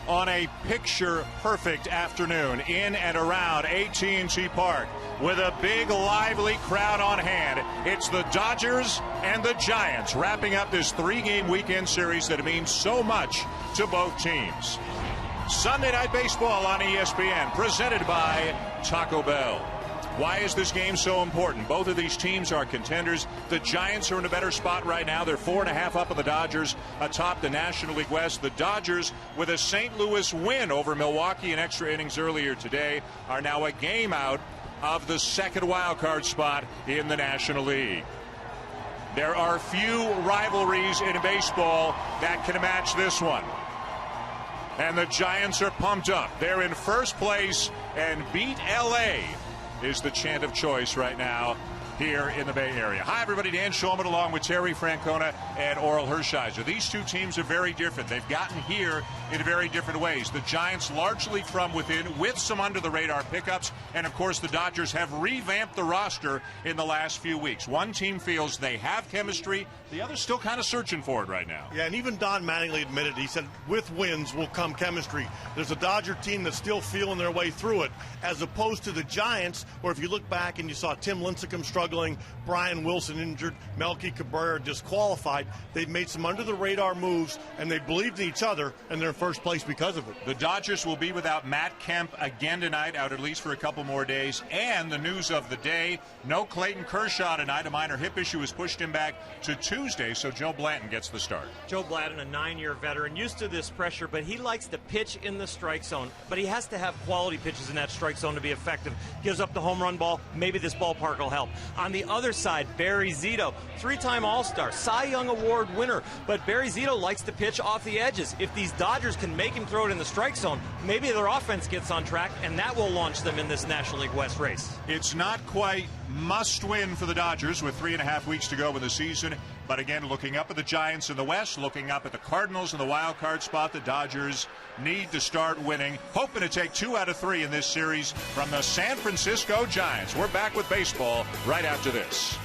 on a picture-perfect afternoon in and around AT&T Park with a big, lively crowd on hand. It's the Dodgers and the Giants wrapping up this three-game weekend series that means so much to both teams. Sunday Night Baseball on ESPN, presented by Taco Bell. Why is this game so important? Both of these teams are contenders. The Giants are in a better spot right now. They're 4.5 up on the Dodgers atop the National League West. The Dodgers, with a St. Louis win over Milwaukee in extra innings earlier today, are now a game out of the second wild card spot in the National League. There are few rivalries in baseball that can match this one. And the Giants are pumped up. They're in first place, and beat LA is the chant of choice right now here in the Bay Area. Hi, everybody. Dan Shulman along with Terry Francona and Oral Hershiser. These two teams are very different. They've gotten here in very different ways. The Giants largely from within with some under-the-radar pickups, and, of course, the Dodgers have revamped the roster in the last few weeks. One team feels they have chemistry. The other's still kind of searching for it right now. Yeah, and even Don Mattingly admitted, he said, with wins will come chemistry. There's a Dodger team that's still feeling their way through it, as opposed to the Giants, where if you look back and you saw Tim Lincecum struggling, Brian Wilson injured, Melky Cabrera disqualified, they've made some under-the-radar moves, and they believed in each other, and they're in first place because of it. The Dodgers will be without Matt Kemp again tonight, out at least for a couple more days. And the news of the day, no Clayton Kershaw tonight. A minor hip issue has pushed him back to Tuesday, so Joe Blanton gets the start. Joe Blanton, a 9-year veteran, used to this pressure, but he likes to pitch in the strike zone. But he has to have quality pitches in that strike zone to be effective. Gives up the home run ball. Maybe this ballpark will help. On the other side, Barry Zito, 3-time All-Star, Cy Young Award winner. But Barry Zito likes to pitch off the edges. If these Dodgers can make him throw it in the strike zone, maybe their offense gets on track, and that will launch them in this National League West race. It's not quite must-win for the Dodgers with 3.5 weeks to go in the season. But again, looking up at the Giants in the West, looking up at the Cardinals in the wild card spot, the Dodgers need to start winning, hoping to take 2 out of 3 in this series from the San Francisco Giants. We're back with baseball right after this.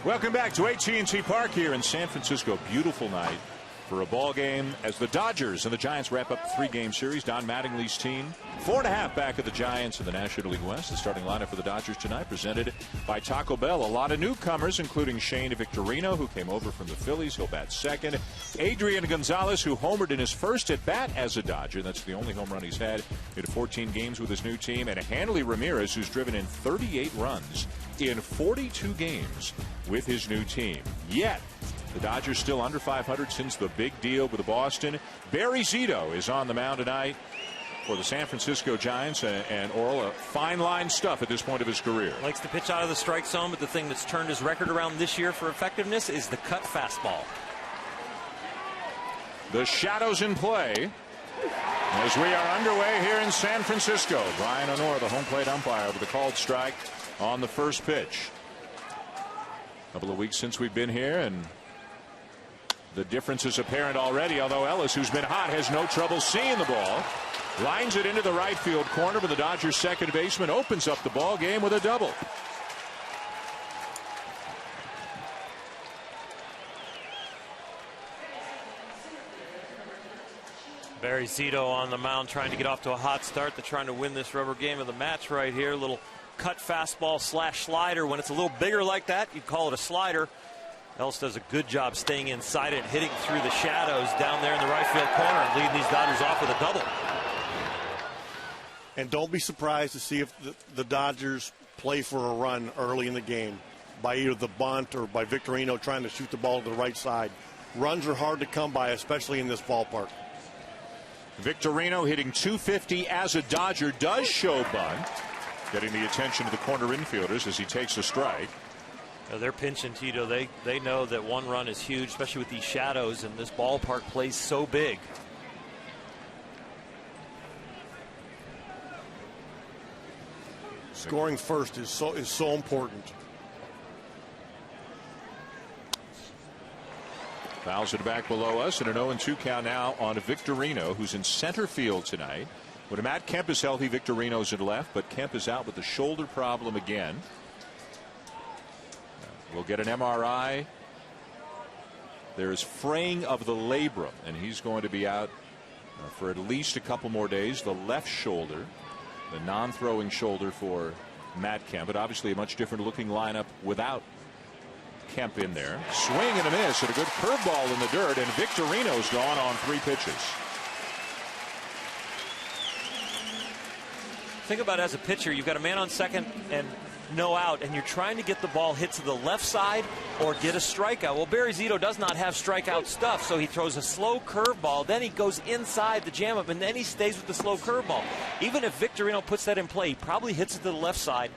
Welcome back to AT&T Park here in San Francisco. Beautiful night for a ball game as the Dodgers and the Giants wrap up the 3-game series. Don Mattingly's team 4.5 back of the Giants in the National League West. The starting lineup for the Dodgers tonight presented by Taco Bell. A lot of newcomers, including Shane Victorino, who came over from the Phillies. He'll bat second. Adrian Gonzalez, who homered in his first at bat as a Dodger. That's the only home run he's had in 14 games with his new team. And Hanley Ramirez, who's driven in 38 runs in 42 games with his new team. Yet the Dodgers still under 500 since the big deal with Boston. Barry Zito is on the mound tonight for the San Francisco Giants, and Orel, fine line stuff at this point of his career. Likes to pitch out of the strike zone, but the thing that's turned his record around this year for effectiveness is the cut fastball. The shadows in play as we are underway here in San Francisco. Brian Honora, the home plate umpire, with the called strike on the first pitch. A couple of weeks since we've been here, and the difference is apparent already, although Ellis, who's been hot, has no trouble seeing the ball. Lines it into the right field corner, but the Dodgers second baseman opens up the ball game with a double. Barry Zito on the mound trying to get off to a hot start. They're trying to win this rubber game of the match right here. A little cut fastball slash slider. When it's a little bigger like that, you'd call it a slider. Ellis does a good job staying inside it, hitting through the shadows down there in the right field corner and leading these Dodgers off with a double. And don't be surprised to see if the Dodgers play for a run early in the game by either the bunt or by Victorino trying to shoot the ball to the right side. Runs are hard to come by, especially in this ballpark. Victorino hitting .250 as a Dodger does show bunt, getting the attention of the corner infielders as he takes a strike. They're pinching Tito. They know that one run is huge, especially with these shadows, and this ballpark plays so big. Scoring first is so important. Fouls it back below us, and an 0-2 count now on Victorino, who's in center field tonight. When Matt Kemp is healthy, Victorino's at left, but Kemp is out with the shoulder problem again. We'll get an MRI. There's fraying of the labrum, and he's going to be out for at least a couple more days. The left shoulder, the non-throwing shoulder for Matt Kemp, but obviously a much different looking lineup without Kemp in there. Swing and a miss, and a good curveball in the dirt, and Victorino's gone on 3 pitches. Think about it, as a pitcher, you've got a man on second and no out, and you're trying to get the ball hit to the left side or get a strikeout. Well, Barry Zito does not have strikeout stuff, so he throws a slow curveball, then he goes inside the jam up, and then he stays with the slow curveball. Even if Victorino puts that in play, he probably hits it to the left side.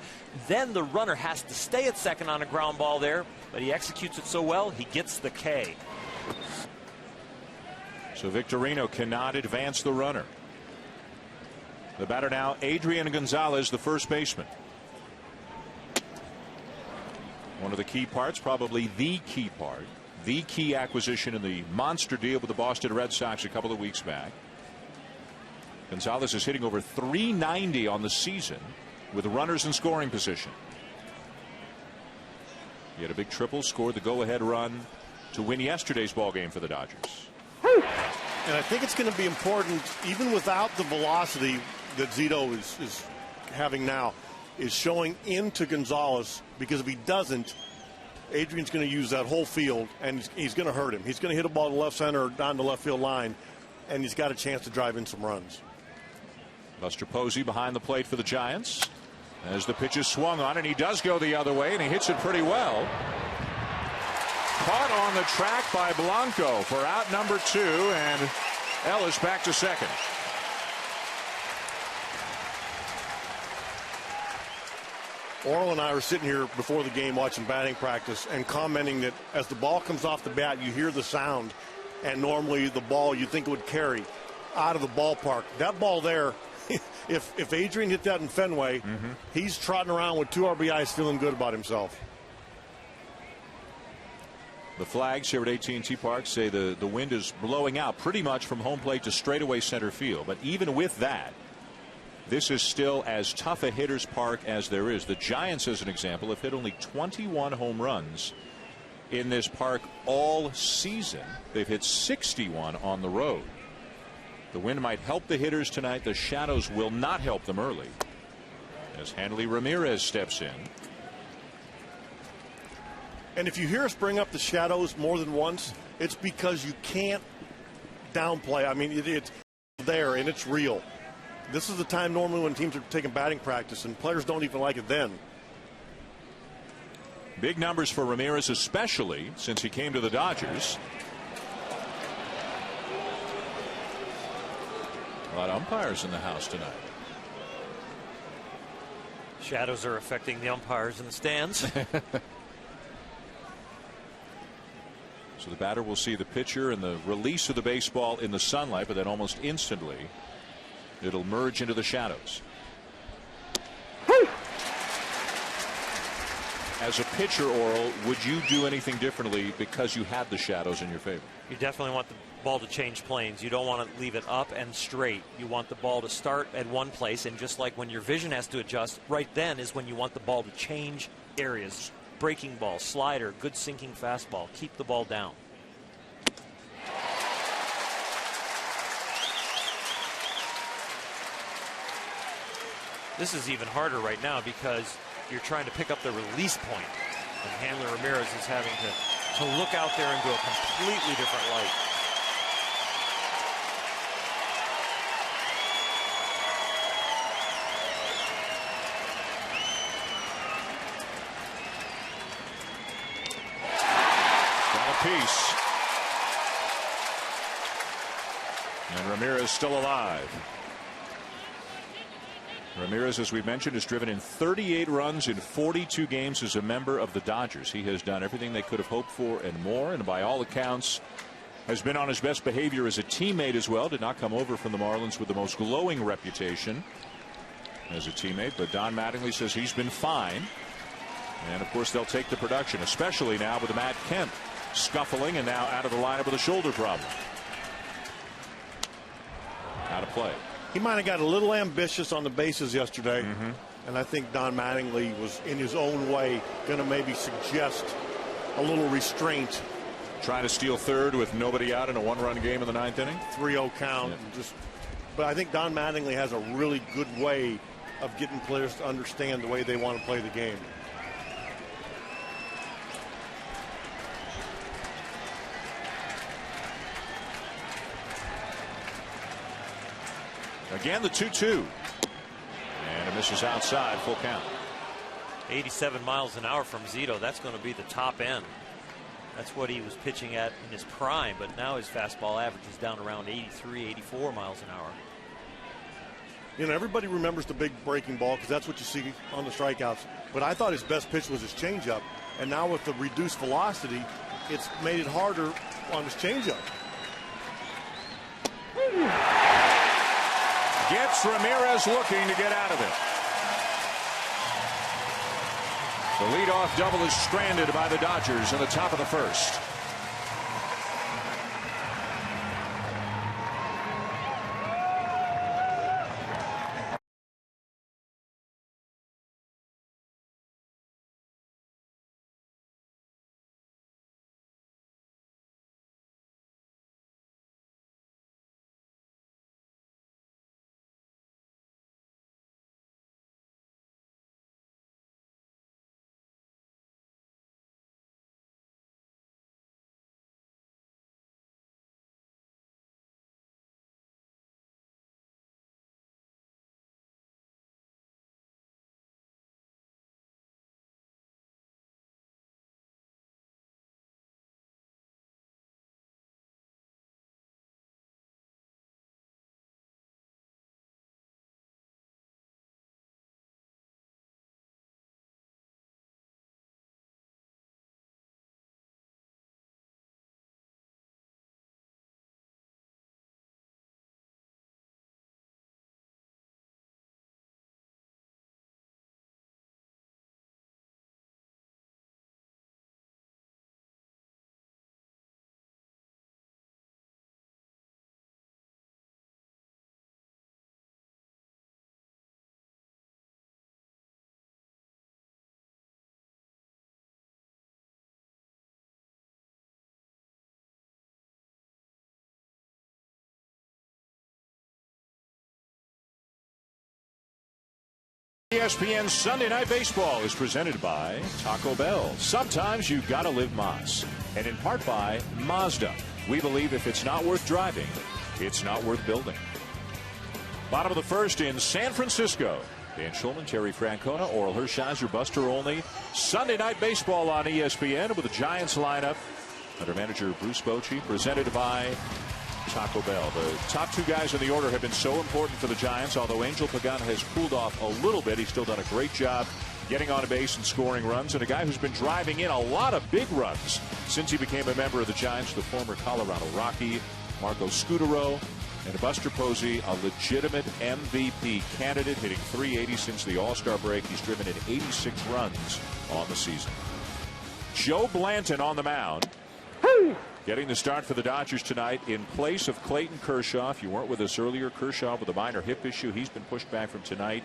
Then the runner has to stay at second on a ground ball there, but he executes it so well, he gets the K. So Victorino cannot advance the runner. The batter now, Adrian Gonzalez, the first baseman. One of the key parts, probably the key part, the key acquisition in the monster deal with the Boston Red Sox a couple of weeks back. Gonzalez is hitting over .390 on the season with runners in scoring position. He had a big triple, scored the go-ahead run to win yesterday's ball game for the Dodgers. And I think it's going to be important, even without the velocity that Zito is having now, is showing into Gonzalez, because if he doesn't, Adrian's going to use that whole field, and he's going to hurt him. He's going to hit a ball to left center or down the left field line, and he's got a chance to drive in some runs. Buster Posey behind the plate for the Giants as the pitch is swung on, and he does go the other way, and he hits it pretty well. Caught on the track by Blanco for out number 2, and Ellis back to second. Orel and I were sitting here before the game watching batting practice and commenting that as the ball comes off the bat, you hear the sound, and normally the ball you think it would carry out of the ballpark. That ball there, if Adrian hit that in Fenway, he's trotting around with 2 RBIs feeling good about himself. The flags here at AT&T Park say the wind is blowing out pretty much from home plate to straightaway center field. But even with that, this is still as tough a hitter's park as there is. The Giants, as an example, have hit only 21 home runs in this park all season. They've hit 61 on the road. The wind might help the hitters tonight. The shadows will not help them early as Hanley Ramirez steps in. And if you hear us bring up the shadows more than once, it's because you can't downplay. I mean, it's there and it's real. This is the time normally when teams are taking batting practice, and players don't even like it then. Big numbers for Ramirez, especially since he came to the Dodgers. A lot of umpires in the house tonight. Shadows are affecting the umpires in the stands. So the batter will see the pitcher and the release of the baseball in the sunlight, but then almost instantly it'll merge into the shadows. As a pitcher, Oral, would you do anything differently because you had the shadows in your favor? You definitely want the ball to change planes. You don't want to leave it up and straight. You want the ball to start at one place, and just like when your vision has to adjust, right then is when you want the ball to change areas. Breaking ball, slider, good sinking fastball. Keep the ball down. This is even harder right now because you're trying to pick up the release point. And Hanley Ramirez is having to look out there into a completely different light. Piece. And Ramirez still alive. Ramirez, as we mentioned, has driven in 38 runs in 42 games as a member of the Dodgers. He has done everything they could have hoped for and more, and by all accounts has been on his best behavior as a teammate as well. Did not come over from the Marlins with the most glowing reputation as a teammate, but Don Mattingly says he's been fine. And of course they'll take the production, especially now with Matt Kemp scuffling and now out of the lineup with a shoulder problem. Out of play. He might have got a little ambitious on the bases yesterday, and I think Don Mattingly was in his own way going to maybe suggest a little restraint. Trying to steal third with nobody out in a one-run game in the ninth inning. 3-0 count. Yeah. But I think Don Mattingly has a really good way of getting players to understand the way they want to play the game. Again, the 2-2. And it misses outside, full count. 87 miles an hour from Zito. That's going to be the top end. That's what he was pitching at in his prime, but now his fastball average is down around 83, 84 miles an hour. You know, everybody remembers the big breaking ball because that's what you see on the strikeouts. But I thought his best pitch was his changeup. And now with the reduced velocity, it's made it harder on his changeup. Gets Ramirez looking to get out of it. The leadoff double is stranded by the Dodgers in the top of the first. ESPN Sunday Night Baseball is presented by Taco Bell. Sometimes you gotta live Moz. And in part by Mazda. We believe if it's not worth driving, it's not worth building. Bottom of the first in San Francisco. Dan Schulman, Terry Francona, Oral Hershiser, Buster Olney. Sunday Night Baseball on ESPN with the Giants lineup under manager Bruce Bochy, presented by Taco Bell. The top two guys in the order have been so important for the Giants. Although Angel Pagan has cooled off a little bit, he's still done a great job getting on a base and scoring runs. And a guy who's been driving in a lot of big runs since he became a member of the Giants, the former Colorado Rocky, Marco Scutaro. And Buster Posey, a legitimate MVP candidate, hitting .380 since the All-Star break. He's driven in 86 runs on the season. Joe Blanton on the mound. Getting the start for the Dodgers tonight in place of Clayton Kershaw. If you weren't with us earlier, Kershaw with a minor hip issue. He's been pushed back from tonight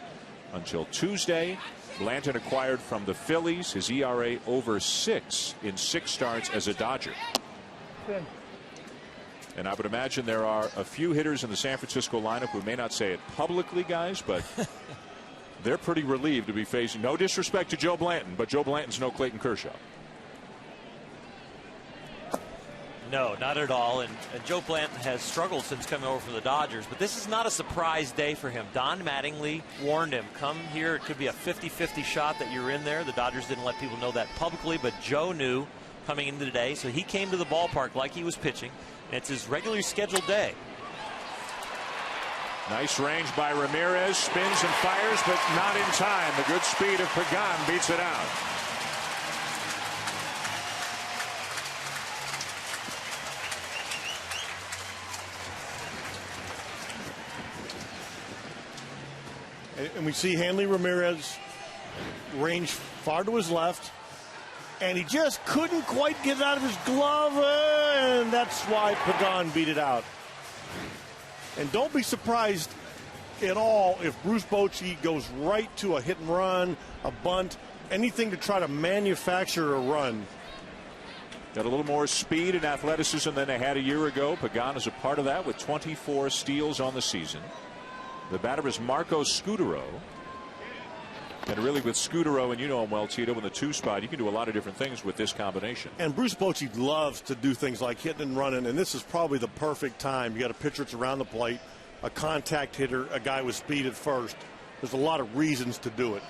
until Tuesday. Blanton acquired from the Phillies. His ERA over 6 in 6 starts as a Dodger. And I would imagine there are a few hitters in the San Francisco lineup who may not say it publicly, guys, but they're pretty relieved to be facing, no disrespect to Joe Blanton, but Joe Blanton's no Clayton Kershaw. No, not at all. And Joe Blanton has struggled since coming over from the Dodgers, but this is not a surprise day for him. Don Mattingly warned him, come here, it could be a 50-50 shot that you're in there. The Dodgers didn't let people know that publicly, but Joe knew coming into the day, so he came to the ballpark like he was pitching. It's his regularly scheduled day. Nice range by Ramirez, spins and fires, but not in time. The good speed of Pagan beats it out. And we see Hanley Ramirez range far to his left. And he just couldn't quite get it out of his glove, and that's why Pagan beat it out. And don't be surprised at all if Bruce Bochy goes right to a hit and run, a bunt, anything to try to manufacture a run. Got a little more speed and athleticism than they had a year ago. Pagan is a part of that with 24 steals on the season. The batter is Marco Scutaro. And really with Scutaro, and you know him well, Tito, in the 2 spot, you can do a lot of different things with this combination. And Bruce Bochy loves to do things like hitting and running, and this is probably the perfect time. You got a pitcher that's around the plate, a contact hitter, a guy with speed at first. There's a lot of reasons to do it.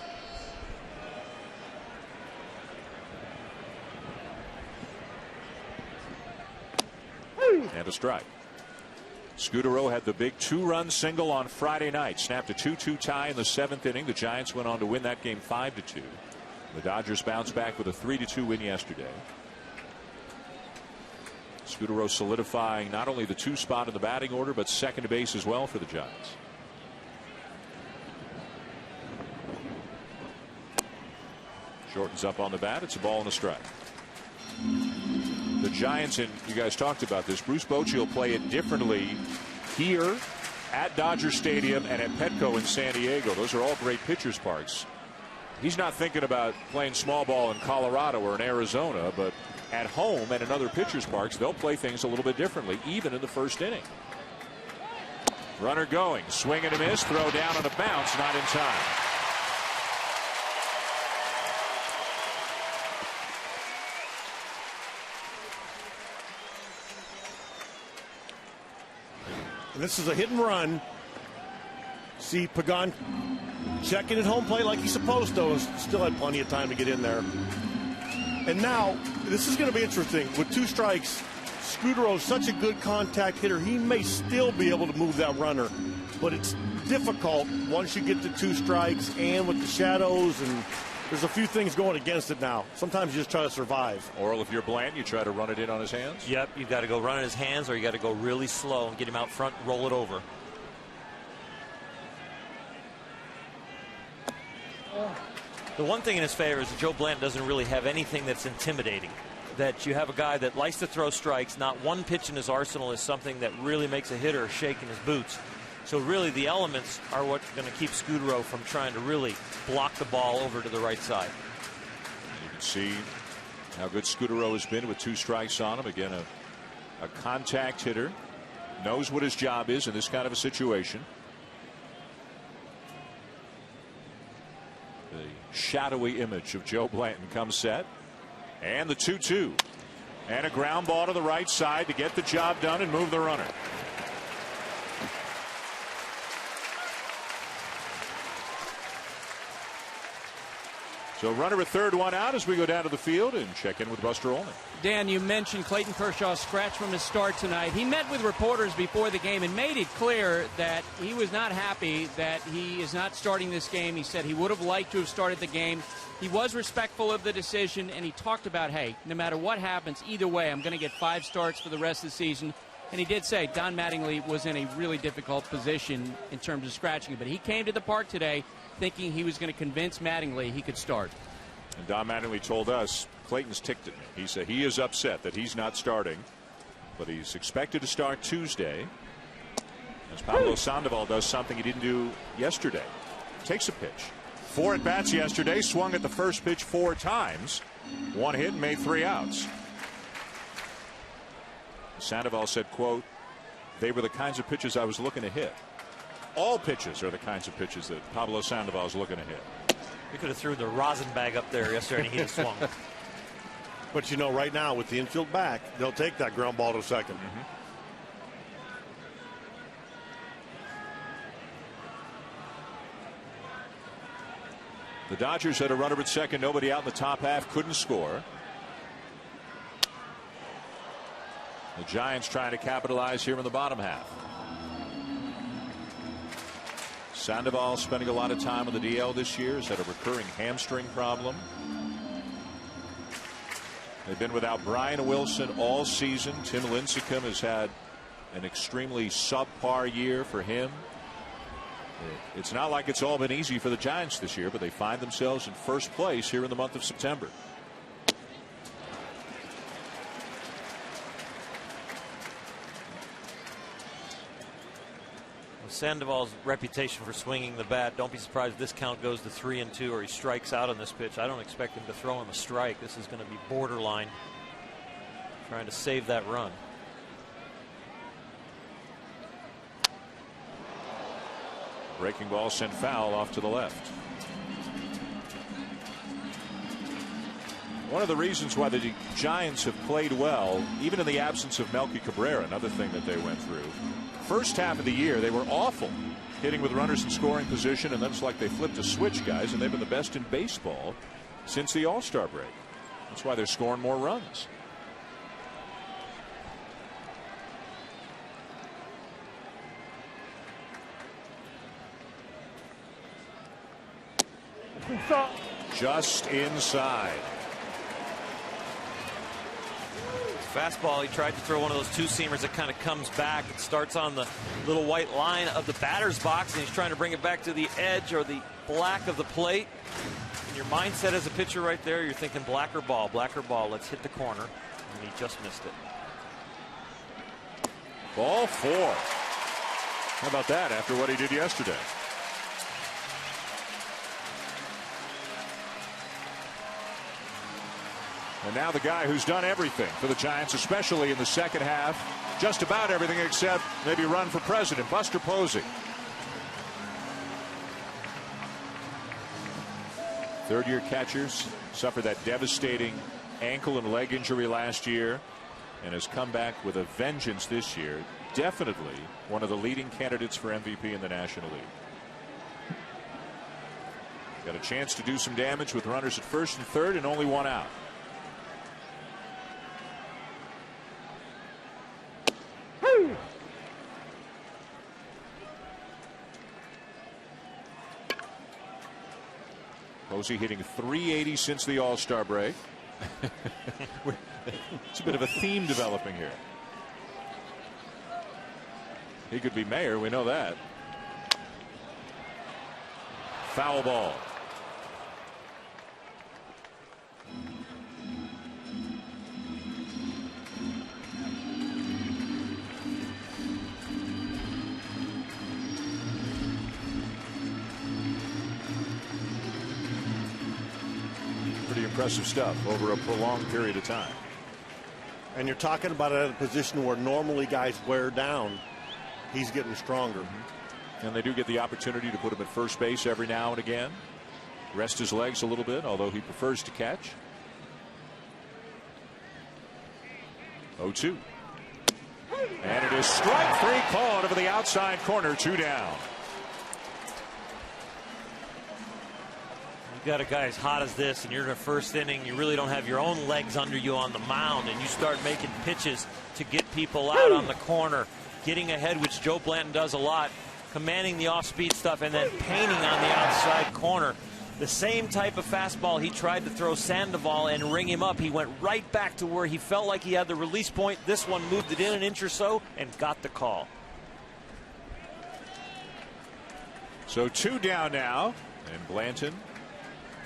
And a strike. Scutaro had the big 2-run single on Friday night, snapped a 2-2 tie in the 7th inning. The Giants went on to win that game 5-2. The Dodgers bounced back with a 3-2 win yesterday. Scutaro solidifying not only the 2 spot in the batting order, but second to base as well for the Giants. Shortens up on the bat. It's a ball and a strike. The Giants, and you guys talked about this, Bruce Bochy will play it differently here at Dodger Stadium and at Petco in San Diego. Those are all great pitchers' parks. He's not thinking about playing small ball in Colorado or in Arizona, but at home and in other pitchers' parks, they'll play things a little bit differently, even in the first inning. Runner going, swing and a miss, throw down on a bounce, not in time. And this is a hit and run. See Pagan checking at home plate like he's supposed to, and still had plenty of time to get in there. And now, this is going to be interesting. With 2 strikes, Scutaro is such a good contact hitter, he may still be able to move that runner. But it's difficult once you get to 2 strikes and with the shadows, and there's a few things going against it now. Sometimes you just try to survive. Oral, if you're Blanton, you try to run it in on his hands? Yep, you've got to go run in his hands, or you got to go really slow and get him out front, roll it over. The one thing in his favor is that Joe Blanton doesn't really have anything that's intimidating. That you have a guy that likes to throw strikes. Not one pitch in his arsenal is something that really makes a hitter shake in his boots. So really the elements are what's going to keep Scutaro from trying to really block the ball over to the right side. You can see how good Scutaro has been with 2 strikes on him. Again, a contact hitter. Knows what his job is in this kind of a situation. shadowy image of Joe Blanton comes set. And the 2-2. And a ground ball to the right side to get the job done and move the runner. So runner at third, one out as we go down to the field and check in with Buster Olney. Dan, you mentioned Clayton Kershaw's scratch from his start tonight. He met with reporters before the game and made it clear that he was not happy that he is not starting this game. He said he would have liked to have started the game. He was respectful of the decision, and he talked about, hey, no matter what happens, either way, I'm going to get 5 starts for the rest of the season. And he did say Don Mattingly was in a really difficult position in terms of scratching. But he came to the park today thinking he was going to convince Mattingly he could start. And Don Mattingly told us, Clayton's ticked at me. He said he is upset that he's not starting, but he's expected to start Tuesday. As Pablo Sandoval does something he didn't do yesterday. Takes a pitch. 4 at-bats yesterday, swung at the first pitch 4 times. 1 hit, made 3 outs. Sandoval said, quote, they were the kinds of pitches I was looking to hit. All pitches are the kinds of pitches that Pablo Sandoval is looking to hit. We could have threw the rosin bag up there yesterday and he'd have swung. But you know, right now with the infield back, they'll take that ground ball to second. The Dodgers had a runner at second, nobody out in the top half, couldn't score. The Giants trying to capitalize here in the bottom half. Sandoval spending a lot of time on the DL this year. Has had a recurring hamstring problem. They've been without Brian Wilson all season. Tim Lincecum has had an extremely subpar year for him. It's not like it's all been easy for the Giants this year, but they find themselves in first place here in the month of September. Sandoval's reputation for swinging the bat. Don't be surprised if this count goes to 3-2 or he strikes out on this pitch. I don't expect him to throw him a strike. This is going to be borderline, trying to save that run. Breaking ball sent foul off to the left. One of the reasons why the Giants have played well, even in the absence of Melky Cabrera, another thing that they went through. First half of the year, they were awful, hitting with runners in scoring position, and then it's like they flipped a switch, guys, and they've been the best in baseball since the All-Star break. That's why they're scoring more runs. Just inside. Fastball, he tried to throw one of those two-seamers that kind of comes back. It starts on the little white line of the batter's box, and he's trying to bring it back to the edge or the black of the plate. And your mindset as a pitcher right there, you're thinking black or ball, let's hit the corner. And he just missed it. Ball 4. How about that after what he did yesterday? And now the guy who's done everything for the Giants, especially in the second half, just about everything except maybe run for president, Buster Posey. Third-year catchers suffered that devastating ankle and leg injury last year and has come back with a vengeance this year. Definitely one of the leading candidates for MVP in the National League. Got a chance to do some damage with runners at first and third and only 1 out. Posey hitting .380 since the All-Star break. It's a bit of a theme developing here. He could be mayor, we know that. Foul ball. Impressive stuff over a prolonged period of time. And you're talking about it at a position where normally guys wear down. He's getting stronger. And they do get the opportunity to put him at first base every now and again. rest his legs a little bit, although he prefers to catch. 0-2. And it is strike three called over the outside corner, 2 down. You got a guy as hot as this, and you're in the first inning. You really don't have your own legs under you on the mound, and you start making pitches to get people out on the corner, getting ahead, which Joe Blanton does a lot, commanding the off-speed stuff, and then painting on the outside corner. The same type of fastball he tried to throw Sandoval and ring him up. He went right back to where he felt like he had the release point. This one moved it in an inch or so and got the call. So 2 down now, and Blanton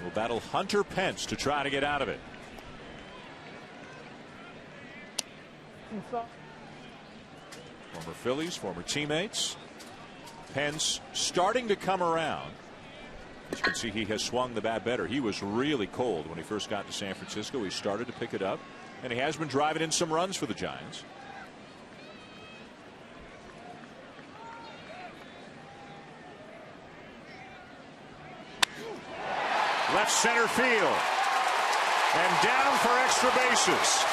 will battle Hunter Pence to try to get out of it. Former Phillies, former teammates. Pence starting to come around. As you can see, he has swung the bat better. He was really cold when he first got to San Francisco. He started to pick it up, and he has been driving in some runs for the Giants. Left center field, and down for extra bases.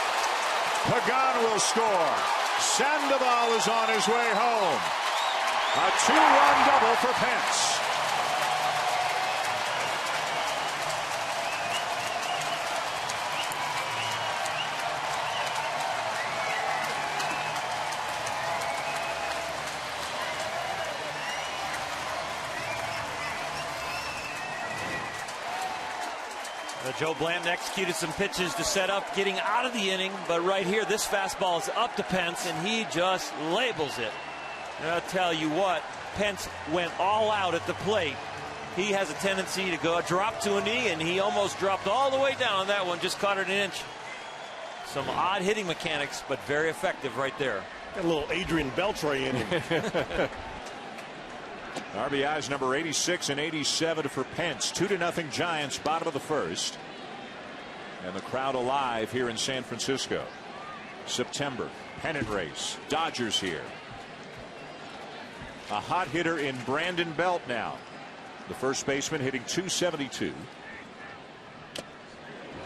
Pagan will score. Sandoval is on his way home. A 2-run double for Pence. Joe Blanton executed some pitches to set up getting out of the inning, but right here this fastball is up to Pence and he just labels it. And I'll tell you what, Pence went all out at the plate. He has a tendency to go drop to a knee, and he almost dropped all the way down on that one, just caught it an inch. Some odd hitting mechanics, but very effective right there. Got a little Adrian Beltre in him. RBIs number 86 and 87 for Pence. 2-0 Giants, bottom of the first. And the crowd alive here in San Francisco. September, pennant race. Dodgers here. A hot hitter in Brandon Belt now. The first baseman hitting .272.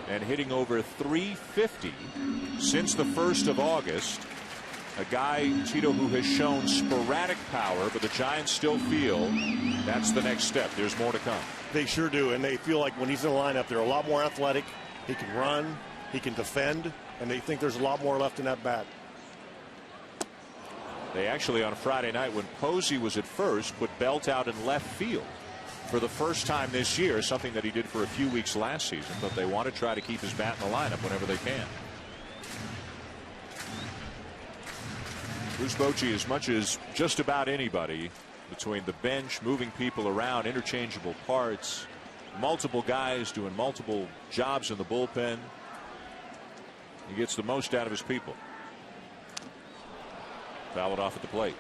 And hitting over .350 since the 1st of August. A guy, Tito, who has shown sporadic power, but the Giants still feel that's the next step. There's more to come. They sure do, and they feel like when he's in the lineup, they're a lot more athletic. He can run, he can defend, and they think there's a lot more left in that bat. They actually, on Friday night, when Posey was at first, put Belt out in left field for the first time this year, something that he did for a few weeks last season, but they want to try to keep his bat in the lineup whenever they can. Bruce Bochy, as much as just about anybody, between the bench, moving people around, interchangeable parts, multiple guys doing multiple jobs in the bullpen, he gets the most out of his people. Foul it off at the plate.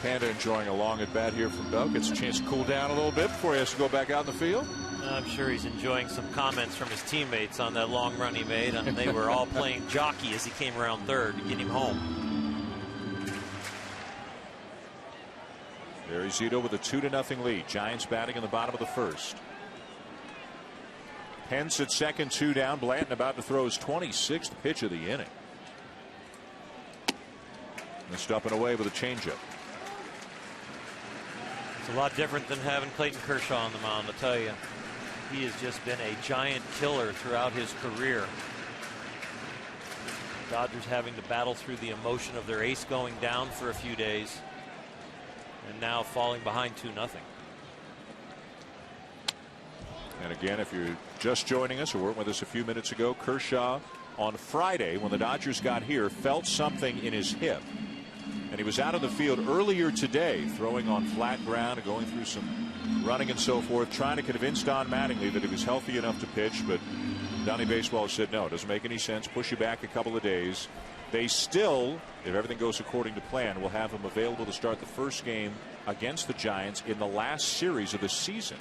Panda enjoying a long at bat here from Bell. Gets a chance to cool down a little bit before he has to go back out in the field. I'm sure he's enjoying some comments from his teammates on that long run he made. They were all playing jockey as he came around third to get him home. Barry Zito with a 2-0 lead. Giants batting in the bottom of the first. Pence at second, 2 down. Blanton about to throw his 26th pitch of the inning. Missed up and away with a changeup. It's a lot different than having Clayton Kershaw on the mound, I'll tell you. He has just been a giant killer throughout his career. Dodgers having to battle through the emotion of their ace going down for a few days, and now falling behind 2-0. And again, if you're just joining us or weren't with us a few minutes ago, Kershaw on Friday, when the Dodgers got here, felt something in his hip. And he was out on the field earlier today, throwing on flat ground and going through some running and so forth, trying to convince Don Mattingly that he was healthy enough to pitch. But Donnie Baseball said, no, it doesn't make any sense. Push you back a couple of days. They still, if everything goes according to plan, will have him available to start the first game against the Giants in the last series of the season.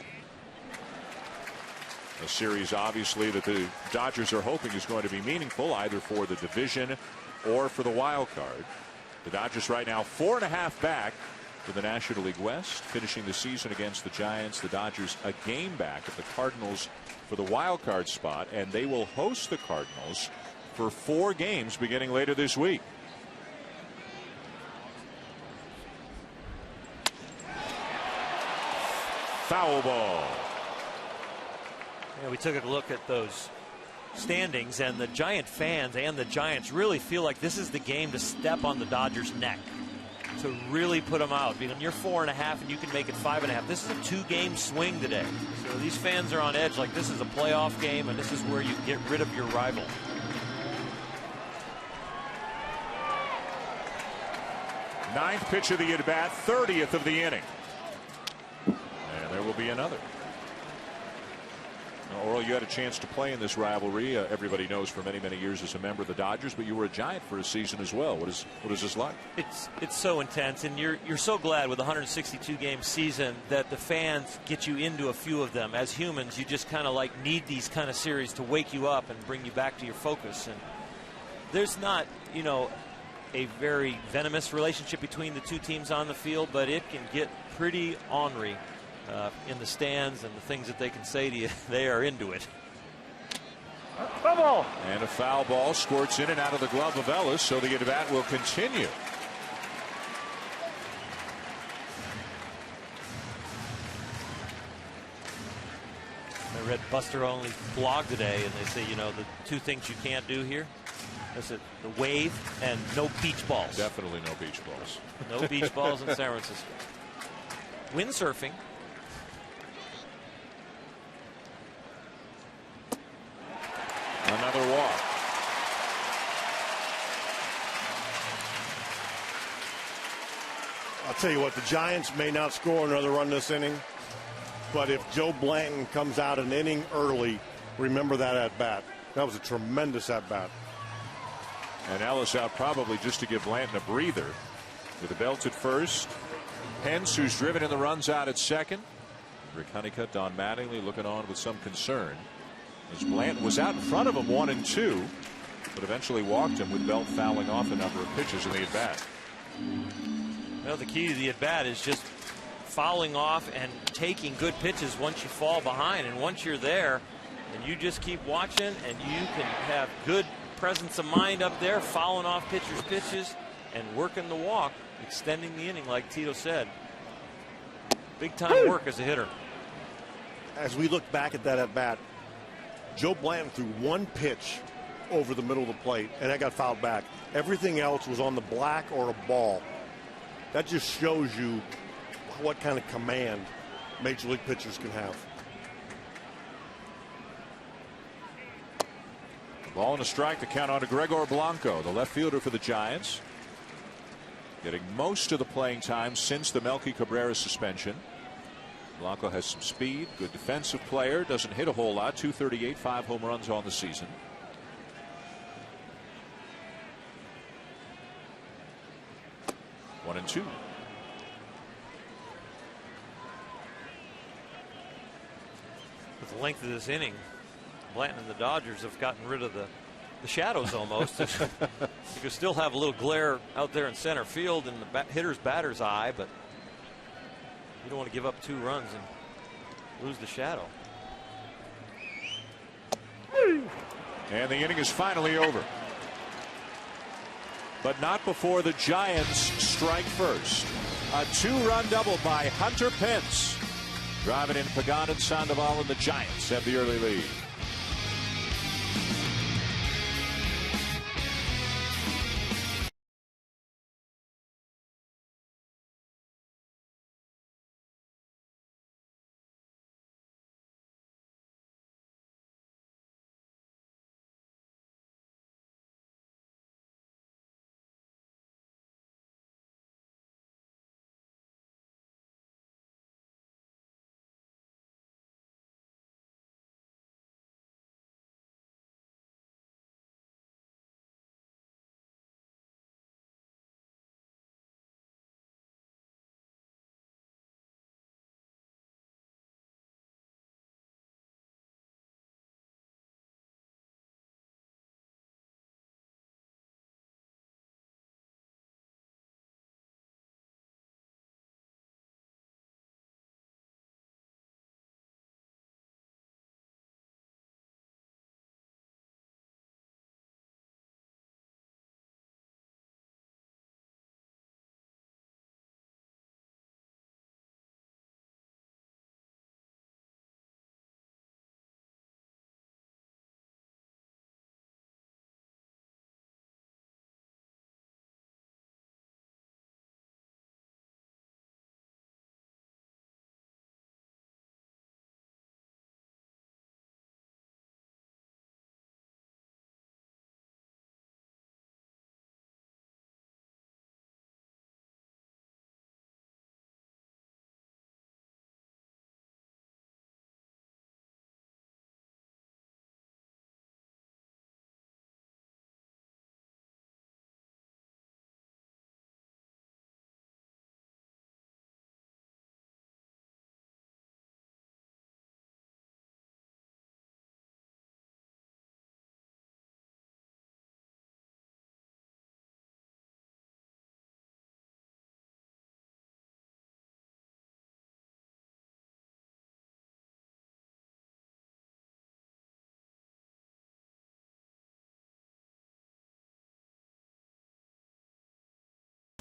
A series, obviously, that the Dodgers are hoping is going to be meaningful, either for the division or for the wild card. The Dodgers right now 4.5 back to the National League West, finishing the season against the Giants. The Dodgers a game back of the Cardinals for the wild card spot, and they will host the Cardinals for 4 games beginning later this week. Foul ball. Yeah, we took a look at those standings, and the Giant fans and the Giants really feel like this is the game to step on the Dodgers' neck, to really put them out. When you're 4.5 and you can make it 5.5, this is a 2-game swing today. So these fans are on edge like this is a playoff game, and this is where you get rid of your rival. Ninth pitch of the at-bat, 30th of the inning. And there will be another. Now, Oral, you had a chance to play in this rivalry. Everybody knows for many, many years as a member of the Dodgers, but you were a Giant for a season as well. What is this like? It's so intense, and you're so glad with a 162-game season that the fans get you into a few of them. As humans, you just kind of like need these kind of series to wake you up and bring you back to your focus. And there's not, a very venomous relationship between the two teams on the field, but it can get pretty ornery in the stands, and the things that they can say to you, they are into it. And a foul ball squirts in and out of the glove of Ellis, so the at-bat will continue. I read Buster Olney's blog today, and they say, the 2 things you can't do here. That's it, the wave and no beach balls. Definitely no beach balls. No beach balls in San Francisco. Windsurfing. Another walk. I'll tell you what, the Giants may not score another run this inning, but if Joe Blanton comes out an inning early, remember that at bat. That was a tremendous at bat. And Ellis out probably just to give Blanton a breather. With the belt at first. Pence, who's driven in the runs, out at second. Rick Honeycutt, Don Mattingly looking on with some concern, as Blanton was out in front of him 1 and 2, but eventually walked him with Belt fouling off a number of pitches in the at-bat. Well, the key to the at-bat is just fouling off and taking good pitches once you fall behind. And once you're there and you just keep watching, and you can have good presence of mind up there, fouling off pitchers' pitches and working the walk, extending the inning like Tito said. Big time work as a hitter. As we look back at that at bat, Joe Blanton threw 1 pitch over the middle of the plate, and that got fouled back. Everything else was on the black or a ball. That just shows you what kind of command major league pitchers can have. Ball and a strike to count on to Gregor Blanco, the left fielder for the Giants. Getting most of the playing time since the Melky Cabrera suspension. Blanco has some speed, good defensive player, doesn't hit a whole lot, 238, 5 home runs on the season. One and 2. With the length of this inning, Blanton and the Dodgers have gotten rid of the shadows almost. You could still have a little glare out there in center field in the hitter's batter's eye, but you don't want to give up 2 runs and lose the shadow. And the inning is finally over. But not before the Giants strike first. A 2-run double by Hunter Pence. Driving in Pagan and Sandoval, and the Giants have the early lead.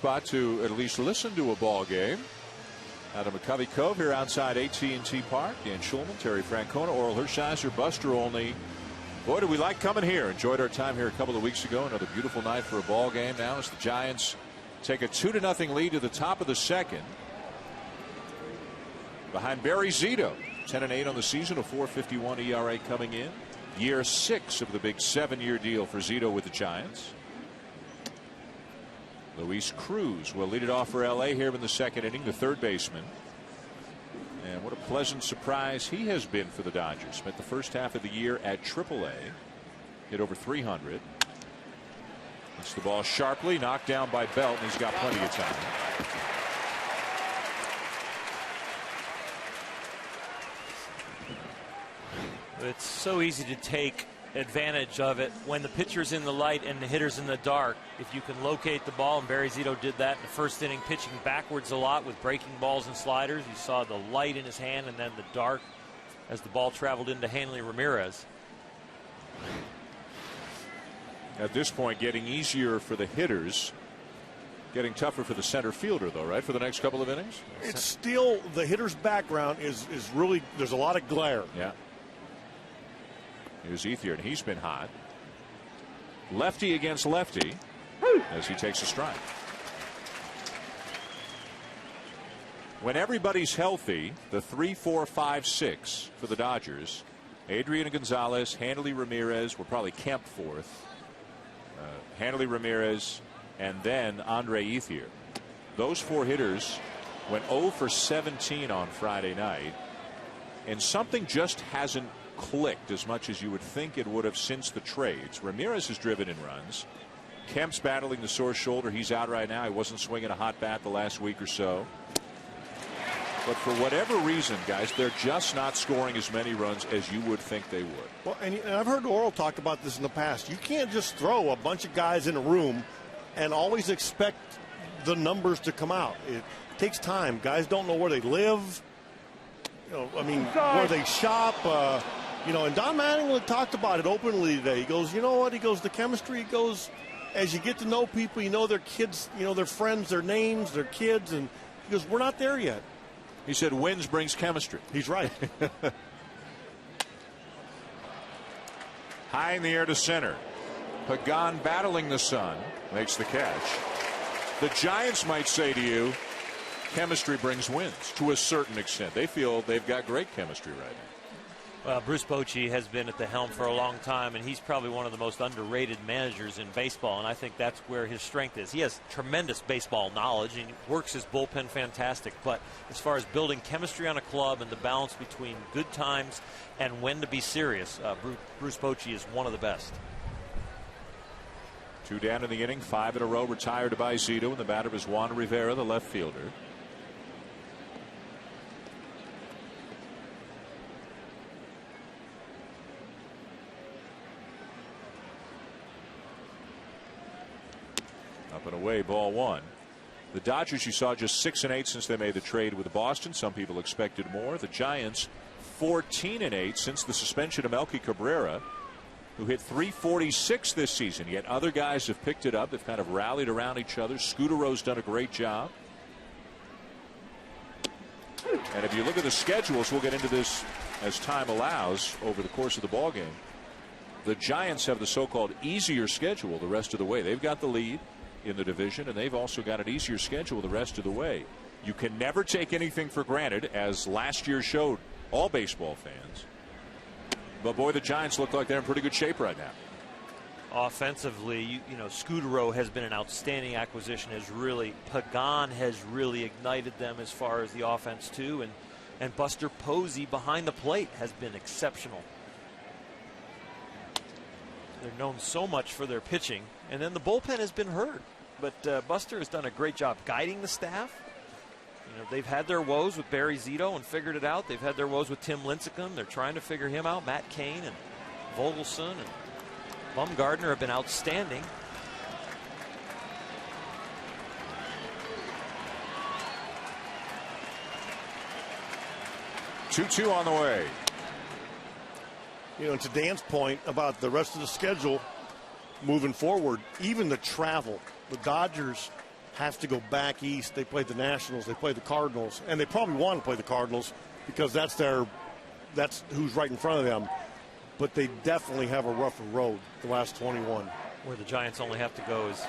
spot to at least listen to a ball game. Out of McCovey Cove here outside AT&T Park. Dan Schulman, Terry Francona, Oral Hershiser, Buster Olney. Boy, do we like coming here. Enjoyed our time here a couple of weeks ago. Another beautiful night for a ball game now as the Giants take a 2-0 lead to the top of the second. Behind Barry Zito, 10-8 on the season, a 4.51 ERA coming in. Year 6 of the big 7-year deal for Zito with the Giants. Luis Cruz will lead it off for LA here in the second inning, the third baseman. And what a pleasant surprise he has been for the Dodgers. Spent the first half of the year at AAA. Hit over 300. Hits the ball sharply, knocked down by Belt, and he's got plenty of time. It's so easy to take advantage of it when the pitcher's in the light and the hitter's in the dark. If you can locate the ball, and Barry Zito did that in the first inning, pitching backwards a lot with breaking balls and sliders. You saw the light in his hand and then the dark as the ball traveled into Hanley Ramirez. At this point, getting easier for the hitters, getting tougher for the center fielder, though, right, for the next couple of innings? It's still, the hitter's background is really, there's a lot of glare. Yeah. Here's Ethier, and he's been hot. Lefty against lefty as he takes a strike. When everybody's healthy, the 3-4-5-6 for the Dodgers, Adrian Gonzalez, Hanley Ramirez will probably camp fourth. Hanley Ramirez, and then Andre Ethier. Those four hitters went 0 for 17 on Friday night, and something just hasn't clicked as much as you would think it would have since the trades. Ramirez has driven in runs. Kemp's battling the sore shoulder. He's out right now. He wasn't swinging a hot bat the last week or so. But for whatever reason, guys, they're just not scoring as many runs as you would think they would. Well, and I've heard Oral talk about this in the past. You can't just throw a bunch of guys in a room and always expect the numbers to come out. It takes time. Guys don't know where they live. You know, I mean, where they shop. You know, and Don Mattingly talked about it openly today. He goes, you know what? He goes, the chemistry, he goes, as you get to know people, you know their kids, you know their friends, their names, their kids, and he goes, we're not there yet. He said wins brings chemistry. He's right. High in the air to center. Pagan battling the sun makes the catch. The Giants might say to you, chemistry brings wins to a certain extent. They feel they've got great chemistry right now. Well, Bruce Bochy has been at the helm for a long time, and he's probably one of the most underrated managers in baseball, and I think that's where his strength is. He has tremendous baseball knowledge and works his bullpen fantastic, but as far as building chemistry on a club and the balance between good times and when to be serious, Bruce Bochy is one of the best. 2 down in the inning, 5 in a row retired by Zito, and the batter is Juan Rivera, the left fielder. Up and away, ball 1. The Dodgers, you saw, just 6-8 since they made the trade with Boston. Some people expected more. The Giants 14-8 since the suspension of Melky Cabrera, who hit .346 this season. Yet other guys have picked it up. They've kind of rallied around each other. Scudero's done a great job. And if you look at the schedules, we'll get into this as time allows over the course of the ball game. The Giants have the so-called easier schedule the rest of the way. They've got the lead in the division, and they've also got an easier schedule the rest of the way. You can never take anything for granted, as last year showed all baseball fans. But boy, the Giants look like they're in pretty good shape right now. Offensively, you know, Scudero has been an outstanding acquisition. Pagan has really ignited them as far as the offense too, and Buster Posey behind the plate has been exceptional. They're known so much for their pitching, and then the bullpen has been hurt. But Buster has done a great job guiding the staff. You know, they've had their woes with Barry Zito and figured it out. They've had their woes with Tim Lincecum. They're trying to figure him out. Matt Cain and Vogelson and Bumgardner have been outstanding. Two on the way. You know, to Dan's point about the rest of the schedule moving forward, even the travel, the Dodgers has to go back east. They played the Nationals, they played the Cardinals, and they probably want to play the Cardinals because that's who's right in front of them. But they definitely have a rougher road the last 21. Where the Giants only have to go is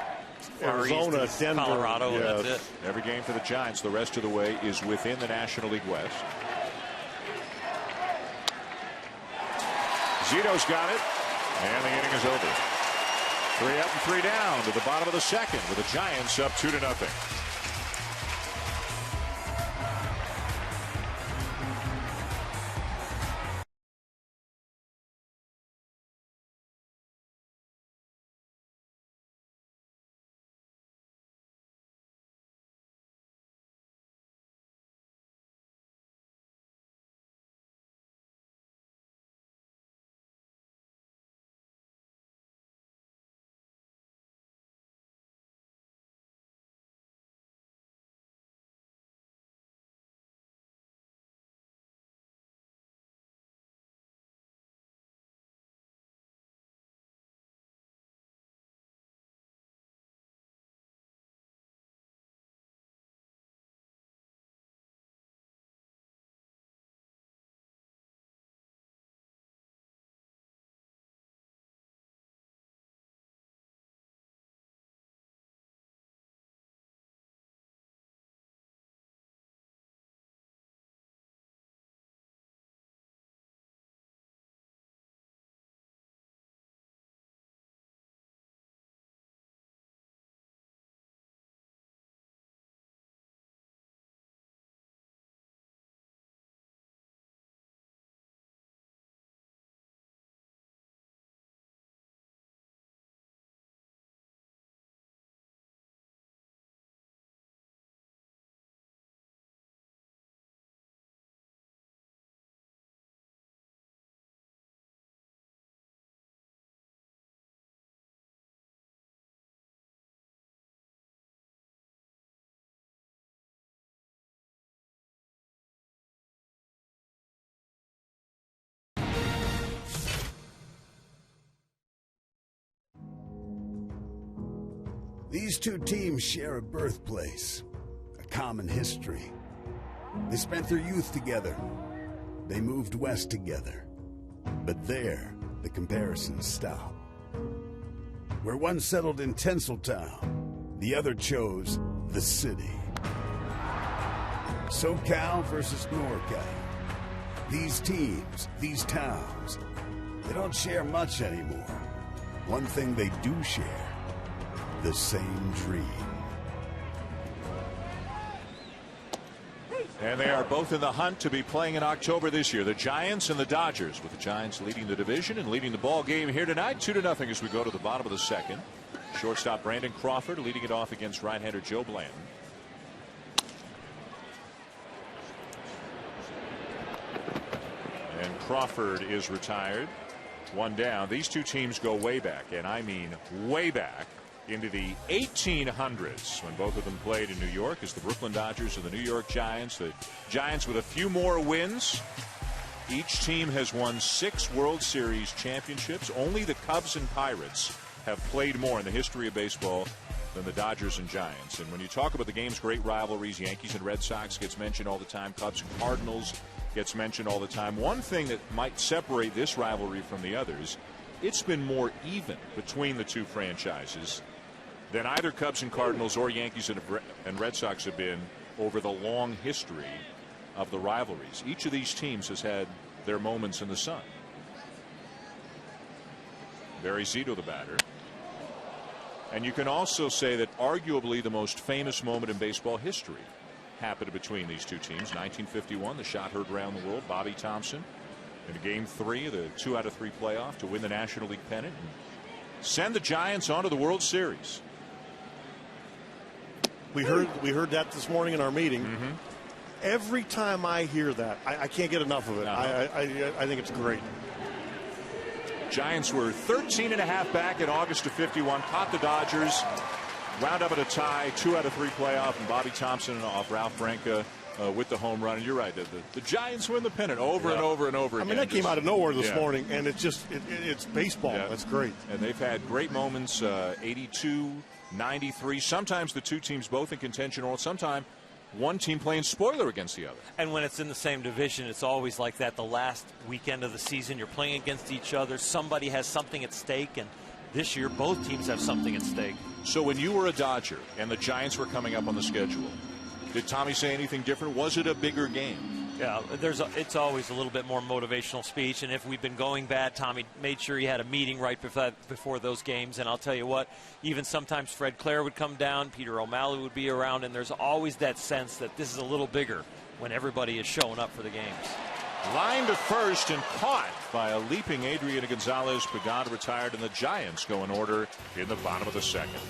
Arizona, Denver, Colorado, yes. and that's it. Every game for the Giants the rest of the way is within the National League West. Zito's got it, and the inning is over. 3 up and 3 down to the bottom of the second with the Giants up 2-0. These two teams share a birthplace, a common history. They spent their youth together. They moved west together. But there, the comparisons stop. Where one settled in Tinseltown, the other chose the city. SoCal versus NorCal. These teams, these towns, they don't share much anymore. One thing they do share: the same dream. And they are both in the hunt to be playing in October this year. The Giants and the Dodgers, with the Giants leading the division and leading the ball game here tonight. 2-0 as we go to the bottom of the second. Shortstop Brandon Crawford leading it off against right-hander Joe Blanton. And Crawford is retired. One down. These two teams go way back, and I mean way back, into the 1800s when both of them played in New York as the Brooklyn Dodgers and the New York Giants. The Giants with a few more wins. Each team has won 6 World Series championships. Only the Cubs and Pirates have played more in the history of baseball than the Dodgers and Giants. And when you talk about the game's great rivalries, Yankees and Red Sox gets mentioned all the time. Cubs and Cardinals gets mentioned all the time. One thing that might separate this rivalry from the others, it's been more even between the two franchises than either Cubs and Cardinals or Yankees and Red Sox have been over the long history of the rivalries. Each of these teams has had their moments in the sun. Barry Zito, the batter. And you can also say that arguably the most famous moment in baseball history happened between these two teams. 1951, the shot heard around the world. Bobby Thompson in Game 3 of the 2 out of 3 playoff to win the National League pennant and send the Giants on to the World Series. We heard that this morning in our meeting. Every time I hear that, I can't get enough of it. I think it's great. Giants were 13.5 back in August of 51, caught the Dodgers, wound up at a tie, 2 out of 3 playoff, and Bobby Thompson off Ralph Branca with the home run. And you're right, the Giants win the pennant over and over and over again. I mean, that came out of nowhere this morning, and it's just it's baseball. Yeah. That's great. And they've had great moments. 82, 93. Sometimes the two teams both in contention, or sometimes one team playing spoiler against the other. And when it's in the same division, it's always like that. The last weekend of the season, you're playing against each other. Somebody has something at stake, and this year both teams have something at stake. So when you were a Dodger and the Giants were coming up on the schedule, did Tommy say anything different? Was it a bigger game? Yeah, it's always a little bit more motivational speech, and if we've been going bad, Tommy made sure he had a meeting right before those games. And I'll tell you what, even sometimes Fred Clare would come down, Peter O'Malley would be around, and there's always that sense that this is a little bigger when everybody is showing up for the games. Line to first and caught by a leaping Adrian Gonzalez. Pagano retired, and the Giants go in order in the bottom of the second.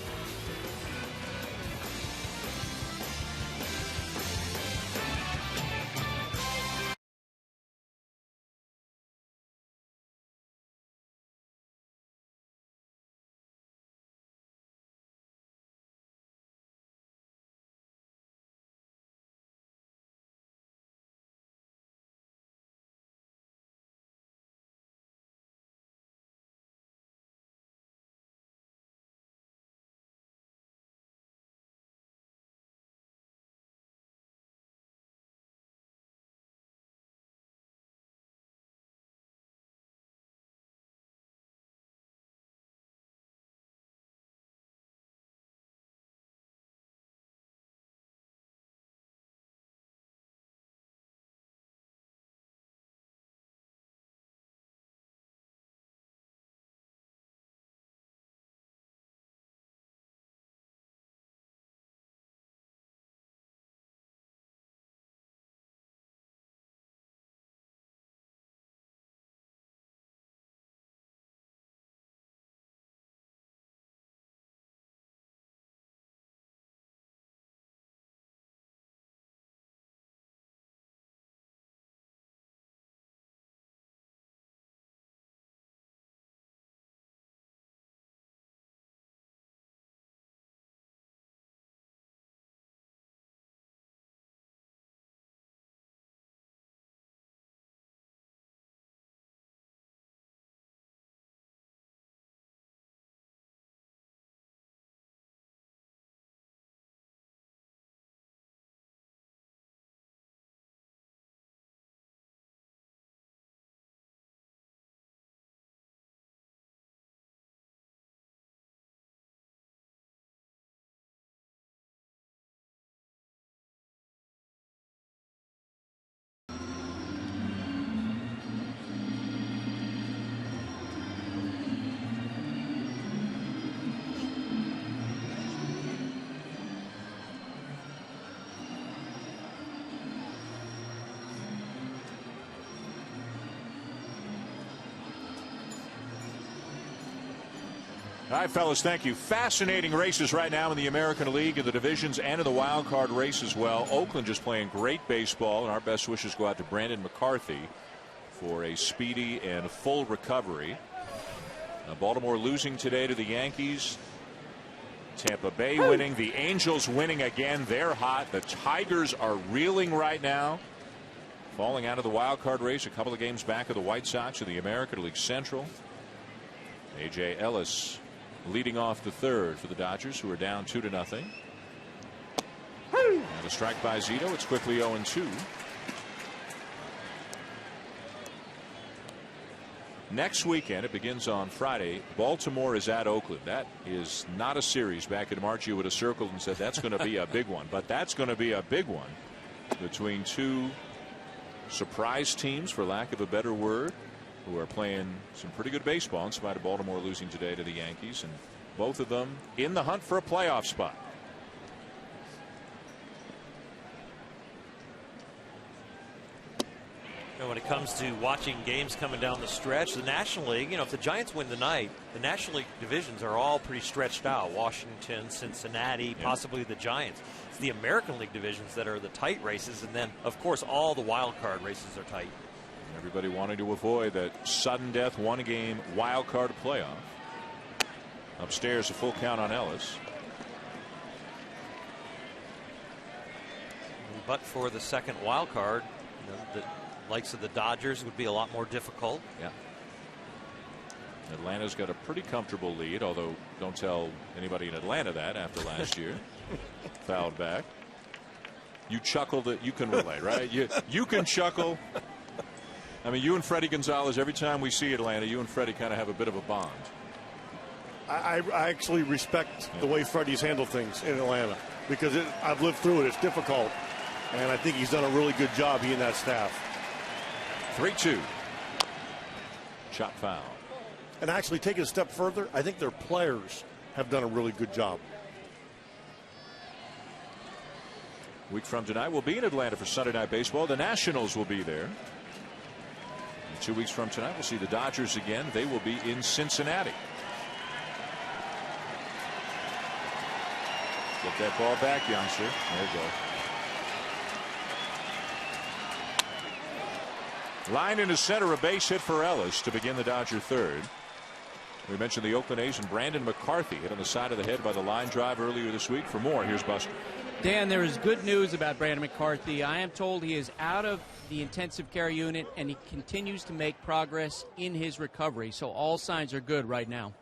All right, fellas, thank you. Fascinating races right now in the American League, in the divisions, and in the wild card race as well. Oakland just playing great baseball, and our best wishes go out to Brandon McCarthy for a speedy and full recovery. Now, Baltimore losing today to the Yankees. Tampa Bay winning. The Angels winning again. They're hot. The Tigers are reeling right now, falling out of the wild card race, a couple of games back of the White Sox in the American League Central. A.J. Ellis leading off the third for the Dodgers, who are down 2-0. And a strike by Zito. It's quickly 0-2. Next weekend, it begins on Friday. Baltimore is at Oakland. That is not a series. Back in March, you would have circled and said that's going to be a big one. But that's going to be a big one between two surprise teams, for lack of a better word, who are playing some pretty good baseball in spite of Baltimore losing today to the Yankees, and both of them in the hunt for a playoff spot. And when it comes to watching games coming down the stretch, the National League, if the Giants win tonight, the National League divisions are all pretty stretched out. Washington, Cincinnati, possibly the Giants. It's the American League divisions that are the tight races, and then, of course, all the wild card races are tight. Everybody wanting to avoid that sudden death one-game wild card playoff. Upstairs, a full count on Ellis. But for the second wild card, the likes of the Dodgers would be a lot more difficult. Yeah. Atlanta's got a pretty comfortable lead, although don't tell anybody in Atlanta that after last year. Fouled back. You chuckle that you can relate, right? You can chuckle. I mean, you and Freddie Gonzalez, every time we see Atlanta, you and Freddie kind of have a bit of a bond. I actually respect the way Freddie's handled things in Atlanta because I've lived through it. It's difficult. And I think he's done a really good job, he and that staff. 3-2. Shot foul. And actually, take it a step further, I think their players have done a really good job. A week from tonight, we'll be in Atlanta for Sunday Night Baseball. The Nationals will be there. And 2 weeks from tonight, we'll see the Dodgers again. They will be in Cincinnati. Get that ball back, youngster. There you go. Line into center, a base hit for Ellis to begin the Dodger third. We mentioned the Oakland A's and Brandon McCarthy hit on the side of the head by the line drive earlier this week. For more, here's Buster. Dan, there is good news about Brandon McCarthy. I am told he is out of the intensive care unit and he continues to make progress in his recovery. So all signs are good right now.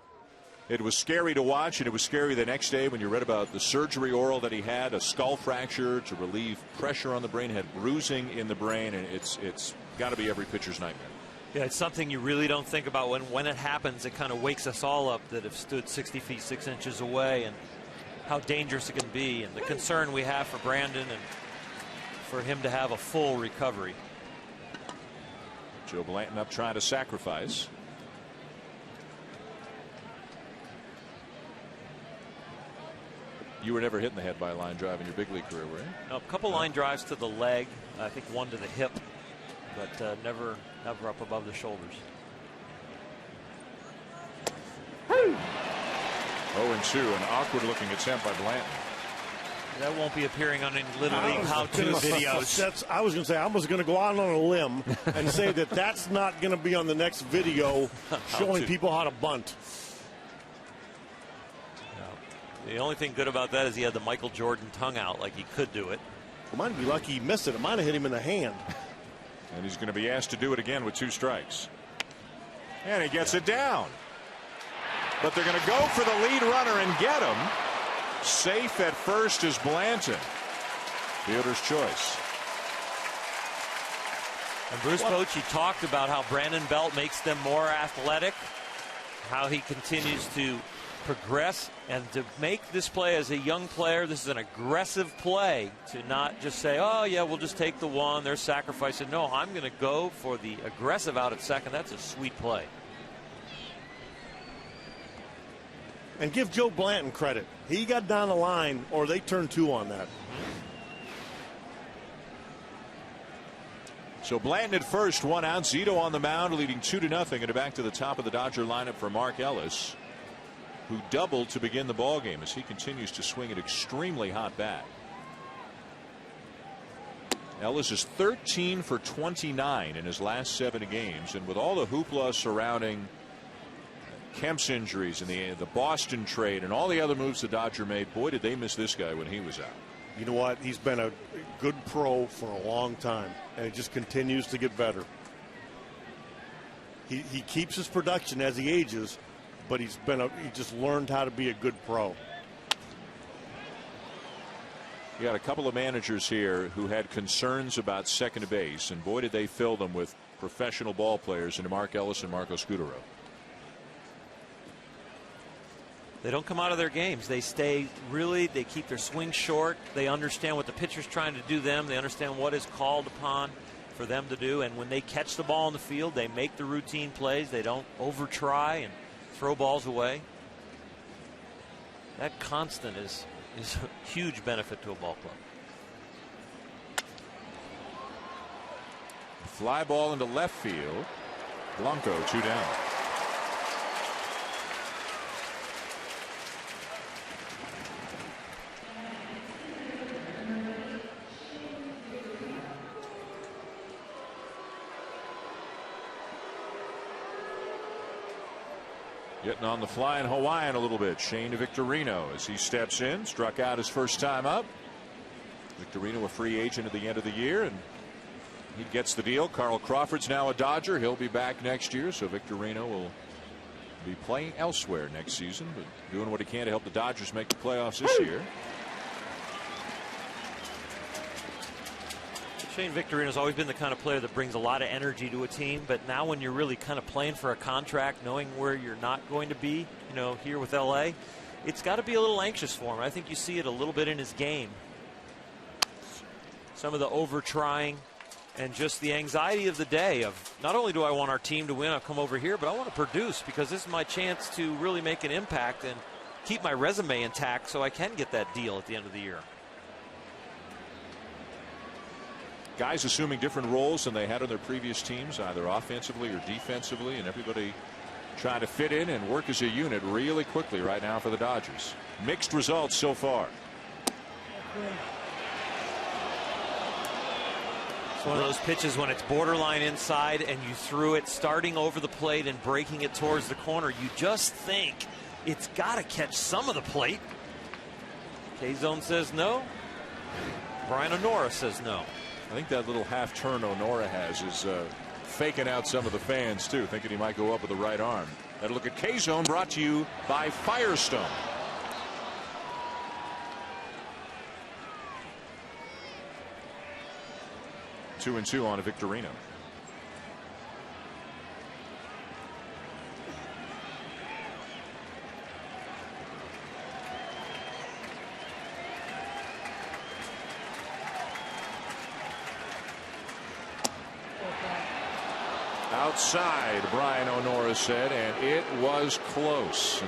It was scary to watch, and it was scary the next day when you read about the surgery oral that he had, a skull fracture to relieve pressure on the brain, had bruising in the brain, and it's got to be every pitcher's nightmare. Yeah, it's something you really don't think about when it happens. It kind of wakes us all up that have stood 60 feet 6 inches away and how dangerous it can be, and the concern we have for Brandon and for him to have a full recovery. Joe Blanton up trying to sacrifice. You were never hit in the head by a line drive in your big league career, were you? No, a couple line drives to the leg, I think one to the hip, but never up above the shoulders. 0-2, an awkward looking attempt by Blanton. That won't be appearing on any Little League how-to videos. I was going to say, I was going to go out on a limb and say that that's not going to be on the next video showing people how to bunt. The only thing good about that is he had the Michael Jordan tongue out like he could do it. Well, might be lucky he missed it. It might have hit him in the hand. And he's going to be asked to do it again with 2 strikes. And he gets it down. But they're going to go for the lead runner and get him. Safe at first is Blanton. Fielder's choice. And Bruce Bochy talked about how Brandon Belt makes them more athletic, how he continues to progress, and to make this play as a young player, this is an aggressive play, to not just say, oh yeah, we'll just take the one, they're sacrificing. No, I'm going to go for the aggressive out at second. That's a sweet play. And give Joe Blanton credit. He got down the line, or they turned 2 on that. So Blanton at first, 1 out. Zito on the mound, leading 2-0, and back to the top of the Dodger lineup for Mark Ellis, who doubled to begin the ball game as he continues to swing an extremely hot bat. Ellis is 13 for 29 in his last 7 games, and with all the hoopla surrounding Kemp's injuries and the Boston trade and all the other moves the Dodger made, boy, did they miss this guy when he was out. You know what? He's been a good pro for a long time, and it just continues to get better. He keeps his production as he ages, but he just learned how to be a good pro. You got a couple of managers here who had concerns about second base, and boy, did they fill them with professional ball players in Mark Ellis and Marco Scutaro. They don't come out of their games. They they keep their swing short. They understand what the pitcher's trying to do them. They understand what is called upon for them to do. And when they catch the ball in the field, they make the routine plays. They don't over try and throw balls away. That constant is a huge benefit to a ball club. Fly ball into left field. Blanco 2 down. Getting on the flying Hawaiian a little bit. Shane Victorino as he steps in. Struck out his first time up. Victorino a free agent at the end of the year, and he gets the deal. Carl Crawford's now a Dodger. He'll be back next year, so Victorino will Be playing elsewhere next season, but doing what he can to help the Dodgers make the playoffs this year. Shane Victorino's always been the kind of player that brings a lot of energy to a team, but now when you're really kind of playing for a contract, knowing where you're not going to be, here with LA, it's got to be a little anxious for him. I think you see it a little bit in his game. Some of the over-trying and just the anxiety of the day of not only do I want our team to win, I'll come over here, but I want to produce because this is my chance to really make an impact and keep my resume intact so I can get that deal at the end of the year. Guys assuming different roles than they had on their previous teams, either offensively or defensively, and everybody trying to fit in and work as a unit really quickly right now for the Dodgers. Mixed results so far. It's one of those pitches when it's borderline inside and you threw it starting over the plate and breaking it towards the corner. You just think it's got to catch some of the plate. K-Zone says no. Brian Honora says no. I think that little half turn Honora has is faking out some of the fans too, thinking he might go up with the right arm. That look at K-Zone brought to you by Firestone. Two and two on a Victorino. Outside, Brian Honora said, and it was close.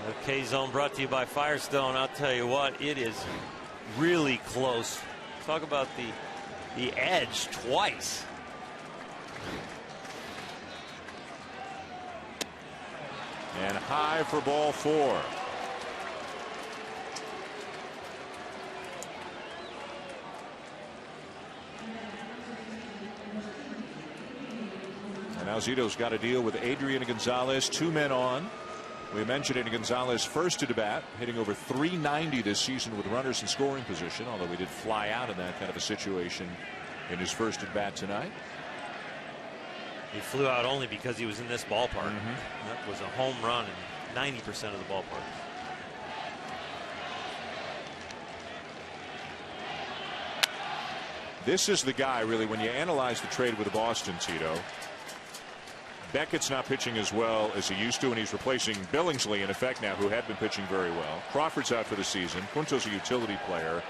The K-Zone brought to you by Firestone. I'll tell you what, it is really close. Talk about the edge twice. And high for ball four. And now Zito's got to deal with Adrian Gonzalez, two men on. We mentioned Adrian Gonzalez first to bat, hitting over 390 this season with runners in scoring position, although he did fly out in that kind of a situation in his first at bat tonight. He flew out only because he was in this ballpark. That was a home run in 90% of the ballpark. This is the guy, really, when you analyze the trade with Boston, Tito. Beckett's not pitching as well as he used to, and he's replacing Billingsley, in effect now, who had been pitching very well. Crawford's out for the season. Punto's a utility player.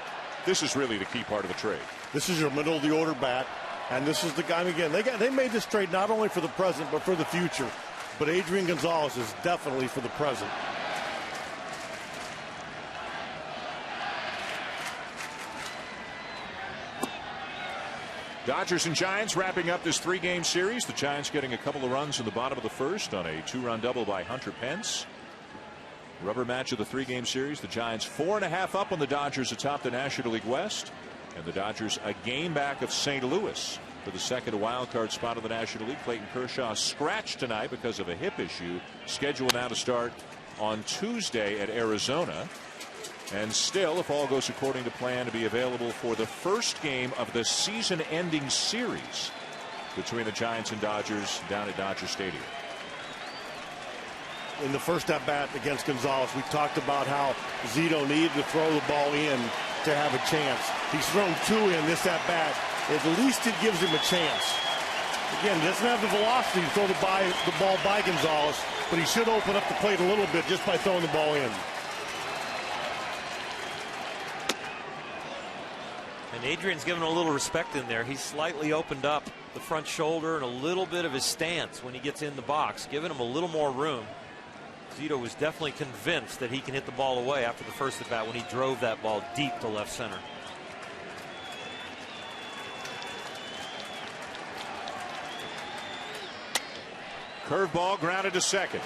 This is really the key part of the trade. This is your middle of the order bat, and this is the guy again. They made this trade not only for the present but for the future. But Adrian Gonzalez is definitely for the present. Dodgers and Giants wrapping up this three-game series. The Giants getting a couple of runs in the bottom of the first on a two-run double by Hunter Pence. Rubber match of the three-game series. The Giants 4.5 up on the Dodgers atop the National League West. And the Dodgers a game back of St. Louis for the second wild card spot of the National League. Clayton Kershaw scratched tonight because of a hip issue. Scheduled now to start on Tuesday at Arizona. And still, if all goes according to plan, to be available for the first game of the season-ending series between the Giants and Dodgers down at Dodger Stadium. In the first at-bat against Gonzalez, we talked about how Zito needed to throw the ball in to have a chance. He's thrown two in this at-bat. At least it gives him a chance. Again, he doesn't have the velocity to throw the ball by Gonzalez, but he should open up the plate a little bit just by throwing the ball in. And Adrian's given a little respect in there. He's slightly opened up the front shoulder and a little bit of his stance when he gets in the box, giving him a little more room. Zito was definitely convinced that he can hit the ball away after the first at bat when he drove that ball deep to left center. Curveball grounded to second.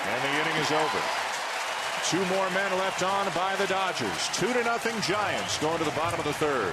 And the inning is over. Two more men left on by the Dodgers. 2-0 Giants going to the bottom of the third.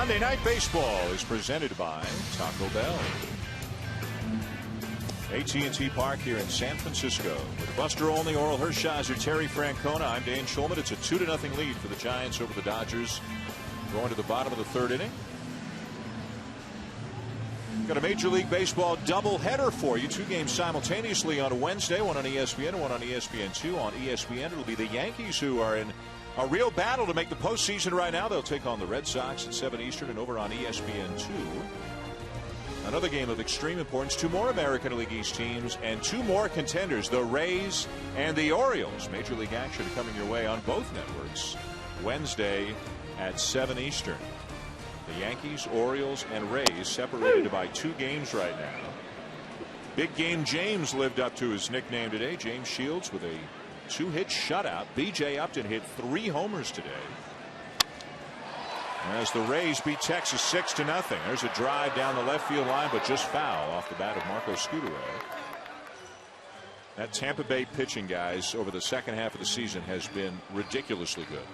Monday Night Baseball is presented by Taco Bell. AT&T Park here in San Francisco with Buster Olney, Oral Hershiser, Terry Francona. I'm Dan Schulman. It's a 2-0 lead for the Giants over the Dodgers going to the bottom of the third inning. Got a Major League Baseball doubleheader for you. 2 games simultaneously on Wednesday, one on ESPN and one on ESPN2. On ESPN, it'll be the Yankees who are in a real battle to make the postseason right now. They'll take on the Red Sox at 7 Eastern, and over on ESPN2. Another game of extreme importance. 2 more American League East teams and 2 more contenders, the Rays and the Orioles. Major League action coming your way on both networks Wednesday at 7 Eastern. The Yankees, Orioles, and Rays separated by 2 games right now. Big Game James lived up to his nickname today. James Shields with a 2-hit shutout. B.J. Upton hit 3 homers today as the Rays beat Texas 6-0. There's a drive down the left field line, but just foul off the bat of Marco Scutaro. That Tampa Bay pitching, guys, over the second half of the season has been ridiculously good.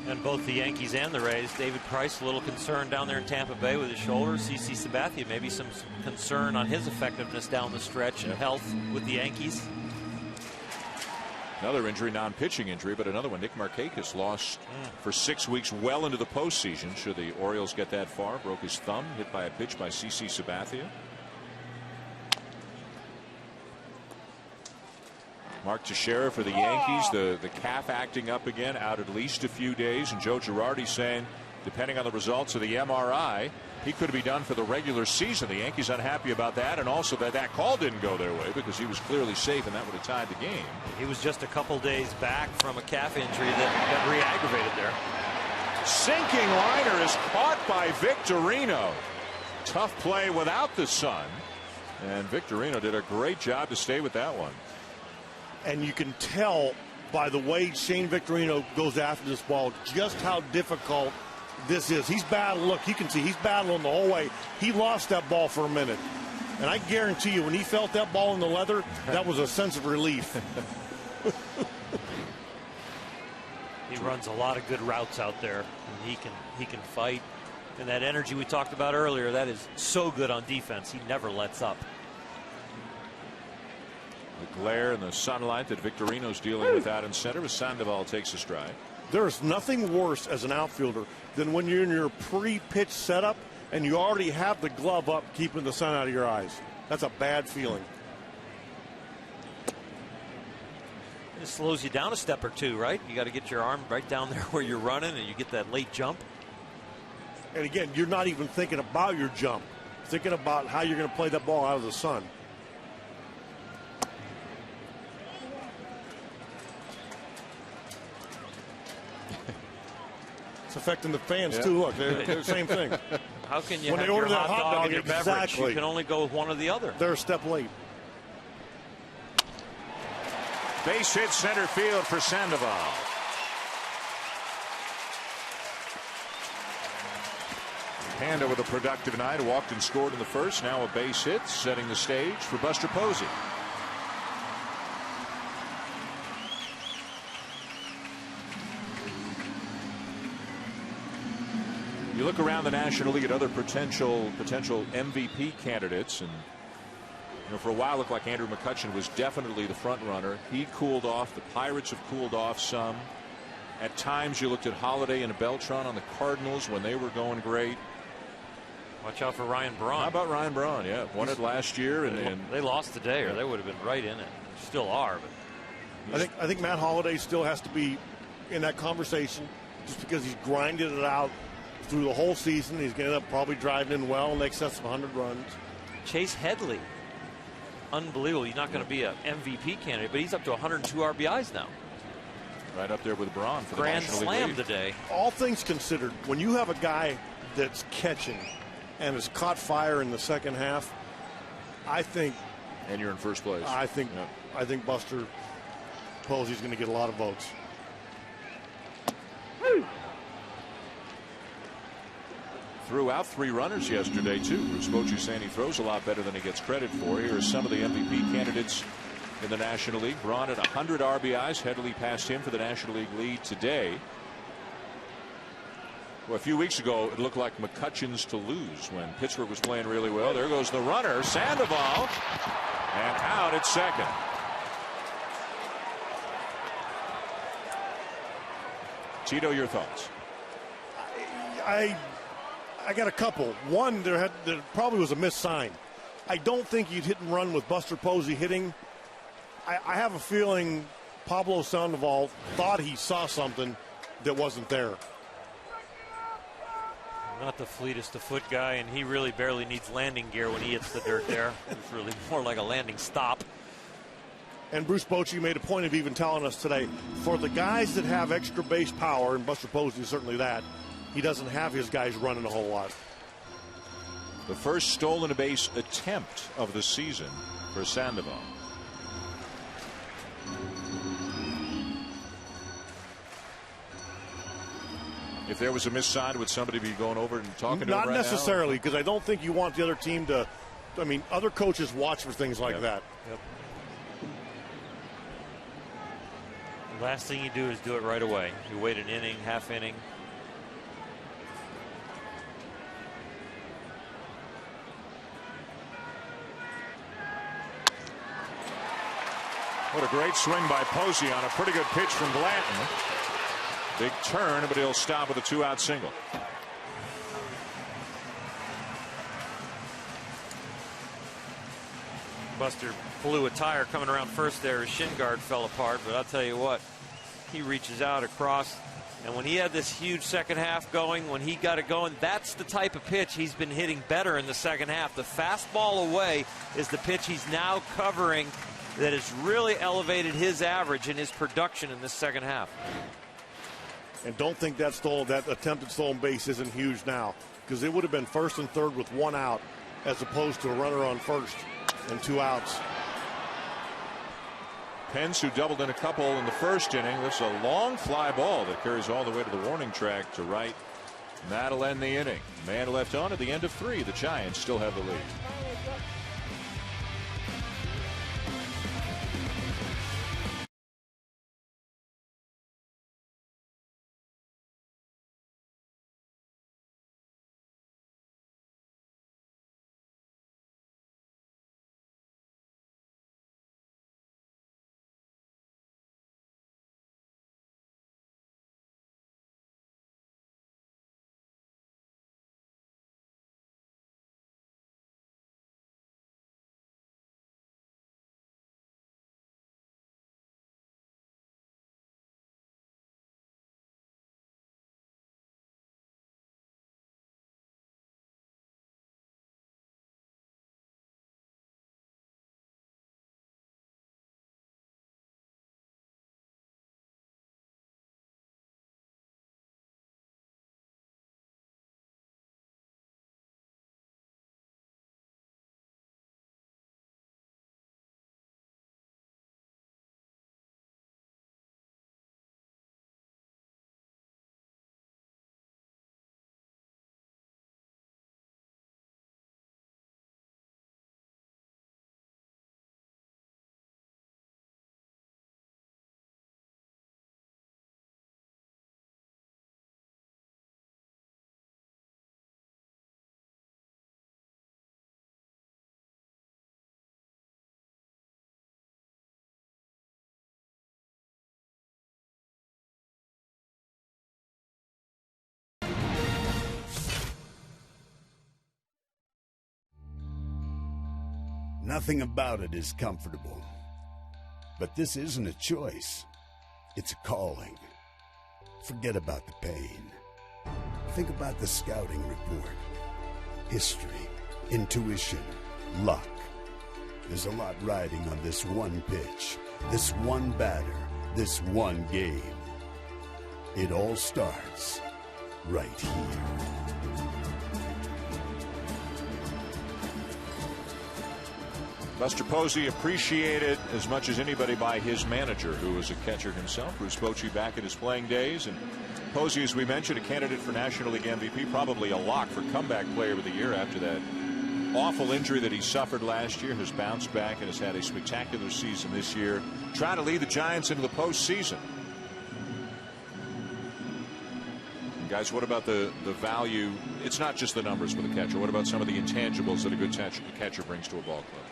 And both the Yankees and the Rays, David Price a little concerned down there in Tampa Bay with his shoulder. CC Sabathia maybe some concern on his effectiveness down the stretch and health with the Yankees. Another injury, non-pitching injury, but another one. Nick Markakis lost for 6 weeks well into the postseason. Should the Orioles get that far, broke his thumb, hit by a pitch by CC Sabathia. Mark Teixeira for the Yankees, the calf acting up again, out at least a few days. And Joe Girardi saying, depending on the results of the MRI, he could be done for the regular season. The Yankees unhappy about that, and also that call didn't go their way because he was clearly safe, and that would have tied the game. He was just a couple days back from a calf injury that got re-aggravated there. Sinking liner is caught by Victorino. Tough play without the sun, and Victorino did a great job to stay with that one. And you can tell by the way Shane Victorino goes after this ball just how difficult this is. He's battling. Look, you can see he's battling the whole way. He lost that ball for a minute. And I guarantee you, when he felt that ball in the leather, that was a sense of relief. He runs a lot of good routes out there, and he can fight. And that energy we talked about earlier, that is so good on defense. He never lets up. The glare and the sunlight that Victorino's dealing with out in center as Sandoval takes a stride. There's nothing worse as an outfielder than when you're in your pre-pitch setup and you already have the glove up keeping the sun out of your eyes. That's a bad feeling. It slows you down a step or two, right? You got to get your arm right down there where you're running, and you get that late jump. And again, you're not even thinking about your jump. Thinking about how you're going to play that ball out of the sun. It's affecting the fans too. Look, they're the same thing. How can you when have they order your that hot dog and your exactly. beverage? You can only go with one or the other. They're a step late. Base hit center field for Sandoval. Panda with a productive night, walked and scored in the first. Now a base hit, setting the stage for Buster Posey. You look around the National League at other potential MVP candidates, and for a while it looked like Andrew McCutchen was definitely the front runner. He cooled off. The Pirates have cooled off some. At times you looked at Holiday and Beltran on the Cardinals when they were going great. Watch out for Ryan Braun. How about Ryan Braun? Yeah, won it last year, and they lost today, or they would have been right in it. Still are, but I think Matt Holliday still has to be in that conversation, just because he's grinded it out through the whole season. He's going to end up probably driving in well in excess of 100 runs. Chase Headley, unbelievable. He's not going to be an MVP candidate, but he's up to 102 RBIs now. Right up there with Braun for the Grand National slam League today. All things considered, when you have a guy that's catching and has caught fire in the second half, I think. And you're in first place. I think Buster Posey's going to get a lot of votes. Threw out 3 runners yesterday, too. Bruce Bochy saying he throws a lot better than he gets credit for. Here are some of the MVP candidates in the National League. Braun at 100 RBIs. Headley passed him for the National League lead today. Well, a few weeks ago, it looked like McCutcheon's to lose when Pittsburgh was playing really well. There goes the runner, Sandoval, and out at second. Tito, your thoughts? I got a couple. One, there probably was a missed sign. I don't think you'd hit and run with Buster Posey hitting. I have a feeling Pablo Sandoval thought he saw something that wasn't there. Not the fleetest of foot guy, and he really barely needs landing gear when he hits the dirt there. It's really more like a landing stop. And Bruce Bochy made a point of even telling us today, for the guys that have extra base power, and Buster Posey is certainly that, he doesn't have his guys running a whole lot. The first stolen base attempt of the season for Sandoval. If there was a missed sign, would somebody be going over and talking to him right now? Not necessarily, because I don't think you want the other team to. I mean, other coaches watch for things like that. Yep. The last thing you do is do it right away. You wait an inning, half inning. What a great swing by Posey on a pretty good pitch from Blanton. Big turn, but he'll stop with a 2-out single. Buster blew a tire coming around first there. His shin guard fell apart, but I'll tell you what, he reaches out across. And when he had this huge second half going, when he got it going, that's the type of pitch he's been hitting better in the second half. The fastball away is the pitch he's now covering that has really elevated his average and his production in this second half. And don't think that attempted stolen base isn't huge now, because it would have been first and third with 1 out as opposed to a runner on first and 2 outs. Pence, who doubled in a couple in the first inning. This is a long fly ball that carries all the way to the warning track to right. And that'll end the inning. Man left on at the end of 3. The Giants still have the lead. Nothing about it is comfortable. But this isn't a choice. It's a calling. Forget about the pain. Think about the scouting report. History, intuition, luck. There's a lot riding on this one pitch, this one batter, this one game. It all starts right here. Buster Posey appreciated as much as anybody by his manager, who was a catcher himself. Bruce Bochy back in his playing days. And Posey, as we mentioned, a candidate for National League MVP, probably a lock for comeback player of the year after that awful injury that he suffered last year. Has bounced back and has had a spectacular season this year, trying to lead the Giants into the postseason. Guys, what about the value? It's not just the numbers with a catcher. What about some of the intangibles that a good catcher brings to a ball club?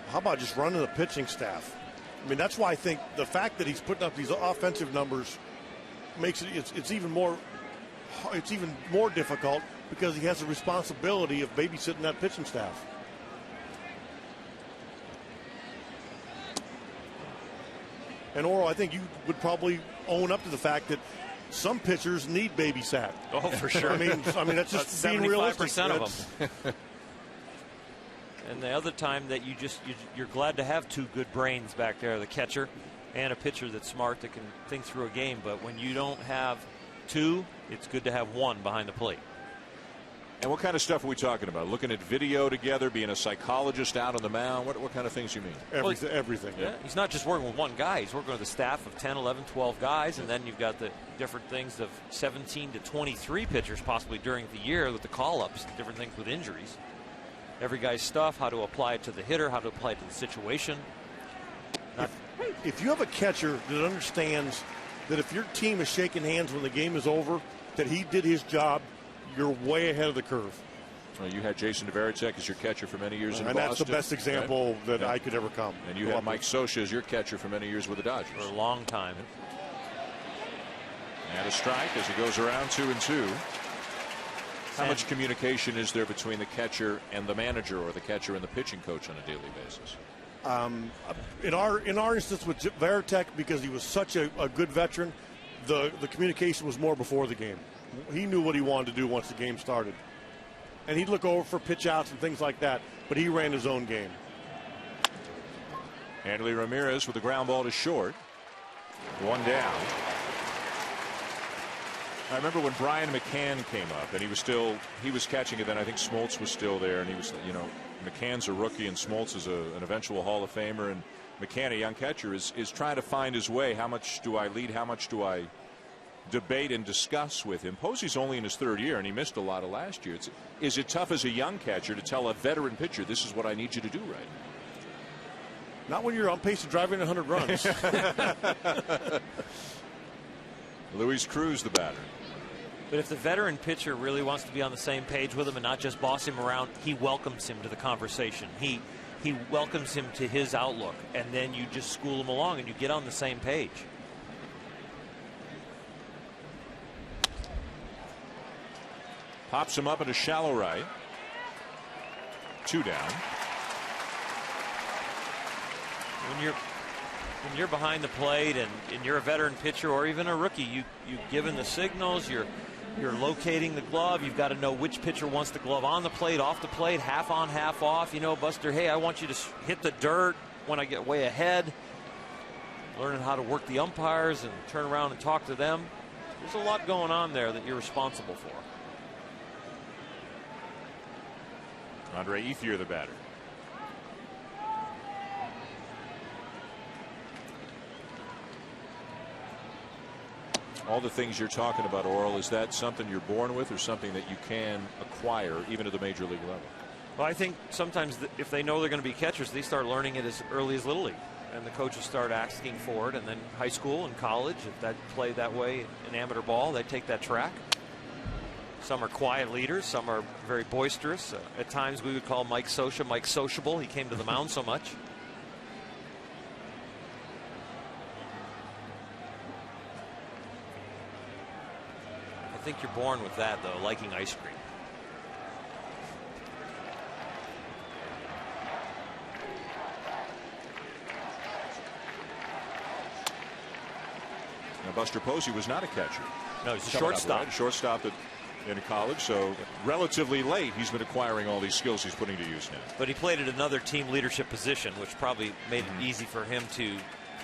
How about just running the pitching staff? I mean, that's why I think the fact that he's putting up these offensive numbers makes it's even more difficult because he has the responsibility of babysitting that pitching staff. And Oral, I think you would probably own up to the fact that some pitchers need babysat. Oh, for sure. I mean that's just being realistic. 75% of them. And the other time that you're glad to have two good brains back there, the catcher and a pitcher that's smart that can think through a game. But when you don't have two, it's good to have one behind the plate. And what kind of stuff are we talking about? Looking at video together, being a psychologist out on the mound? What kind of things you mean? Everything. Yeah. He's not just working with one guy. He's working with a staff of 10, 11, 12 guys. And then you've got the different things of 17 to 23 pitchers possibly during the year with the call-ups, different things with injuries. Every guy's stuff, how to apply it to the hitter, how to apply it to the situation. If you have a catcher that understands that if your team is shaking hands when the game is over, that he did his job, you're way ahead of the curve. Well, you had Jason Varitek as your catcher for many years in Boston. And that's the best example that I could ever come. And you had Mike Scioscia as your catcher for many years with the Dodgers. For a long time. And a strike as he goes around 2-2. How much communication is there between the catcher and the manager, or the catcher and the pitching coach on a daily basis? In our instance with Varitek, because he was such a good veteran, the communication was more before the game. He knew what he wanted to do once the game started. And he'd look over for pitch outs and things like that, but he ran his own game. Hanley Ramirez with a ground ball to short. One down. I remember when Brian McCann came up, and he was catching it then. I think Smoltz was still there, and he was, McCann's a rookie and Smoltz is an eventual Hall of Famer, and McCann, a young catcher, is trying to find his way. How much do I lead? How much do I debate and discuss with him? Posey's only in his third year, and he missed a lot of last year. Is it tough as a young catcher to tell a veteran pitcher, this is what I need you to do right? Not when you're on pace to drive in 100 runs. Luis Cruz, the batter. But if the veteran pitcher really wants to be on the same page with him and not just boss him around, he welcomes him to the conversation. He welcomes him to his outlook, and then you just school him along and you get on the same page. Pops him up in a shallow right. 2 down. When you're behind the plate and you're a veteran pitcher or even a rookie, you've given the signals, you're locating the glove. You've got to know which pitcher wants the glove on the plate, off the plate, half on, half off. Buster, hey, I want you to hit the dirt when I get way ahead. Learning how to work the umpires and turn around and talk to them. There's a lot going on there that you're responsible for. Andre Ethier, the batter. All the things you're talking about, Oral, is that something you're born with or something that you can acquire even at the major league level? Well, I think sometimes if they know they're going to be catchers, they start learning it as early as Little League. And the coaches start asking for it. And then high school and college, if that play that way in amateur ball, they take that track. Some are quiet leaders. Some are very boisterous. At times we would call Mike Scioscia Mike Sociable. He came to the mound so much. I think you're born with that, though, liking ice cream. Now, Buster Posey was not a catcher. No, he's a shortstop. Right? Shortstop in college, so relatively late he's been acquiring all these skills he's putting to use now. But he played at another team leadership position, which probably made it easy for him to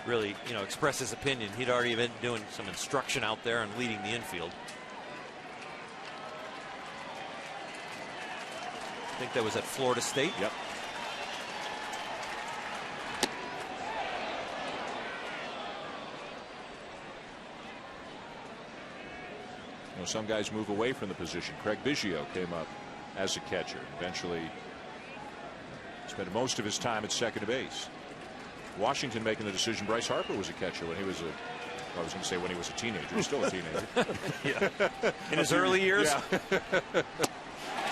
really, express his opinion. He'd already been doing some instruction out there and leading the infield. I think that was at Florida State. Yep. Some guys move away from the position. Craig Biggio came up as a catcher. Eventually spent most of his time at second base. Washington making the decision. Bryce Harper was a catcher when he was a I was going to say when he was a teenager. He's still a teenager. Yeah. In his early years. Yeah.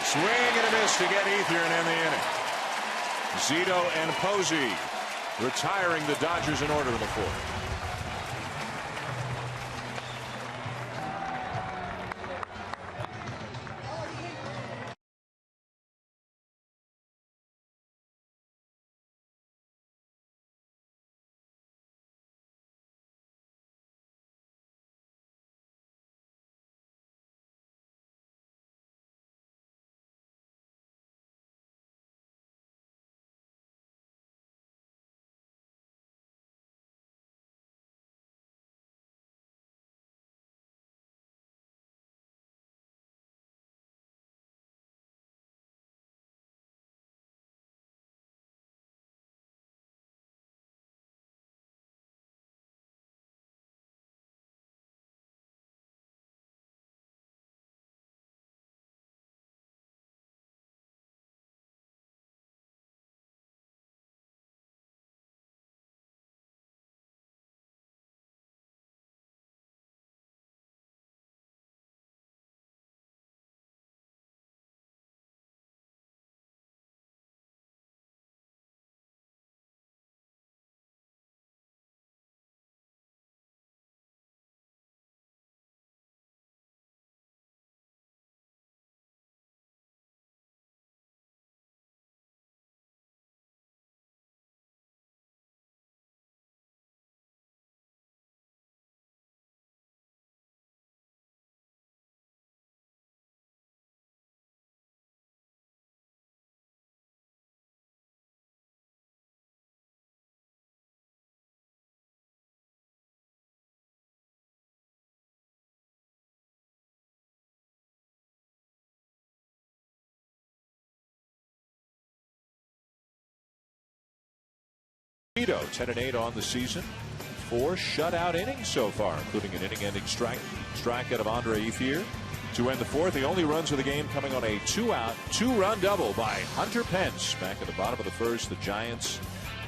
Swing and a miss to get Ethier in the inning. Zito and Posey retiring the Dodgers in order in the fourth. Zito 10-8 on the season. 4 shutout innings so far, including an inning-ending strikeout of Andre Ethier. To end the fourth, the only runs of the game coming on a 2-out, 2-run double by Hunter Pence. Back at the bottom of the first, the Giants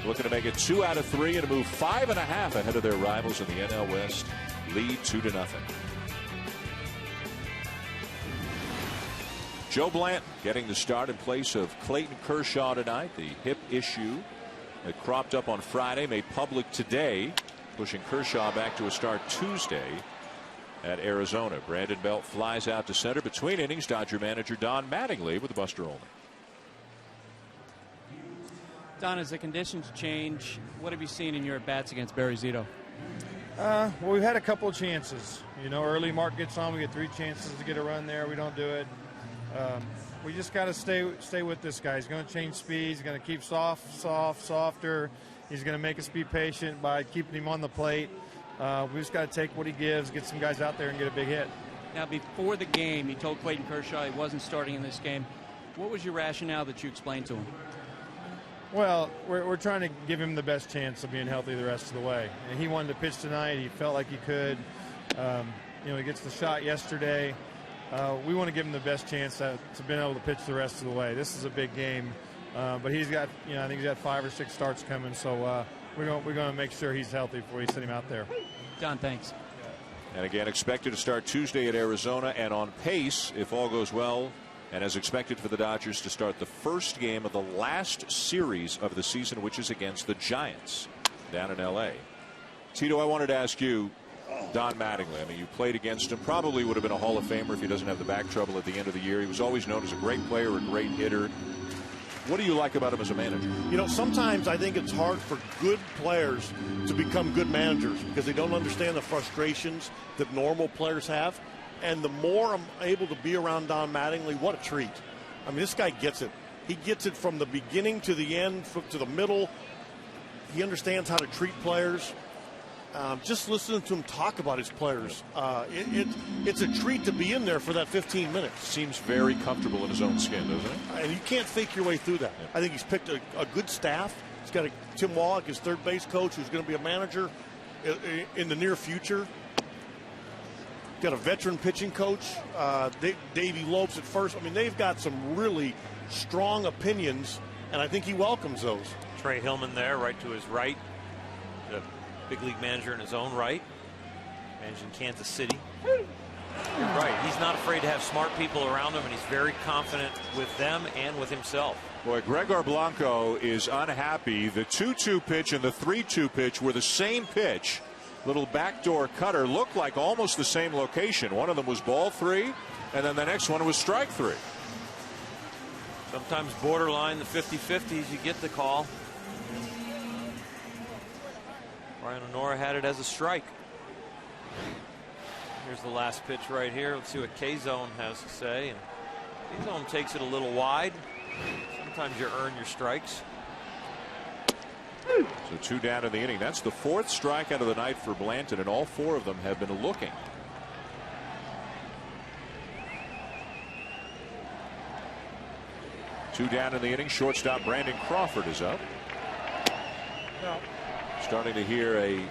looking to make it 2 out of 3 and to move 5.5 ahead of their rivals in the NL West. Lead 2-0. Joe Blanton getting the start in place of Clayton Kershaw tonight. The hip issue that cropped up on Friday made public today, pushing Kershaw back to a start Tuesday at Arizona. Brandon Belt flies out to center. Between innings, Dodger manager Don Mattingly with a buster only. Don, as the conditions change, what have you seen in your at-bats against Barry Zito? Well, we've had a couple of chances. You know, early Mark gets on, we get 3 chances to get a run there. We don't do it. We just got to stay with this guy. He's going to change speeds. He's going to keep softer. He's going to make us be patient by keeping him on the plate. We just got to take what he gives, get some guys out there and get a big hit. Now, before the game, you told Clayton Kershaw he wasn't starting in this game. What was your rationale that you explained to him? Well, we're trying to give him the best chance of being healthy the rest of the way. And he wanted to pitch tonight. He felt like he could. You know, he gets the shot yesterday. We want to give him the best chance to be able to pitch the rest of the way. This is a big game, but he's got, you know, I think he's got 5 or 6 starts coming. So we're going to make sure he's healthy before we send him out there. Don, thanks. And again, expected to start Tuesday at Arizona, and on pace, if all goes well, and as expected for the Dodgers to start the first game of the last series of the season, which is against the Giants down in L.A. Tito, I wanted to ask you, Don Mattingly, I mean, you played against him, probably would have been a Hall of Famer if he doesn't have the back trouble at the end of the year. He was always known as a great player, a great hitter. What do you like about him as a manager? You know, sometimes I think it's hard for good players to become good managers because they don't understand the frustrations that normal players have. And the more I'm able to be around Don Mattingly, what a treat. I mean, this guy gets it. He gets it from the beginning to the end, to the middle. He understands how to treat players. Just listening to him talk about his players, it's a treat to be in there for that 15 minutes. Seems very comfortable in his own skin, doesn't he? And you can't fake your way through that. I think he's picked a good staff. He's got Tim Wallach, his third base coach, who's going to be a manager in the near future. Got a veteran pitching coach, Davey Lopes at first. I mean, they've got some really strong opinions, and I think he welcomes those. Trey Hillman there, right to his right. The big league manager in his own right. Managing Kansas City. You're right. He's not afraid to have smart people around him, and he's very confident with them and with himself. Boy, Gregor Blanco is unhappy. The 2-2 pitch and the 3-2 pitch were the same pitch. Little backdoor cutter looked like almost the same location. One of them was ball 3, and then the next one was strike 3. Sometimes borderline the 50-50s, you get the call. Brian Honora had it as a strike. Here's the last pitch right here. Let's see what K-Zone has to say. And K-Zone takes it a little wide. Sometimes you earn your strikes. So 2 down in the inning. That's the 4th strikeout of the night for Blanton, and all 4 of them have been looking. Two down in the inning. Shortstop Brandon Crawford is up. No. Starting to hear a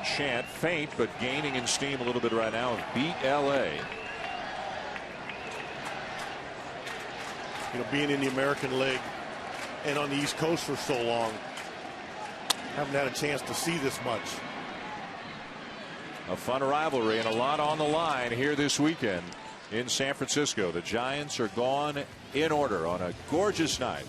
chant, faint but gaining in steam a little bit right now, of beat LA. You know, being in the American League and on the East Coast for so long, haven't had a chance to see this much. A fun rivalry and a lot on the line here this weekend in San Francisco. The Giants are gone in order on a gorgeous night.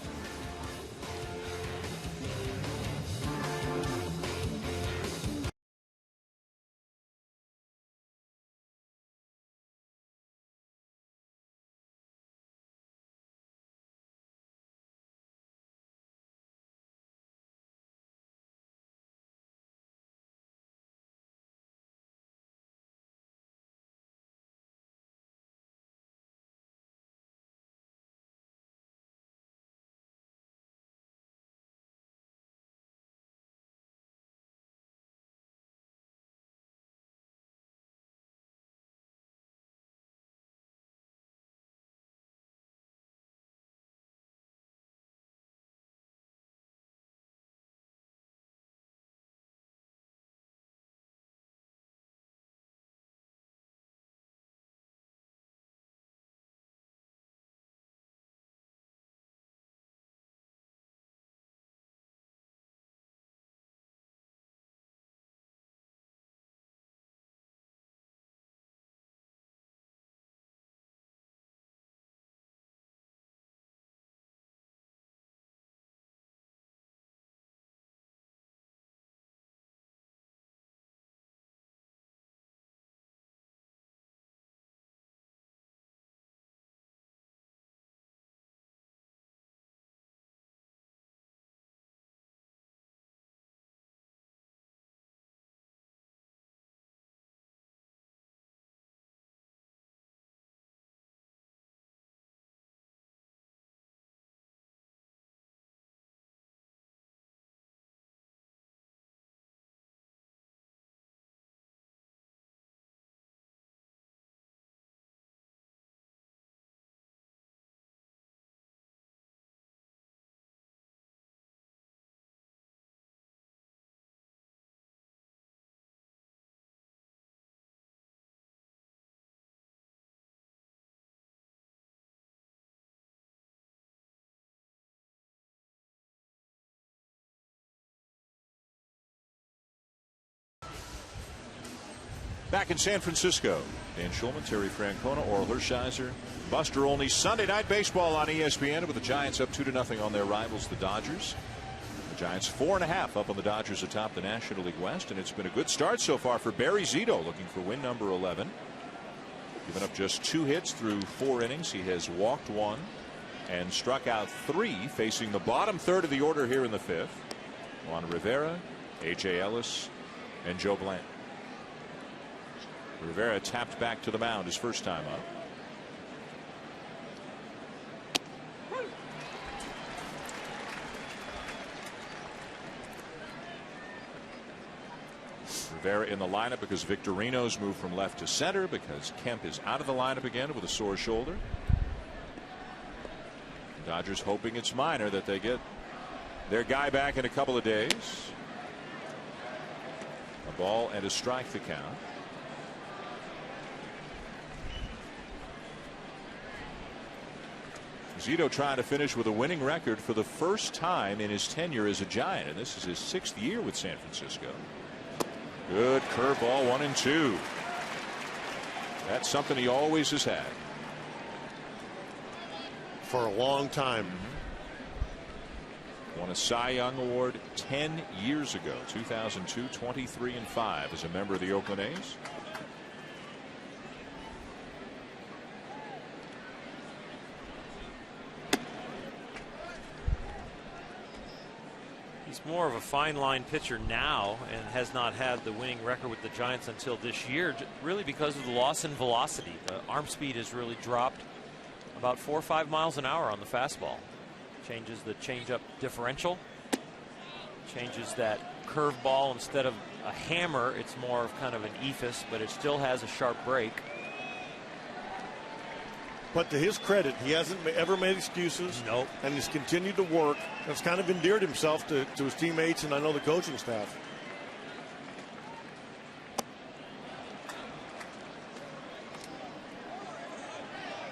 Back in San Francisco, Dan Schulman, Terry Francona, Oral Hershiser, Buster Olney. Sunday Night Baseball on ESPN with the Giants up 2-0 on their rivals, the Dodgers. The Giants 4.5 up on the Dodgers atop the National League West, and it's been a good start so far for Barry Zito, looking for win number 11. Given up just 2 hits through 4 innings. He has walked 1 and struck out 3, facing the bottom third of the order here in the 5th. Juan Rivera, A.J. Ellis, and Joe Blanton. Rivera tapped back to the mound his first time up. Rivera in the lineup because Victorino's moved from left to center, because Kemp is out of the lineup again with a sore shoulder. Dodgers hoping it's minor, that they get their guy back in a couple of days. A ball and a strike the count. Zito trying to finish with a winning record for the first time in his tenure as a Giant, and this is his 6th year with San Francisco. Good curveball, 1-2. That's something he always has had. For a long time. Won a Cy Young Award 10 years ago, 2002, 23-5 as a member of the Oakland A's. He's more of a fine line pitcher now and has not had the winning record with the Giants until this year, really because of the loss in velocity. The arm speed has really dropped about 4 or 5 miles an hour on the fastball. Changes the changeup differential, changes that curveball. Instead of a hammer, it's more of kind of an ephus, but it still has a sharp break. But to his credit, he hasn't ever made excuses. Nope. And he's continued to work. That's kind of endeared himself to his teammates and I know the coaching staff.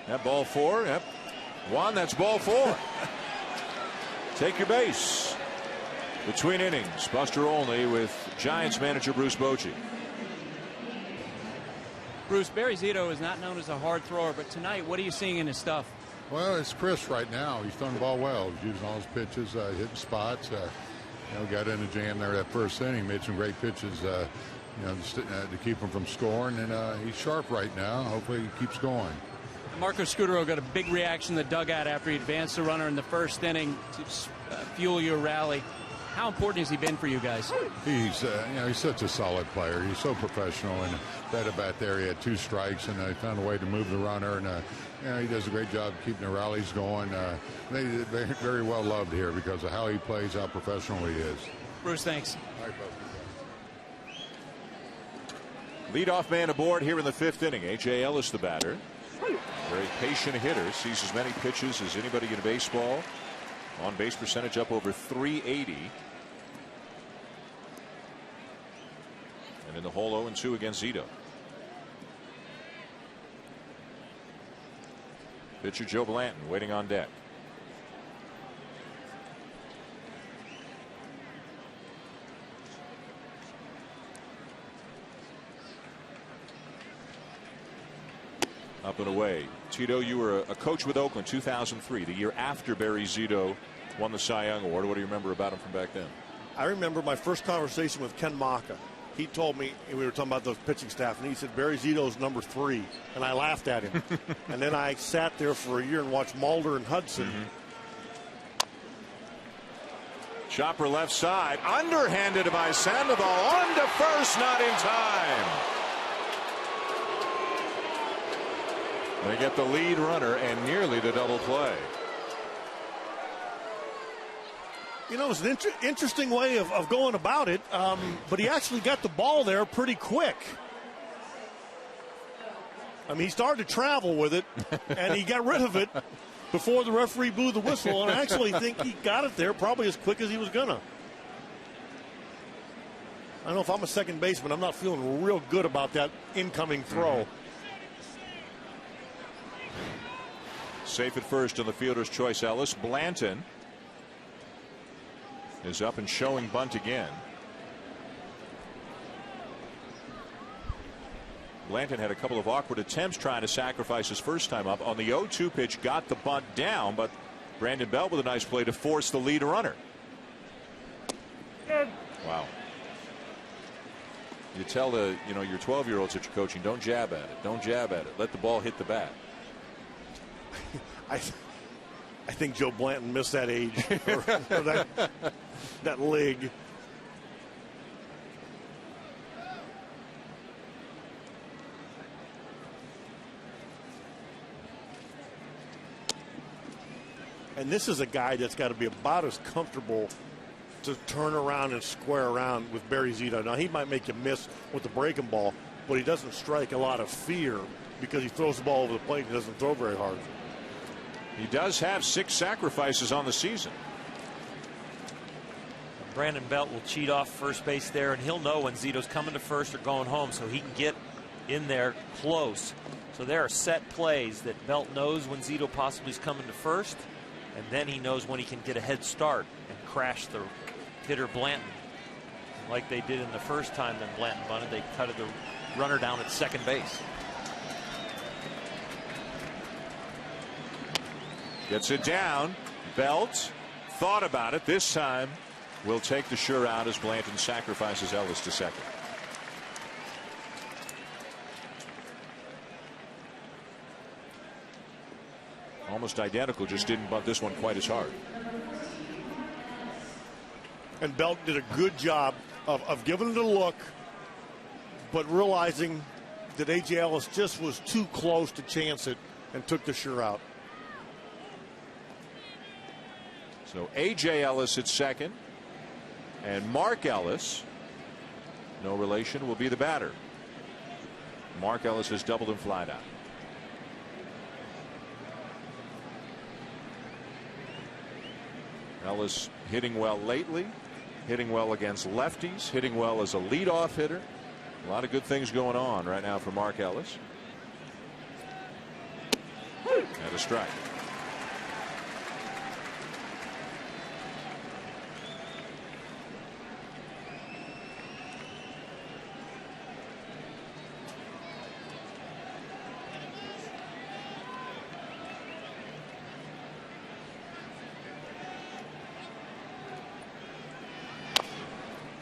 That ball 4. Yep. 1. That's ball 4. Take your base. Between innings, Buster Olney with Giants manager Bruce Bochy. Bruce, Barry Zito is not known as a hard thrower, but tonight, what are you seeing in his stuff? Well, it's crisp right now. He's throwing the ball well. He's using all his pitches, hitting spots. Got in a jam there that first inning. Made some great pitches, to keep him from scoring. And he's sharp right now. Hopefully he keeps going. Marco Scudero got a big reaction in the dugout after he advanced the runner in the first inning to fuel your rally. How important has he been for you guys? He's such a solid player. He's so professional. And that at bat there, he had 2 strikes, and he found a way to move the runner. And he does a great job keeping the rallies going. They're very well loved here because of how he plays, how professional he is. Bruce, thanks. All right, Leadoff man aboard here in the 5th inning. A.J. Ellis, the batter. Very patient hitter. Sees as many pitches as anybody in baseball. On base percentage up over 380. And in the hole 0-2 against Zito. Pitcher Joe Blanton waiting on deck. Up and away. Tito, you were a coach with Oakland 2003, the year after Barry Zito won the Cy Young Award. What do you remember about him from back then? I remember my first conversation with Ken Maka. He told me, we were talking about those pitching staff, and he said Barry Zito's number 3, and I laughed at him. And then I sat there for a year and watched Mulder and Hudson. Chopper left side, underhanded by Sandoval, on to first, not in time. They get the lead runner and nearly the double play. You know, it's an interesting way of going about it, but he actually got the ball there pretty quick. I mean, he started to travel with it, and he got rid of it before the referee blew the whistle, and I actually think he got it there probably as quick as he was going to. I don't know if I'm a second baseman. I'm not feeling real good about that incoming throw. Safe at first on the fielder's choice. Ellis. Blanton is up and showing bunt again. Blanton had a couple of awkward attempts trying to sacrifice his first time up. On the 0-2 pitch, got the bunt down, but Brandon Belt with a nice play to force the lead runner. Wow. You tell your 12-year-olds that you're coaching, don't jab at it. Don't jab at it. Let the ball hit the bat. I think Joe Blanton missed that age or that leg. And this is a guy that's got to be about as comfortable to turn around and square around with Barry Zito. Now, he might make you miss with the breaking ball, but he doesn't strike a lot of fear because he throws the ball over the plate and doesn't throw very hard. He does have 6 sacrifices on the season. Brandon Belt will cheat off first base there, and he'll know when Zito's coming to first or going home, so he can get in there close. So there are set plays that Belt knows when Zito possibly is coming to first, and then he knows when he can get a head start and crash the hitter Blanton. Like they did in the first time that Blanton bunted, they cutted the runner down at second base. Gets it down. Belt thought about it. This time will take the sure out as Blanton sacrifices Ellis to second. Almost identical, just didn't bunt this one quite as hard. And Belt did a good job of giving it a look, but realizing that A.J. Ellis just was too close to chance it and took the sure out. So A.J. Ellis at second, and Mark Ellis, no relation, will be the batter. Mark Ellis has doubled and flied out. Ellis hitting well lately, hitting well against lefties, hitting well as a leadoff hitter. A lot of good things going on right now for Mark Ellis. And a strike.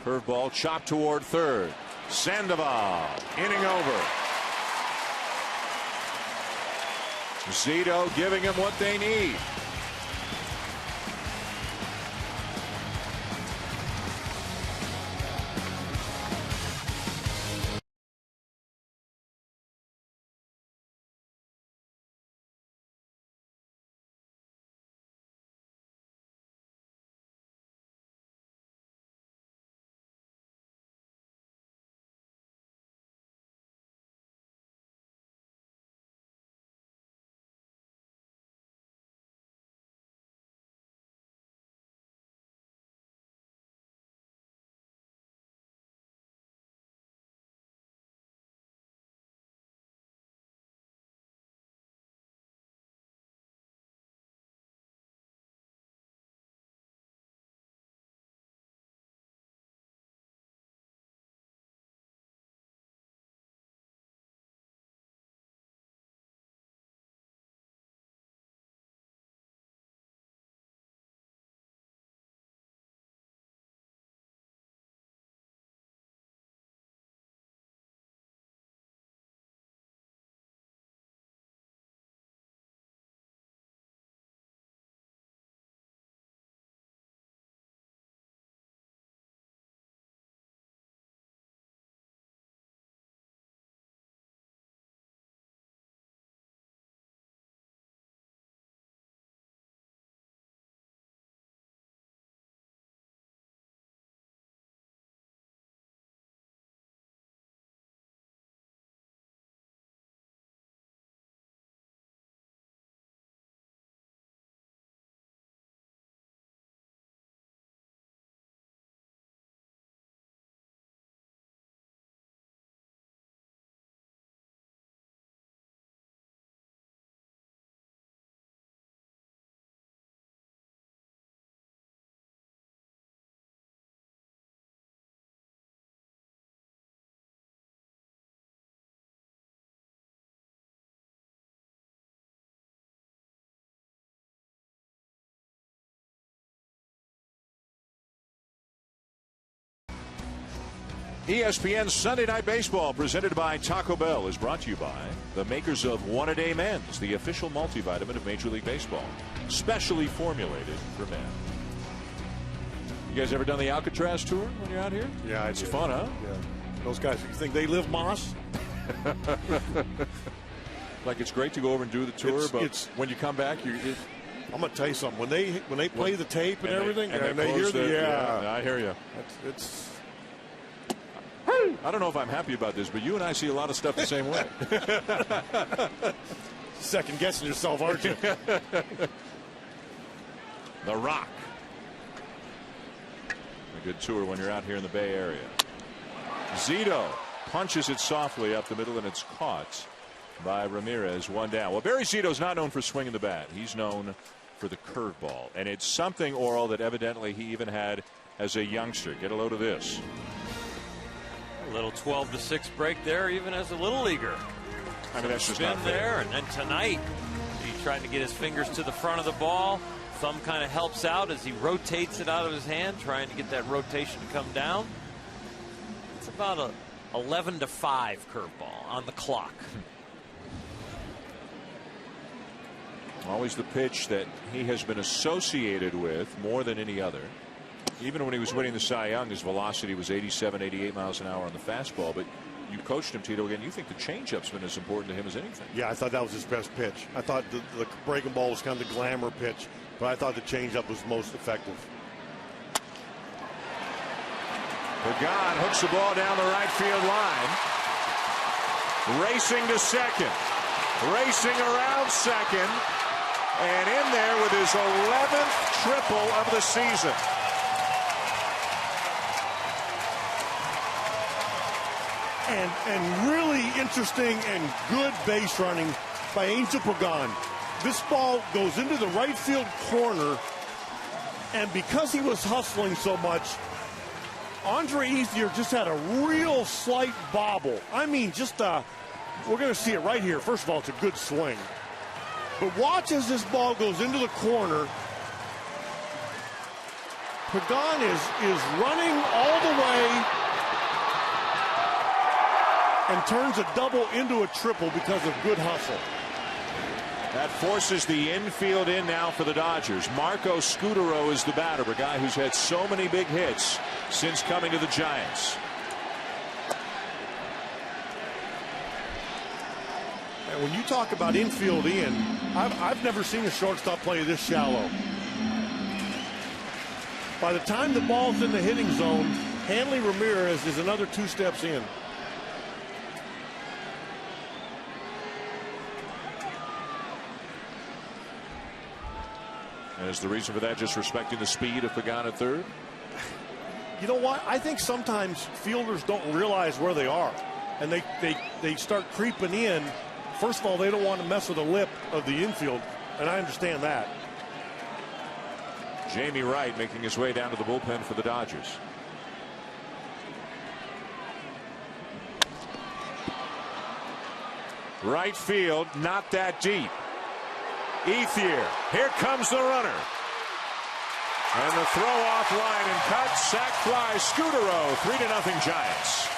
Curveball chopped toward third. Sandoval inning over. Zito giving him what they need. ESPN's Sunday Night Baseball, presented by Taco Bell, is brought to you by the makers of One A Day Men's, the official multivitamin of Major League Baseball, specially formulated for men. You guys ever done the Alcatraz tour when you're out here? Yeah, it's fun, huh? Yeah. Those guys, you think they live Moss? Like, it's great to go over and do the tour, but when you come back, I'm gonna tell you something. When they play the tape and everything, and they hear I hear you. It's. I don't know if I'm happy about this, but you and I see a lot of stuff the same way. Second guessing yourself, aren't you? The Rock. A good tour when you're out here in the Bay Area. Zito punches it softly up the middle, and it's caught by Ramirez. One down. Well, Barry Zito's not known for swinging the bat. He's known for the curveball, and it's something, Oral, that evidently he even had as a youngster. Get a load of this. A little 12-6 break there, even as a little leaguer. I mean, that's just been not fair. there, and then tonight he trying to get his fingers to the front of the ball. Thumb kind of helps out as he rotates it out of his hand, trying to get that rotation to come down. It's about a 11-5 curveball on the clock. Always the pitch that he has been associated with more than any other. Even when he was winning the Cy Young, his velocity was 87, 88 miles an hour on the fastball. But you coached him, Tito, again. You think the changeup's been as important to him as anything? Yeah, I thought that was his best pitch. I thought the breaking ball was kind of the glamour pitch, but I thought the changeup was most effective. Pagan hooks the ball down the right field line. Racing to second. Racing around second. And in there with his 11th triple of the season. And really interesting and good base running by Angel Pagan. This ball goes into the right field corner, and because he was hustling so much, Andre Ethier just had a real slight bobble. I mean, just we're going to see it right here. First of all, it's a good swing. But watch as this ball goes into the corner. Pagan is running all the way and turns a double into a triple because of good hustle. That forces the infield in now for the Dodgers. Marco Scutaro is the batter, a guy who's had so many big hits since coming to the Giants. And when you talk about infield in, I've never seen a shortstop play this shallow. By the time the ball's in the hitting zone, Hanley Ramirez is another 2 steps in. And is the reason for that just respecting the speed of Pagan at third? You know what? I think sometimes fielders don't realize where they are, and they start creeping in. First of all, they don't want to mess with the lip of the infield, and I understand that. Jamie Wright making his way down to the bullpen for the Dodgers. Right field, not that deep. Ethier, here comes the runner. And the throw off line and cut, sac fly, Scutaro, 3-0 Giants.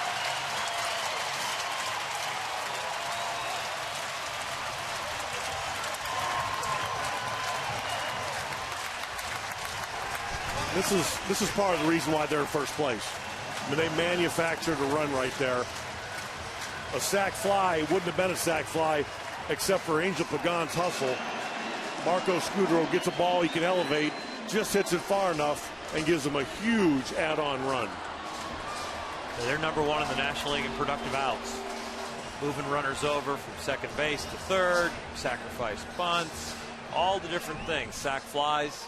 This is part of the reason why they're in first place. I mean, they manufactured a run right there. A sac fly wouldn't have been a sac fly except for Angel Pagan's hustle. Marco Scutaro gets a ball he can elevate, just hits it far enough, and gives them a huge add-on run. They're number 1 in the National League in productive outs. Moving runners over from second base to third, sacrifice bunts, all the different things, sac flies.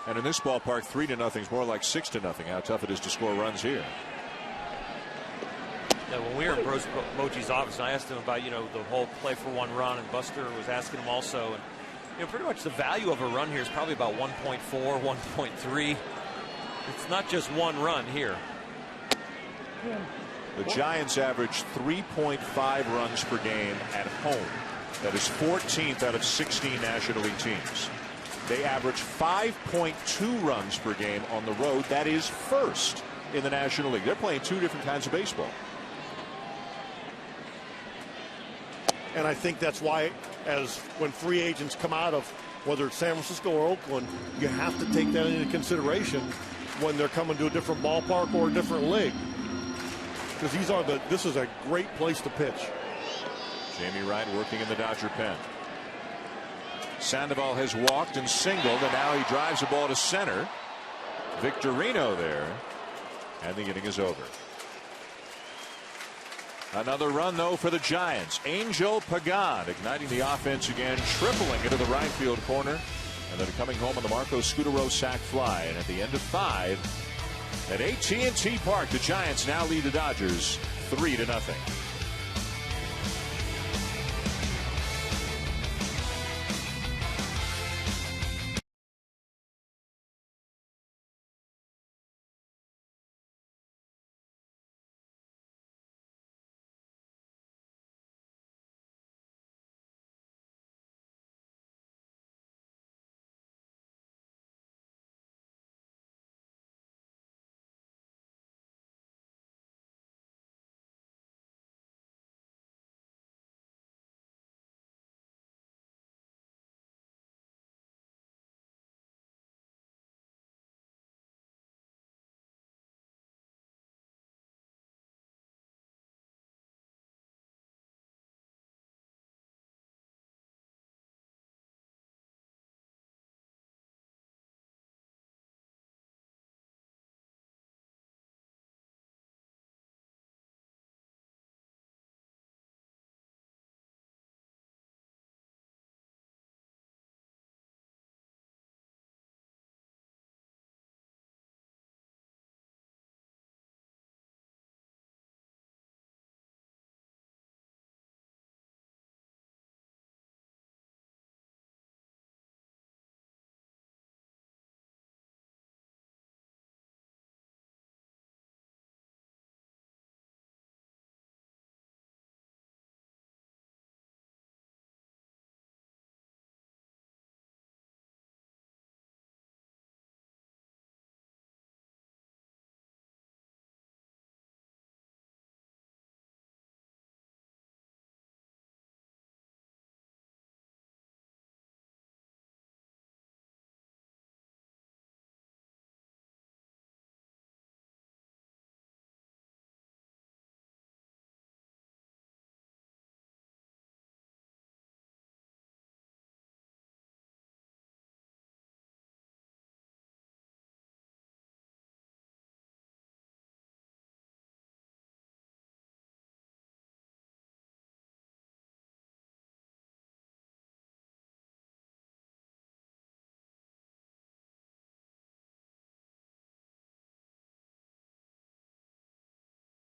And in this ballpark, 3-0 is more like 6-0. How tough it is to score runs here. Yeah, when we were in Bochy's office, and I asked him about, the whole play for 1 run, and Buster was asking him also, and pretty much the value of a run here is probably about 1.4, 1.3. It's not just 1 run here. The Giants average 3.5 runs per game at home. That is 14th out of 16 National League teams. They average 5.2 runs per game on the road. That is first in the National League. They're playing 2 different kinds of baseball. And I think that's why, as when free agents come out of whether it's San Francisco or Oakland, you have to take that into consideration when they're coming to a different ballpark or a different league. Because this is a great place to pitch. Jamie Wright working in the Dodger pen. Sandoval has walked and singled, and now he drives the ball to center. Victorino there, and the inning is over. Another run, though, for the Giants. Angel Pagan igniting the offense again, tripling into the right field corner, and then coming home on the Marco Scutaro sac fly. And at the end of 5 at AT&T Park, the Giants now lead the Dodgers 3-0.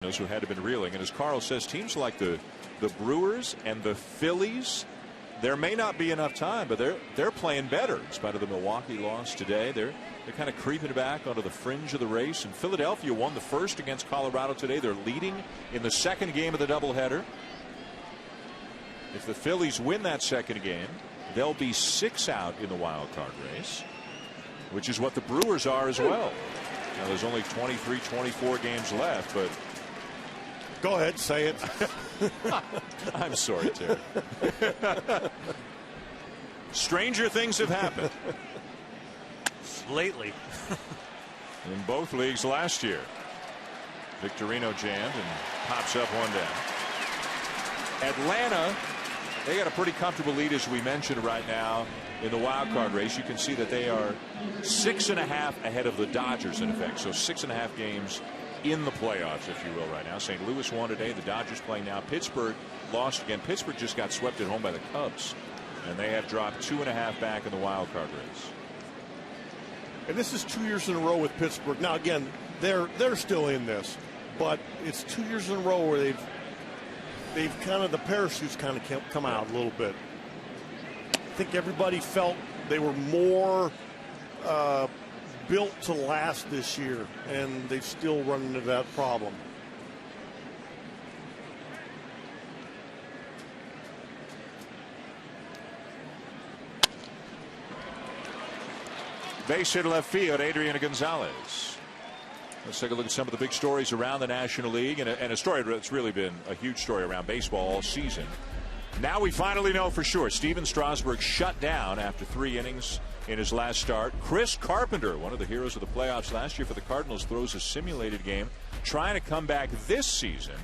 Those who had to been reeling, and as Carl says, teams like the Brewers and the Phillies, there may not be enough time, but they're playing better in spite of the Milwaukee loss today. They're kind of creeping back onto the fringe of the race. And Philadelphia won the first against Colorado today. They're leading in the second game of the doubleheader. If the Phillies win that second game, they'll be 6 out in the wild card race, which is what the Brewers are as well. Now there's only 23, 24 games left, but go ahead, say it. I'm sorry, Terry. Stranger things have happened lately in both leagues last year. Victorino jammed and pops up one down. Atlanta, they got a pretty comfortable lead, as we mentioned, right now in the wild card race. You can see that they are 6.5 ahead of the Dodgers, in effect. So 6.5 games in the playoffs, if you will, right now. St. Louis won today. The Dodgers playing now. Pittsburgh lost again. Pittsburgh just got swept at home by the Cubs, and they have dropped 2.5 back in the wild card race. And this is 2 years in a row with Pittsburgh. Now again, they're still in this, but it's 2 years in a row where they've kind of, the parachutes kind of come out a little bit. I think everybody felt they were more built to last this year, and they've still run into that problem. Base hit left field, Adrian Gonzalez. Let's take a look at some of the big stories around the National League, and a story that's really been a huge story around baseball all season. Now we finally know for sure. Steven Strasburg shut down after 3 innings in his last start. Chris Carpenter, one of the heroes of the playoffs last year for the Cardinals, throws a simulated game, trying to come back this season.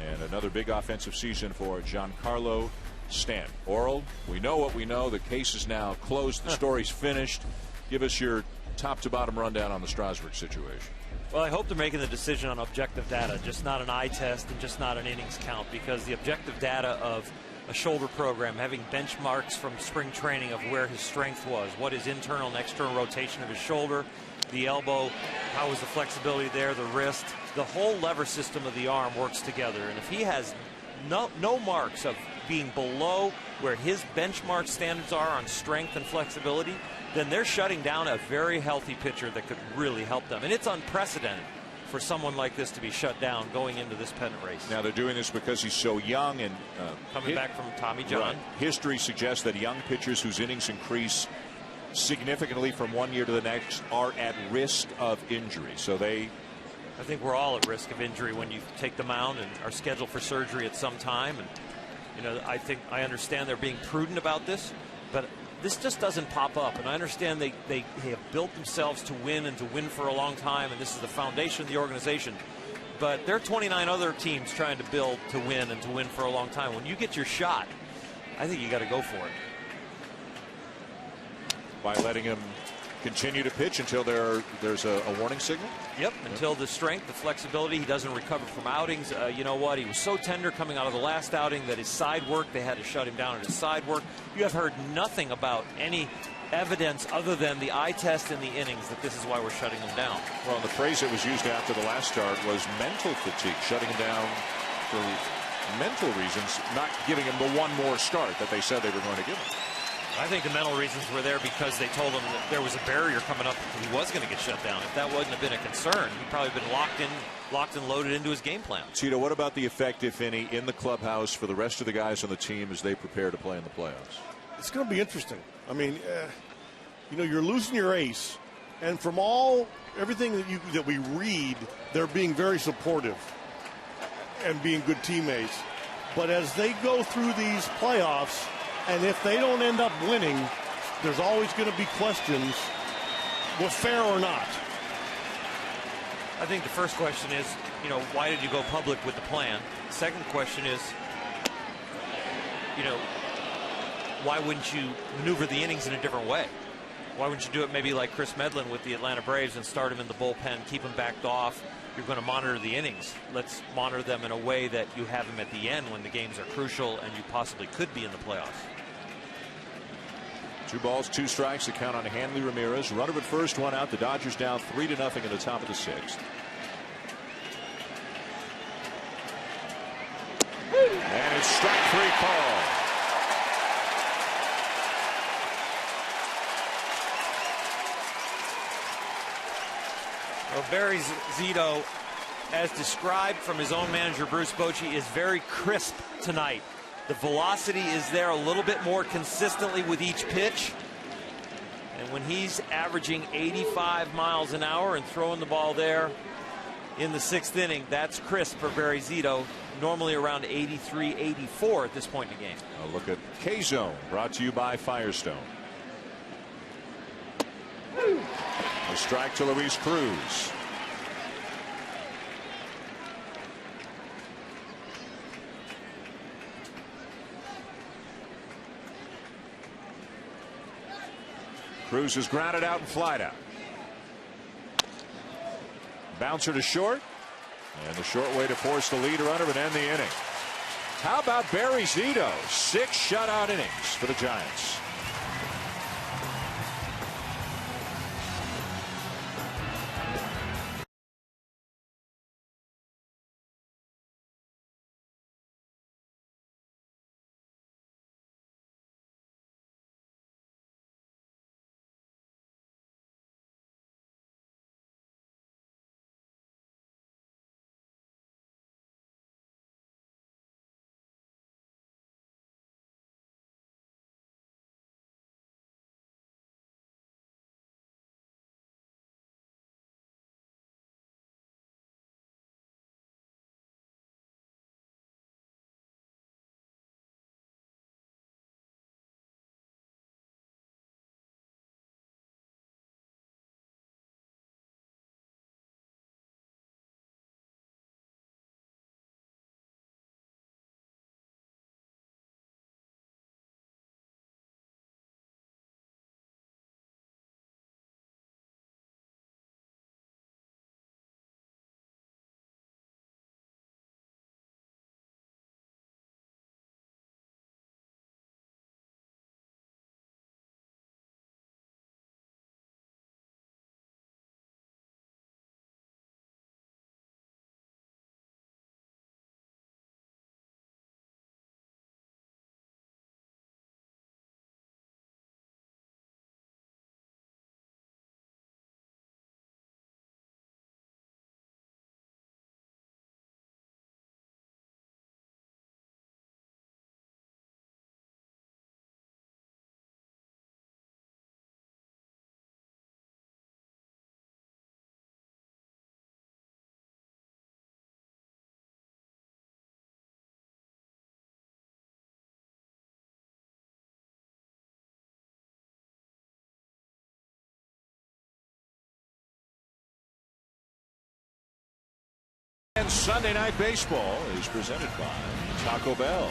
And another big offensive season for Giancarlo Stanton. Oral, we know what we know. The case is now closed. The story's finished. Give us your top to bottom rundown on the Strasburg situation. Well, I hope they're making the decision on objective data, just not an eye test and just not an innings count, because the objective data of a shoulder program, having benchmarks from spring training of where his strength was, what his internal and external rotation of his shoulder, the elbow, how was the flexibility there, the wrist, the whole lever system of the arm works together. And if he has no marks of being below where his benchmark standards are on strength and flexibility, then they're shutting down a very healthy pitcher that could really help them. And it's unprecedented for someone like this to be shut down going into this pennant race. Now they're doing this because he's so young and coming back from Tommy John. Right. History suggests that young pitchers whose innings increase significantly from one year to the next are at risk of injury. So I think we're all at risk of injury when you take the mound and are scheduled for surgery at some time. And I understand they're being prudent about this, but this just doesn't pop up. And I understand they have built themselves to win and to win for a long time, and this is the foundation of the organization. But there are 29 other teams trying to build to win and to win for a long time. When you get your shot, I think you got to go for it. By letting him continue to pitch until there's a warning signal? Yep, until the strength, the flexibility, he doesn't recover from outings. You know what? He was so tender coming out of the last outing that his side work, they had to shut him down at his side work. You have heard nothing about any evidence other than the eye test in the innings that this is why we're shutting him down. Well, the phrase that was used after the last start was mental fatigue, shutting him down for mental reasons, not giving him the one more start that they said they were going to give him. I think the mental reasons were there because they told him that there was a barrier coming up and he was going to get shut down. If that wouldn't have been a concern, he'd probably been locked and loaded into his game plan. Tito, what about the effect, if any, in the clubhouse for the rest of the guys on the team as they prepare to play in the playoffs? It's going to be interesting. I mean, you're losing your ace, and from everything that we read, they're being very supportive and being good teammates. But as they go through these playoffs, and if they don't end up winning, there's always going to be questions, well, fair or not. I think the first question is, why did you go public with the plan? The second question is, why wouldn't you maneuver the innings in a different way? Why wouldn't you do it maybe like Chris Medlin with the Atlanta Braves and start him in the bullpen, keep him backed off? You're going to monitor the innings. Let's monitor them in a way that you have them at the end when the games are crucial and you possibly could be in the playoffs. 2 balls, 2 strikes. The count on Hanley Ramirez. Runner at first, 1 out. The Dodgers down 3-0 in the top of the 6th. it's strike 3 call. Well, Barry Zito, as described from his own manager Bruce Bochy, is very crisp tonight. The velocity is there a little bit more consistently with each pitch. And when he's averaging 85 miles an hour and throwing the ball there in the 6th inning, that's crisp for Barry Zito, normally around 83, 84 at this point in the game. A look at K-Zone, brought to you by Firestone. A strike to Luis Cruz. Cruz is grounded out and flied out. Bouncer to short. And the short way to force the lead runner and end the inning. How about Barry Zito? 6 shutout innings for the Giants. And Sunday Night Baseball is presented by Taco Bell.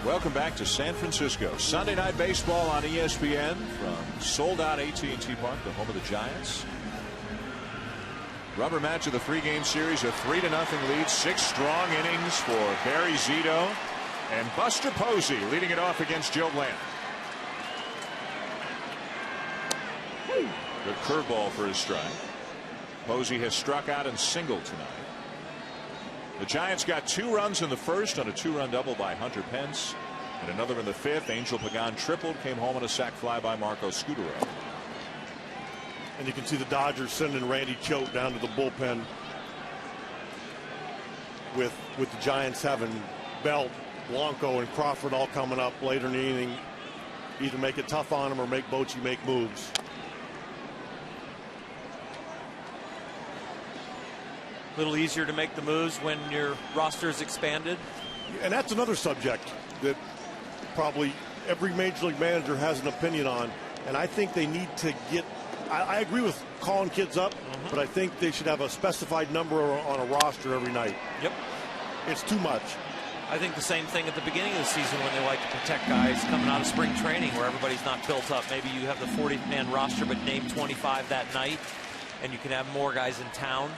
Welcome back to San Francisco. Sunday Night Baseball on ESPN from sold-out AT&T Park, the home of the Giants. Rubber match of the 3-game series, a 3-0 lead, 6 strong innings for Barry Zito, and Buster Posey leading it off against Joe Blanton. Good curveball for his strike. Posey has struck out and singled tonight. The Giants got 2 runs in the first on a 2-run double by Hunter Pence, and another in the 5th. Angel Pagan tripled, came home on a sac fly by Marco Scutaro. And you can see the Dodgers sending Randy Choate down to the bullpen with the Giants having Belt, Blanco, and Crawford all coming up later in the inning. Either make it tough on them or make Bochy make moves. A little easier to make the moves when your roster is expanded. And that's another subject that probably every major league manager has an opinion on. And I think they need to get, I agree with calling kids up, but I think they should have a specified number on a roster every night. Yep. It's too much. I think the same thing at the beginning of the season when they like to protect guys coming out of spring training where everybody's not built up. Maybe you have the 40-man roster but name 25 that night, and you can have more guys in town.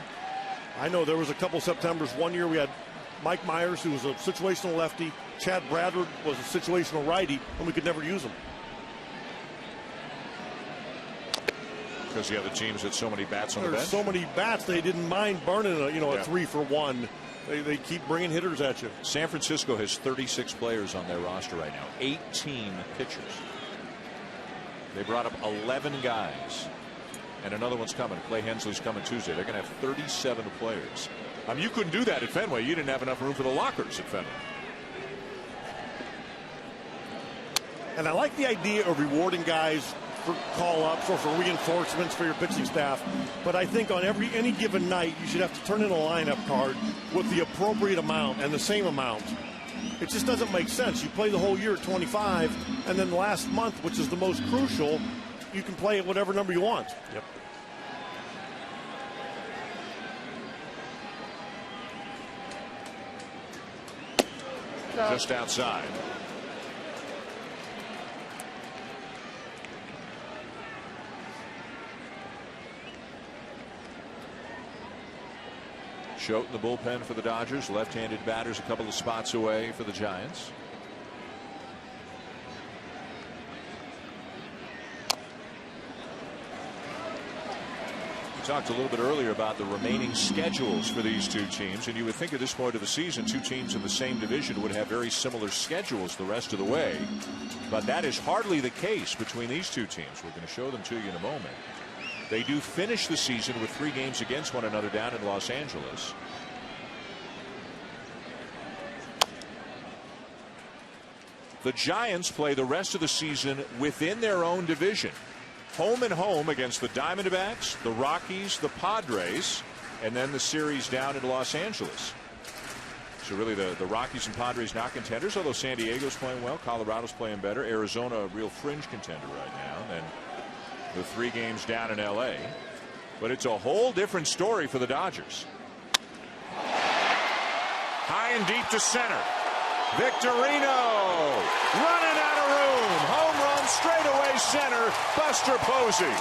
I know there was a couple Septembers. One year we had Mike Myers, who was a situational lefty. Chad Bradford was a situational righty, and we could never use him. Because the other teams had so many bats on the There's bench. so many bats, they didn't mind burning a Yeah. 3-for-1. They keep bringing hitters at you. San Francisco has 36 players on their roster right now, 18 pitchers. They brought up 11 guys, and another one's coming. Clay Hensley's coming Tuesday. They're going to have 37 players. You couldn't do that at Fenway. You didn't have enough room for the lockers at Fenway. And I like the idea of rewarding guys for call-ups or for reinforcements for your pitching staff. But I think on any given night, you should have to turn in a lineup card with the appropriate amount and the same amount. It just doesn't make sense. You play the whole year at 25, and then the last month, which is the most crucial, you can play at whatever number you want. Yep. Just outside. Choate in the bullpen for the Dodgers. Left-handed batters a couple of spots away for the Giants. We talked a little bit earlier about the remaining schedules for these two teams, and you would think at this point of the season, two teams in the same division would have very similar schedules the rest of the way. But that is hardly the case between these two teams. We're going to show them to you in a moment. They do finish the season with 3 games against one another down in Los Angeles. The Giants play the rest of the season within their own division. Home and home against the Diamondbacks, the Rockies, the Padres, and then the series down in Los Angeles. So really the Rockies and Padres not contenders, although San Diego's playing well, Colorado's playing better, Arizona a real fringe contender right now, and then the 3 games down in LA. But it's a whole different story for the Dodgers. High and deep to center. Victorino running out of room. Home run straightaway center. Buster Posey.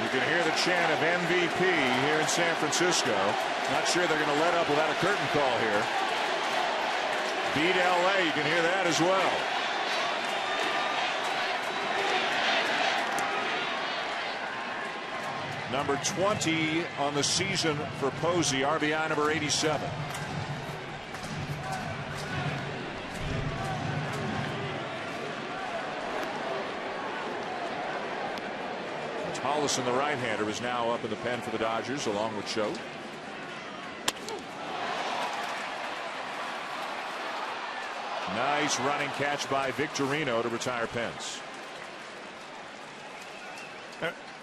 You can hear the chant of MVP here in San Francisco. Not sure they're going to let up without a curtain call here. Beat LA, you can hear that as well. Number 20 on the season for Posey, RBI number 87. Hollis, the right-hander, is now up in the pen for the Dodgers along with Choate. Nice running catch by Victorino to retire Pence.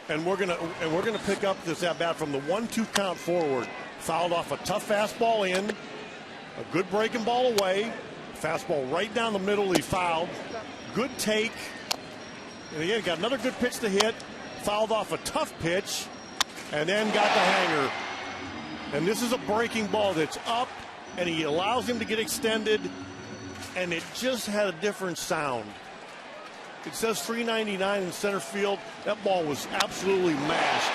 And we're gonna pick up this at bat from the 1-2 count forward. Fouled off a tough fastball in, a good breaking ball away, fastball right down the middle. He fouled. Good take. And again, got another good pitch to hit. Fouled off a tough pitch, and then got the hanger. And this is a breaking ball that's up, and he allows him to get extended, and it just had a different sound. It says 399 in center field. That ball was absolutely mashed.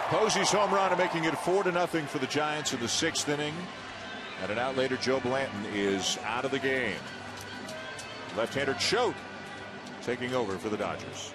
Posey's home run and making it 4-0 for the Giants in the 6th inning. And an out later, Joe Blanton is out of the game. Left-hander Choate taking over for the Dodgers.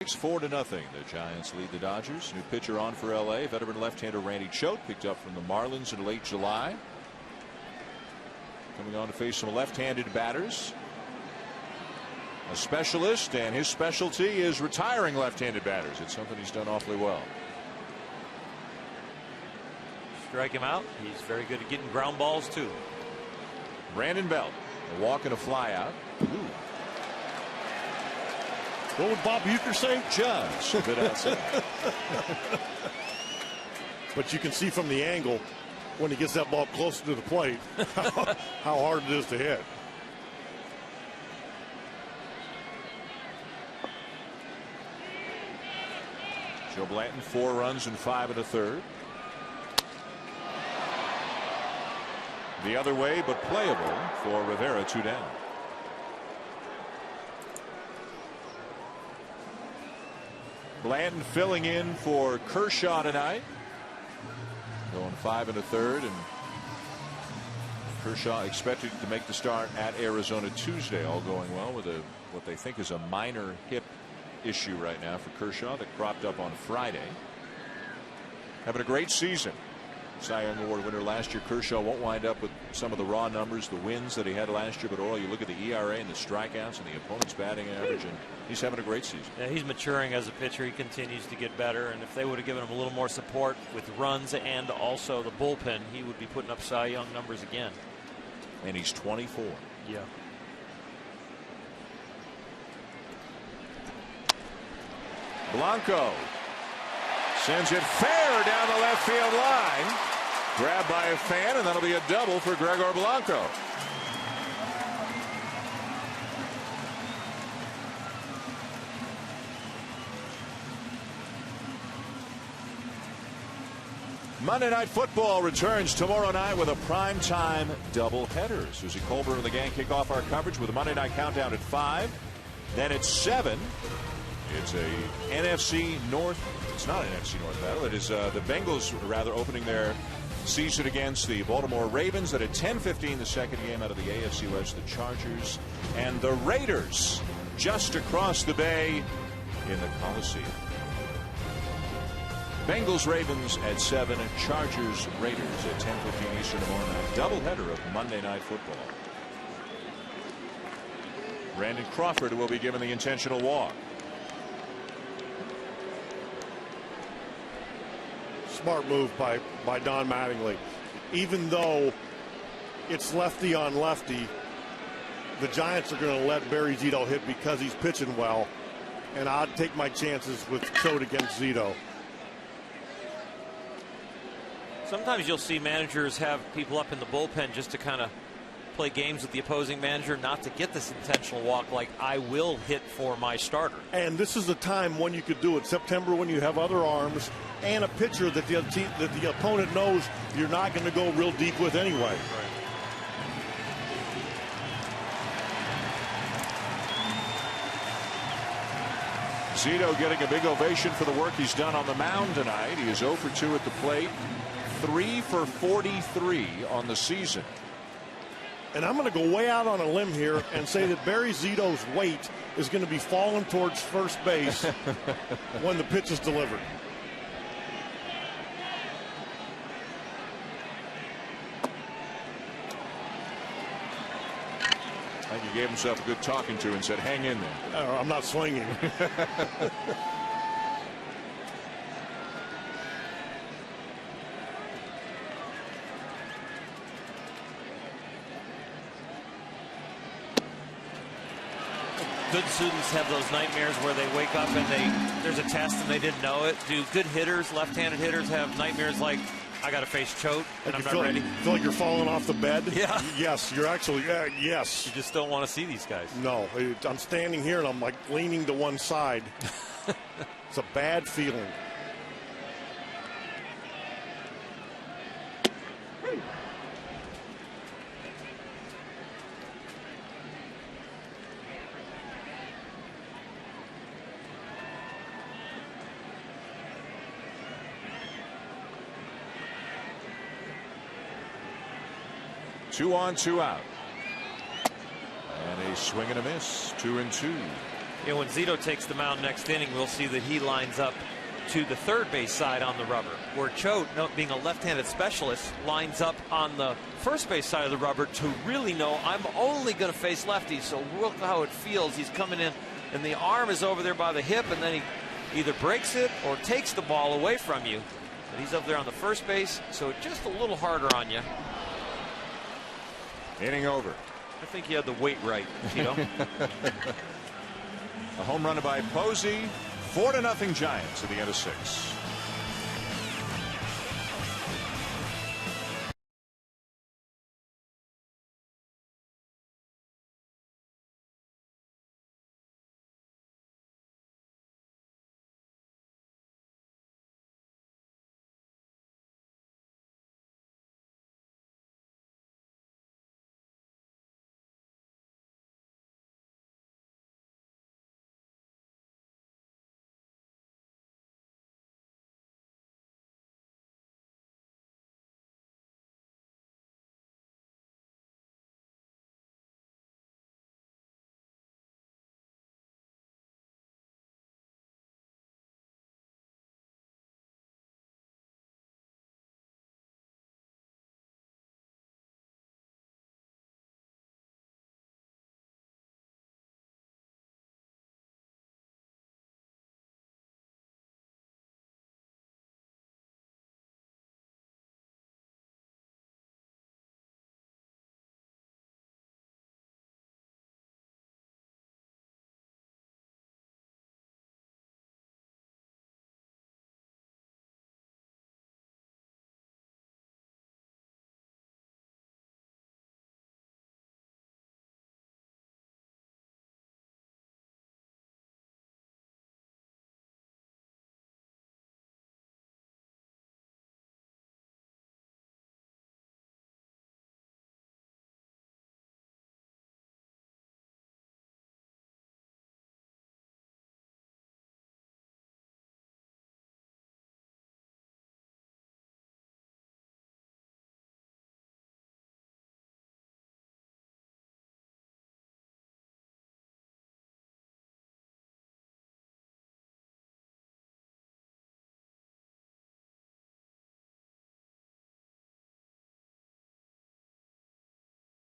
4-0. The Giants lead the Dodgers. New pitcher on for LA. Veteran left-hander Randy Choate, picked up from the Marlins in late July. Coming on to face some left-handed batters. A specialist, and his specialty is retiring left-handed batters. It's something he's done awfully well. Strike him out. He's very good at getting ground balls too. Brandon Belt, a walk and a fly out. Ooh. What would Bob Uecker say? Just a bit outside. But you can see from the angle when he gets that ball closer to the plate how hard it is to hit. Joe Blanton, 4 runs and 5 1/3. The other way, but playable for Rivera, 2 down. Blanton filling in for Kershaw tonight. Going 5 1/3, and Kershaw expected to make the start at Arizona Tuesday. All going well with what they think is a minor hip issue right now for Kershaw that cropped up on Friday. Having a great season. Cy Young Award winner last year. Kershaw won't wind up with some of the raw numbers, the wins that he had last year, but all you look at the ERA and the strikeouts and the opponent's batting average, and he's having a great season. Yeah, he's maturing as a pitcher. He continues to get better, and if they would have given him a little more support with runs and also the bullpen, he would be putting up Cy Young numbers again. And he's 24. Yeah. Blanco sends it fair down the left field line. Grabbed by a fan, and that'll be a double for Gregor Blanco. Monday Night Football returns tomorrow night with a primetime doubleheader. Susie Colbert and the gang kick off our coverage with a Monday Night Countdown at 5. Then at 7, it's a NFC North. It's not an NFC North battle. It is the Bengals, rather, opening their season against the Baltimore Ravens. At 10:15, the second game out of the AFC West, the Chargers and the Raiders just across the bay in the Coliseum. Bengals Ravens at 7, Chargers Raiders at 10:15 Eastern tomorrow night. Doubleheader of Monday Night Football. Brandon Crawford will be given the intentional walk. Smart move by Don Mattingly. Even though it's lefty on lefty, the Giants are going to let Barry Zito hit because he's pitching well, and I'd take my chances with Choate against Zito. Sometimes you'll see managers have people up in the bullpen just to kind of play games with the opposing manager, not to get this intentional walk, like I will hit for my starter. And this is the time when you could do it. September, when you have other arms and a pitcher that the opponent knows you're not going to go real deep with anyway. Right. Zito getting a big ovation for the work he's done on the mound tonight. He is 0 for 2 at the plate, 3 for 43 on the season. And I'm going to go way out on a limb here and say that Barry Zito's weight is going to be falling towards first base when the pitch is delivered. I think he gave himself a good talking to and said, hang in there. I'm not swinging. Good students have those nightmares where they wake up and there's a test and they didn't know it. Do good hitters, left-handed hitters, have nightmares like, I got to face Choate and I'm not ready? Feel like you're falling off the bed? Yeah. Yes, you're actually, yes. You just don't want to see these guys. No, I'm standing here and I'm like leaning to one side. It's a bad feeling. Two on, two out. And a swing and a miss. 2-2 You know, when Zito takes the mound next inning, we'll see that he lines up to the third base side on the rubber, where Choate, being a left-handed specialist, lines up on the first base side of the rubber to really know I'm only going to face lefties. So look how it feels. He's coming in, and the arm is over there by the hip, and then he either breaks it or takes the ball away from you. But he's up there on the first base, so just a little harder on you. Inning over. I think you had the weight right, Tito. A home run by Posey. 4-0 Giants at the end of 6.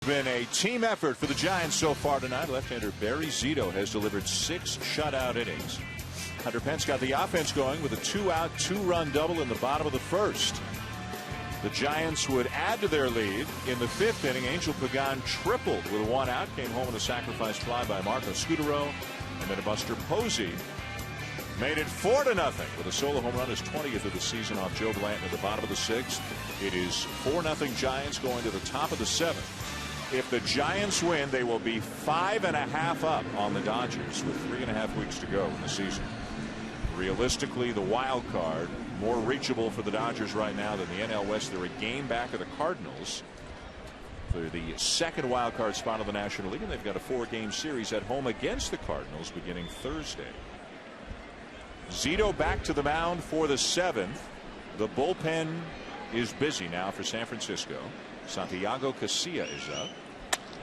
Been a team effort for the Giants so far tonight. Left-hander Barry Zito has delivered 6 shutout innings. Hunter Pence got the offense going with a 2-out, 2-run double in the bottom of the first. The Giants would add to their lead in the 5th inning. Angel Pagan tripled with a 1-out, came home with a sacrifice fly by Marco Scutaro, and then Buster Posey made it 4-0 with a solo home run, his 20th of the season off Joe Blanton at the bottom of the 6th. It is 4-0 Giants going to the top of the 7th. If the Giants win, they will be 5.5 up on the Dodgers with 3.5 weeks to go in the season. Realistically, the wild card more reachable for the Dodgers right now than the NL West. They're a game back of the Cardinals for the 2nd wild card spot of the National League, and they've got a 4-game series at home against the Cardinals beginning Thursday. Zito back to the mound for the 7th. The bullpen is busy now for San Francisco. Santiago Casilla is up.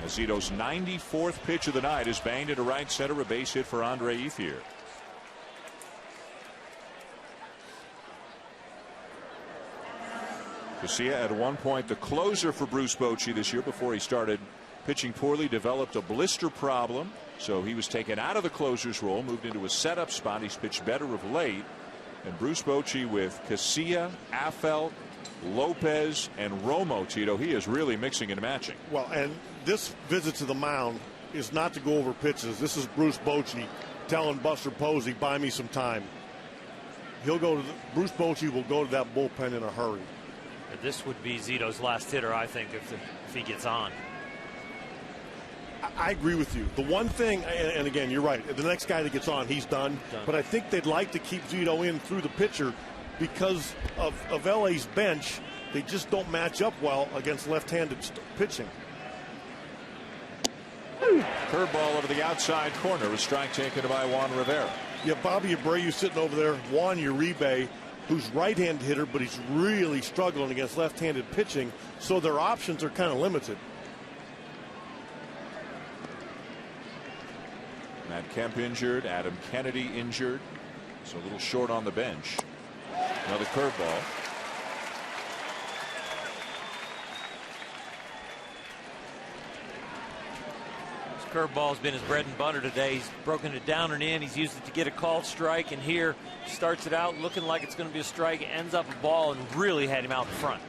As Zito's 94th pitch of the night is banged into right center, a base hit for Andre Ethier. Casilla, at one point the closer for Bruce Bochy this year before he started pitching poorly, developed a blister problem, so he was taken out of the closer's role, moved into a setup spot. He's pitched better of late, and Bruce Bochy with Casilla, Affeldt, Lopez, and Romo, Tito, he is really mixing and matching. Well, and this visit to the mound is not to go over pitches. This is Bruce Bochy telling Buster Posey, buy me some time. He'll go to Bruce Bochy will go to that bullpen in a hurry. This would be Zito's last hitter, I think, if he gets on. I agree with you. The one thing, and again, you're right, the next guy that gets on, he's done. But I think they'd like to keep Zito in through the pitcher because of LA's bench. They just don't match up well against left-handed pitching. Curveball over the outside corner, a strike taken by Juan Rivera. Yeah, Bobby Abreu sitting over there. Juan Uribe, who's right-handed hitter, but he's really struggling against left-handed pitching, so their options are kind of limited. Matt Kemp injured. Adam Kennedy injured. So a little short on the bench. Another curveball. Curveball's been his bread and butter today. He's broken it down and in. He's used it to get a called strike, and here starts it out looking like it's going to be a strike, ends up a ball, and really had him out in front.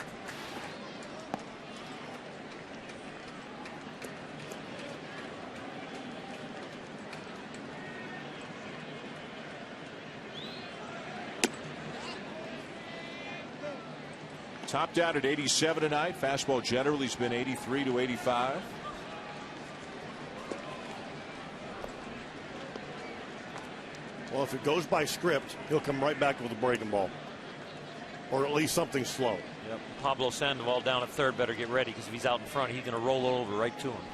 Topped out at 87 tonight. Fastball generally has been 83 to 85. Well, if it goes by script, he'll come right back with a breaking ball, or at least something slow. Yep. Pablo Sandoval down at third better get ready, because if he's out in front, he's going to roll over right to him.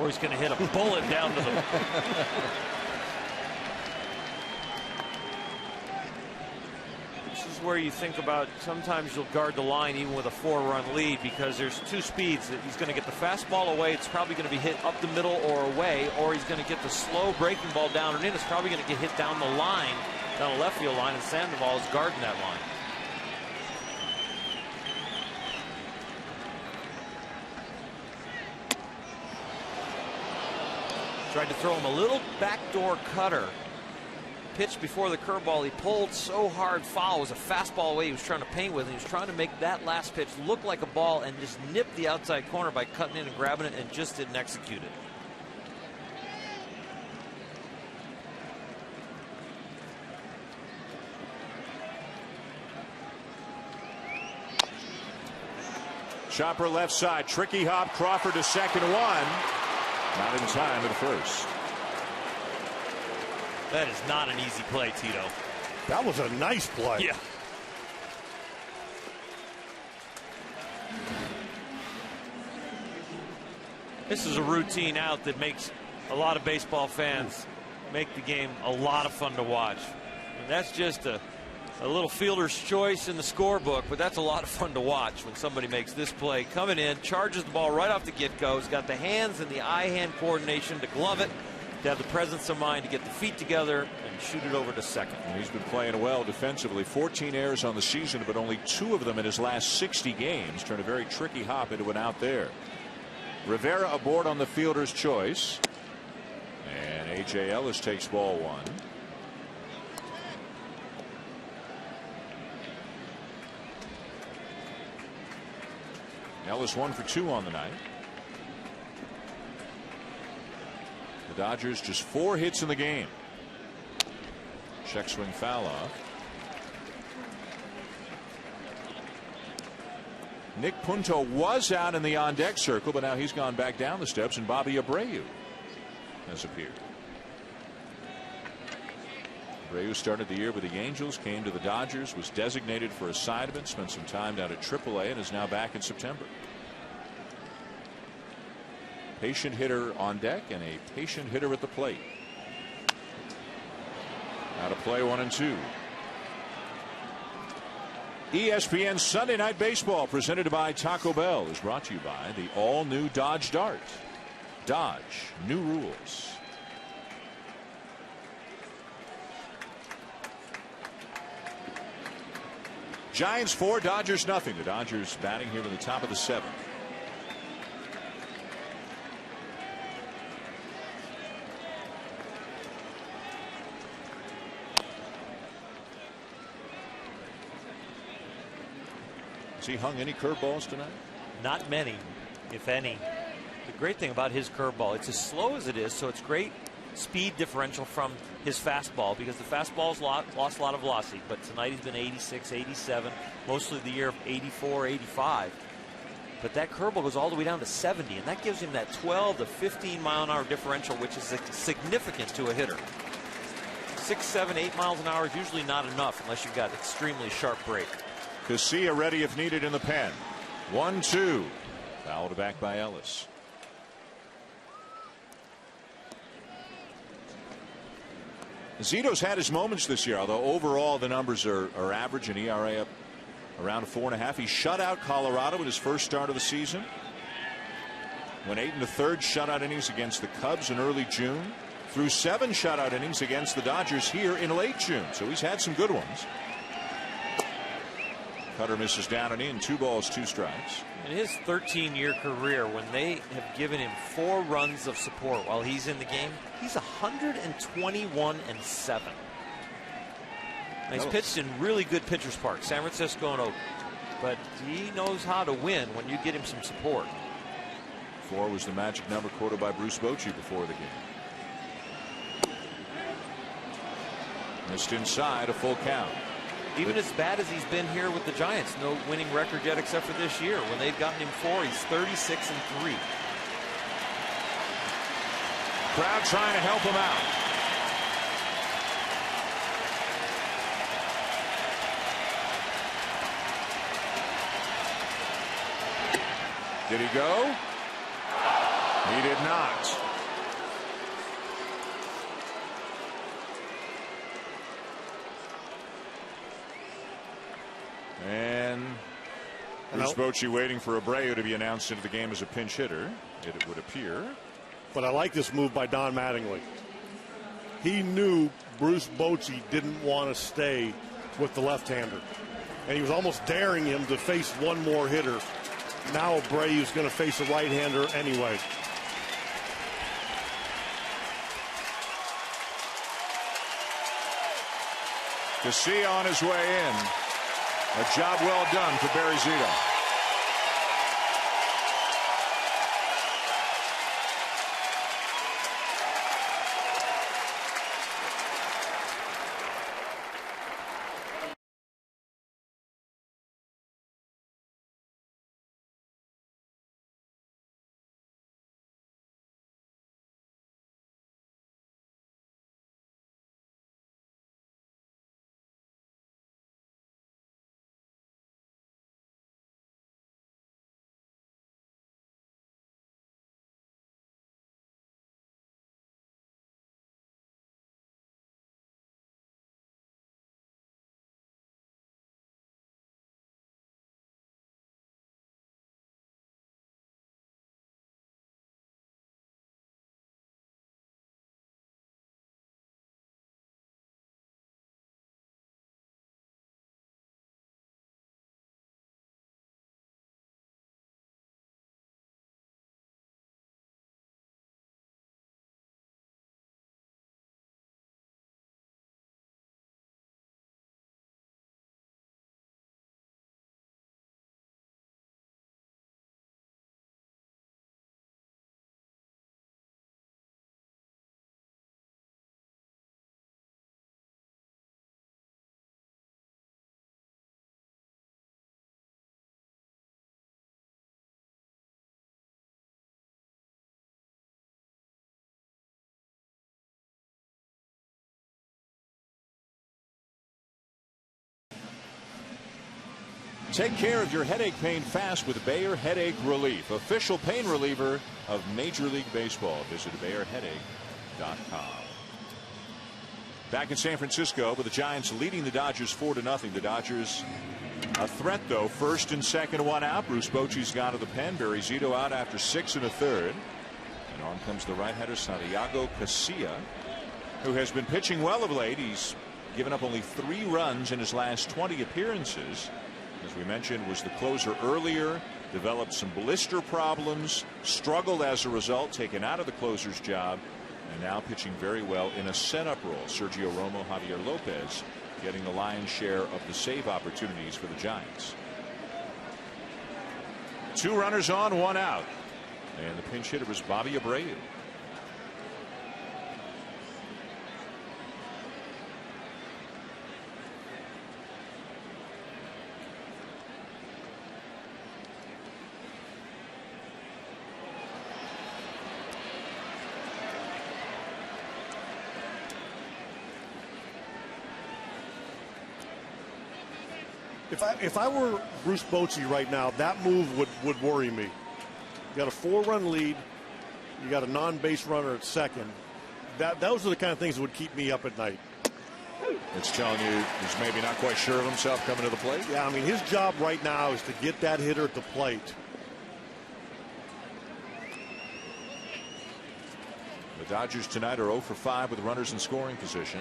Or he's going to hit a bullet down to the. This is where you think about sometimes you'll guard the line even with a 4-run lead, because there's two speeds. He's going to get the fastball away. It's probably going to be hit up the middle or away, or he's going to get the slow breaking ball down and in. It's probably going to get hit down the line, down the left field line, and Sandoval is guarding that line. Tried to throw him a little backdoor cutter. Pitch before the curveball. He pulled so hard foul. It was a fastball away he was trying to paint with, and he was trying to make that last pitch look like a ball and just nip the outside corner by cutting in and grabbing it, and just didn't execute it. Chopper left side. Tricky hop. Crawford to second. One. Not in time at first. That is not an easy play, Tito. That was a nice play. Yeah. This is a routine out that makes a lot of baseball fans make the game a lot of fun to watch. And that's just a little fielder's choice in the scorebook, but that's a lot of fun to watch when somebody makes this play. Coming in, charges the ball right off the get-go. He's got the hands and the eye-hand coordination to glove it, to have the presence of mind to get the feet together and shoot it over to second. And he's been playing well defensively. 14 errors on the season, but only 2 of them in his last 60 games. Turned a very tricky hop into an out there. Rivera aboard on the fielder's choice. And A.J. Ellis takes ball 1. Ellis 1 for 2 on the night. The Dodgers just 4 hits in the game. Check swing foul off. Nick Punto was out in the on-deck circle, but now he's gone back down the steps, and Bobby Abreu has appeared. Abreu started the year with the Angels, came to the Dodgers, was designated for assignment, spent some time down at AAA, and is now back in September. Patient hitter on deck and a patient hitter at the plate. Now to play 1-2. ESPN Sunday Night Baseball, presented by Taco Bell, is brought to you by the all-new Dodge Dart. Dodge, new rules. Giants 4, Dodgers nothing. The Dodgers batting here in the top of the 7th. Has he hung any curveballs tonight? Not many, if any. The great thing about his curveball, it's as slow as it is, so it's great speed differential from his fastball, because the fastball's lost a lot of velocity, but tonight he's been 86, 87, mostly the year of 84, 85. But that curveball goes all the way down to 70, and that gives him that 12 to 15 mile an hour differential, which is significant to a hitter. 6, 7, 8 miles an hour is usually not enough unless you've got extremely sharp break. Casilla ready if needed in the pen. 1-2. Fouled back by Ellis. Zito's had his moments this year, although overall the numbers are average, and ERA up around 4.5. He shut out Colorado in his first start of the season. Went 8 1/3 shutout innings against the Cubs in early June. Threw 7 shutout innings against the Dodgers here in late June. So he's had some good ones. Cutter misses down and in. 2 balls, 2 strikes. In his 13-year career, when they have given him 4 runs of support while he's in the game, he's 121-7. He's pitched in really good pitchers' parks, San Francisco and Oakland. But he knows how to win when you get him some support. 4 was the magic number quoted by Bruce Bochy before the game. Missed inside, a full count. Even as bad as he's been here with the Giants, no winning record yet except for this year. When they've gotten him 4, he's 36-3. Crowd trying to help him out. Did he go? He did not. And Bruce Bochy waiting for Abreu to be announced into the game as a pinch hitter, it would appear. But I like this move by Don Mattingly. He knew Bruce Bochy didn't want to stay with the left-hander, and he was almost daring him to face one more hitter. Now Abreu's going to face a right-hander anyway. Casilla on his way in. A job well done for Barry Zito. Take care of your headache pain fast with Bayer Headache Relief, official pain reliever of Major League Baseball. Visit BayerHeadache.com. Back in San Francisco with the Giants leading the Dodgers 4-0. The Dodgers a threat, though. 1st and 2nd, 1 out. Bruce Bochy's gone to the pen. Barry Zito out after 6 1/3. And on comes the right-hander Santiago Casilla, who has been pitching well of late. He's given up only 3 runs in his last 20 appearances. As we mentioned, was the closer earlier, developed some blister problems, struggled as a result, taken out of the closer's job, and now pitching very well in a setup role. Sergio Romo, Javier Lopez getting the lion's share of the save opportunities for the Giants. 2 runners on, 1 out. And the pinch hitter was Bobby Abreu. If I were Bruce Bochy right now, that move would worry me. You got a 4-run lead. You got a non-base runner at second. Those are the kind of things that would keep me up at night. It's telling you he's maybe not quite sure of himself coming to the plate. Yeah, I mean, his job right now is to get that hitter at the plate. The Dodgers tonight are 0 for 5 with runners in scoring position.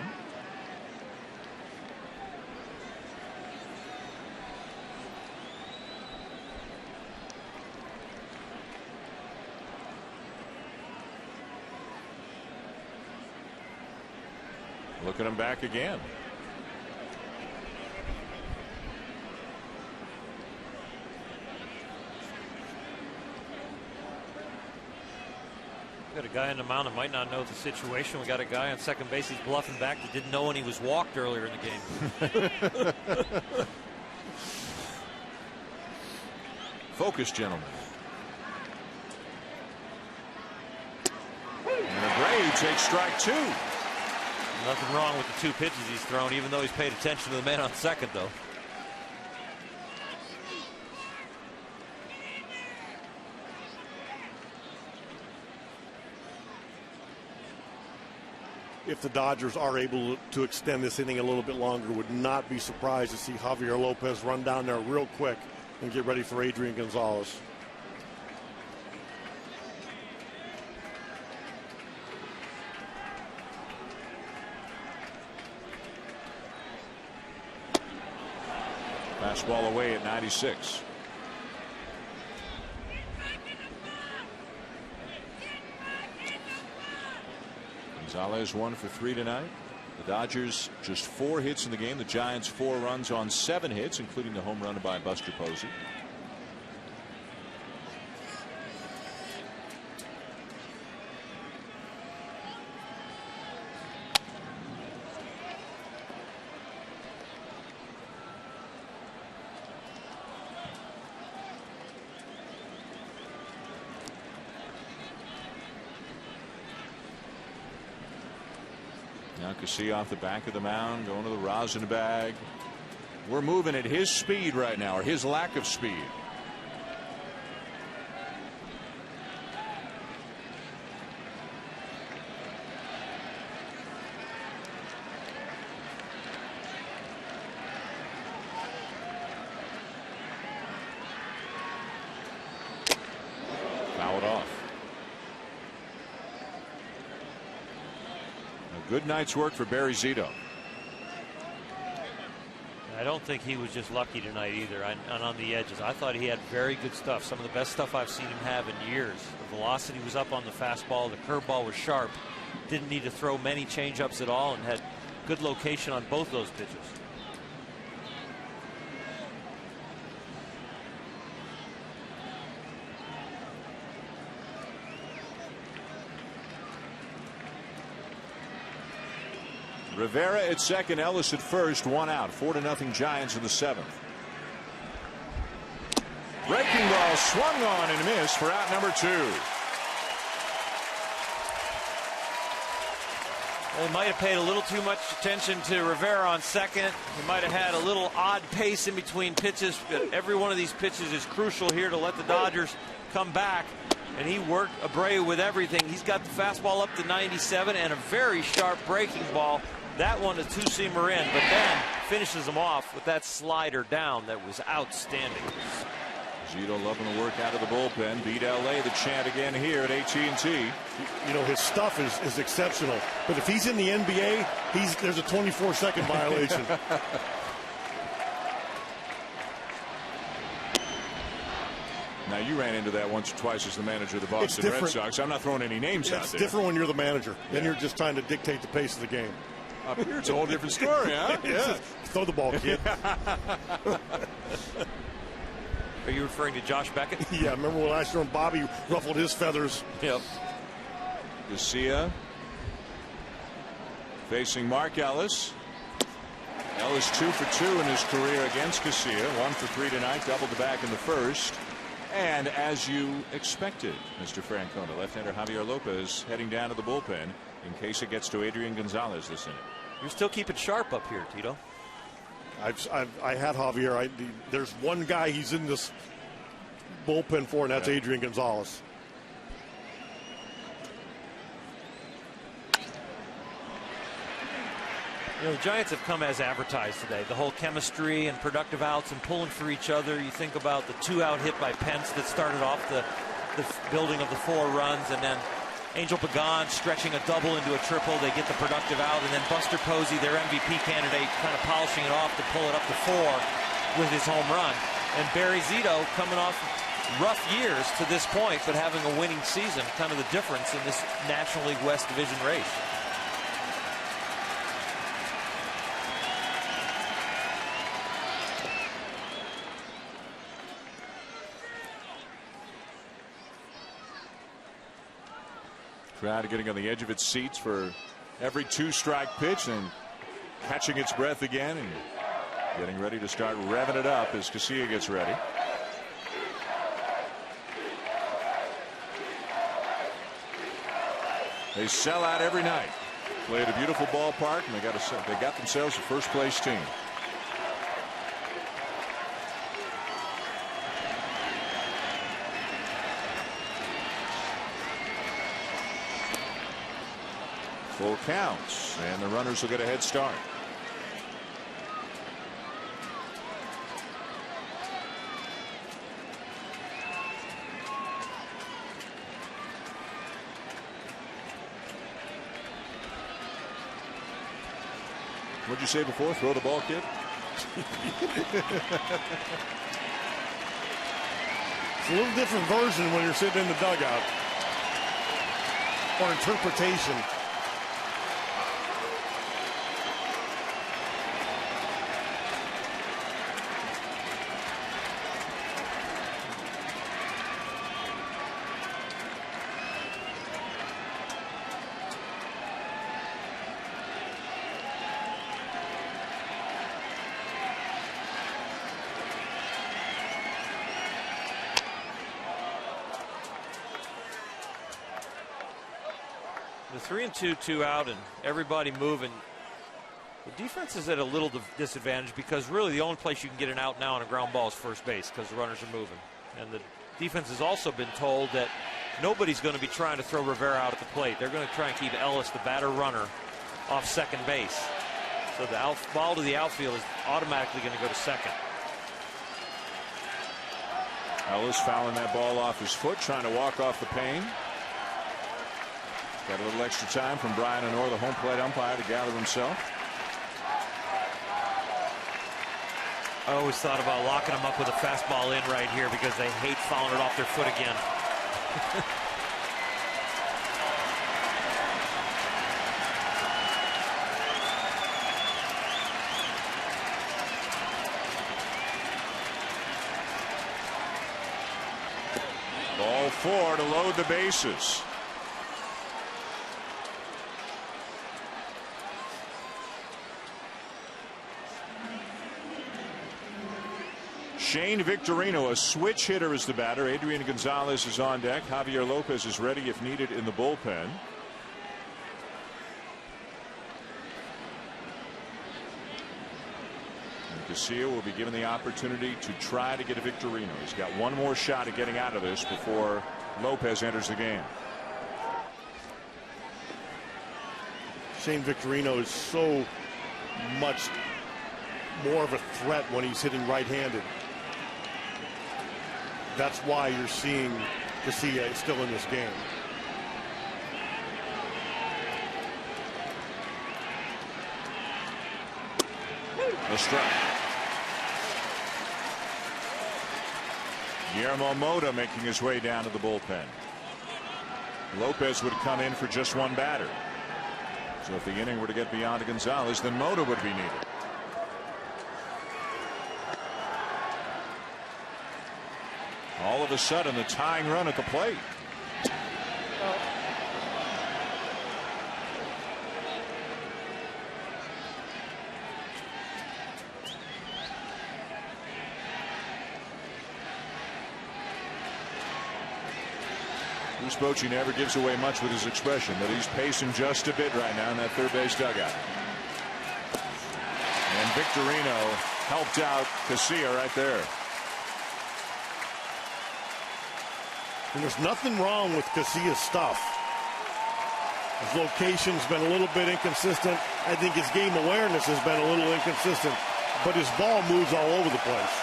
Look at him back again. We got a guy on the mound that might not know the situation. We got a guy on second base. He's bluffing back that didn't know when he was walked earlier in the game. Focus, gentlemen. And Gray takes strike 2. Nothing wrong with the 2 pitches he's thrown, even though he's paid attention to the man on second, though. If the Dodgers are able to extend this inning a little bit longer, would not be surprised to see Javier Lopez run down there real quick and get ready for Adrian Gonzalez. Fastball away at 96. Gonzalez 1 for 3 tonight. The Dodgers just 4 hits in the game. The Giants 4 runs on 7 hits, including the home run by Buster Posey. Now Casilla off the back of the mound, going to the rosin bag. We're moving at his speed right now, or his lack of speed. Foul it off. Good night's work for Barry Zito. I don't think he was just lucky tonight either. And on the edges, I thought he had very good stuff. Some of the best stuff I've seen him have in years. The velocity was up on the fastball. The curveball was sharp. Didn't need to throw many changeups at all, and had good location on both those pitches. Rivera at second, Ellis at first, 1 out. 4-0 Giants in the 7th. Breaking ball swung on and missed for out number 2. They might have paid a little too much attention to Rivera on second. He might have had a little odd pace in between pitches, but every one of these pitches is crucial here to let the Dodgers come back. And he worked Abreu with everything. He's got the fastball up to 97 and a very sharp breaking ball. That one, a 2-seamer in, but then finishes him off with that slider down that was outstanding. Zito loving the work out of the bullpen. Beat LA, the chant again here at AT&T. You know, his stuff is exceptional, but if he's in the NBA, there's a 24-second violation. Now, you ran into that once or twice as the manager of the Boston Red Sox. I'm not throwing any names out there. It's different when you're the manager. Then you're just trying to dictate the pace of the game. Up here, it's a whole different story, huh? Yeah. Throw the ball, kid. Are you referring to Josh Beckett? Yeah, remember when last year when Bobby ruffled his feathers? Yep. Garcia facing Mark Ellis. Ellis 2 for 2 in his career against Garcia. 1 for 3 tonight, doubled the back in the first. And as you expected, Mr. Francona, left-hander Javier Lopez heading down to the bullpen in case it gets to Adrian Gonzalez this inning. You're still keeping sharp up here, Tito. I had Javier. There's one guy he's in this bullpen for, and that's Adrian Gonzalez. You know, the Giants have come as advertised today. The whole chemistry and productive outs and pulling for each other. You think about the 2-out hit by Pence that started off the building of the 4 runs, and then Angel Pagan stretching a double into a triple. They get the productive out, and then Buster Posey, their MVP candidate, kind of polishing it off to pull it up to 4 with his home run. And Barry Zito coming off rough years to this point, but having a winning season, kind of the difference in this National League West Division race. Crowd getting on the edge of its seats for every 2-strike pitch and catching its breath again and getting ready to start revving it up as Casilla gets ready. They sell out every night. Play at a beautiful ballpark, and they got themselves a first-place team. Full counts, and the runners will get a head start. What'd you say before? Throw the ball, kid? It's a little different version when you're sitting in the dugout. Or interpretation. The 3-2, 2 out, and everybody moving. The defense is at a little disadvantage because really the only place you can get an out now on a ground ball is first base because the runners are moving. And the defense has also been told that nobody's going to be trying to throw Rivera out at the plate. They're going to try and keep Ellis, the batter runner, off second base. So the ball to the outfield is automatically going to go to second. Ellis fouling that ball off his foot, trying to walk off the pane. Got a little extra time from Brian Honore, the home plate umpire, to gather himself. I always thought about locking them up with a fastball in right here because they hate fouling it off their foot again. Ball 4 to load the bases. Shane Victorino, a switch hitter, is the batter. Adrian Gonzalez is on deck. Javier Lopez is ready if needed in the bullpen. And Casilla will be given the opportunity to try to get a Victorino. He's got one more shot at getting out of this before Lopez enters the game. Shane Victorino is so much more of a threat when he's hitting right-handed. That's why you're seeing Casilla still in this game. A strike. Guillermo Mota making his way down to the bullpen. Lopez would come in for just one batter. So if the inning were to get beyond Gonzalez, then Mota would be needed. All of a sudden, the tying run at the plate. Bruce Bochy never gives away much with his expression, but he's pacing just a bit right now in that third base dugout. And Victorino helped out Casilla right there. And there's nothing wrong with Casilla's stuff. His location's been a little bit inconsistent. I think his game awareness has been a little inconsistent, but his ball moves all over the place.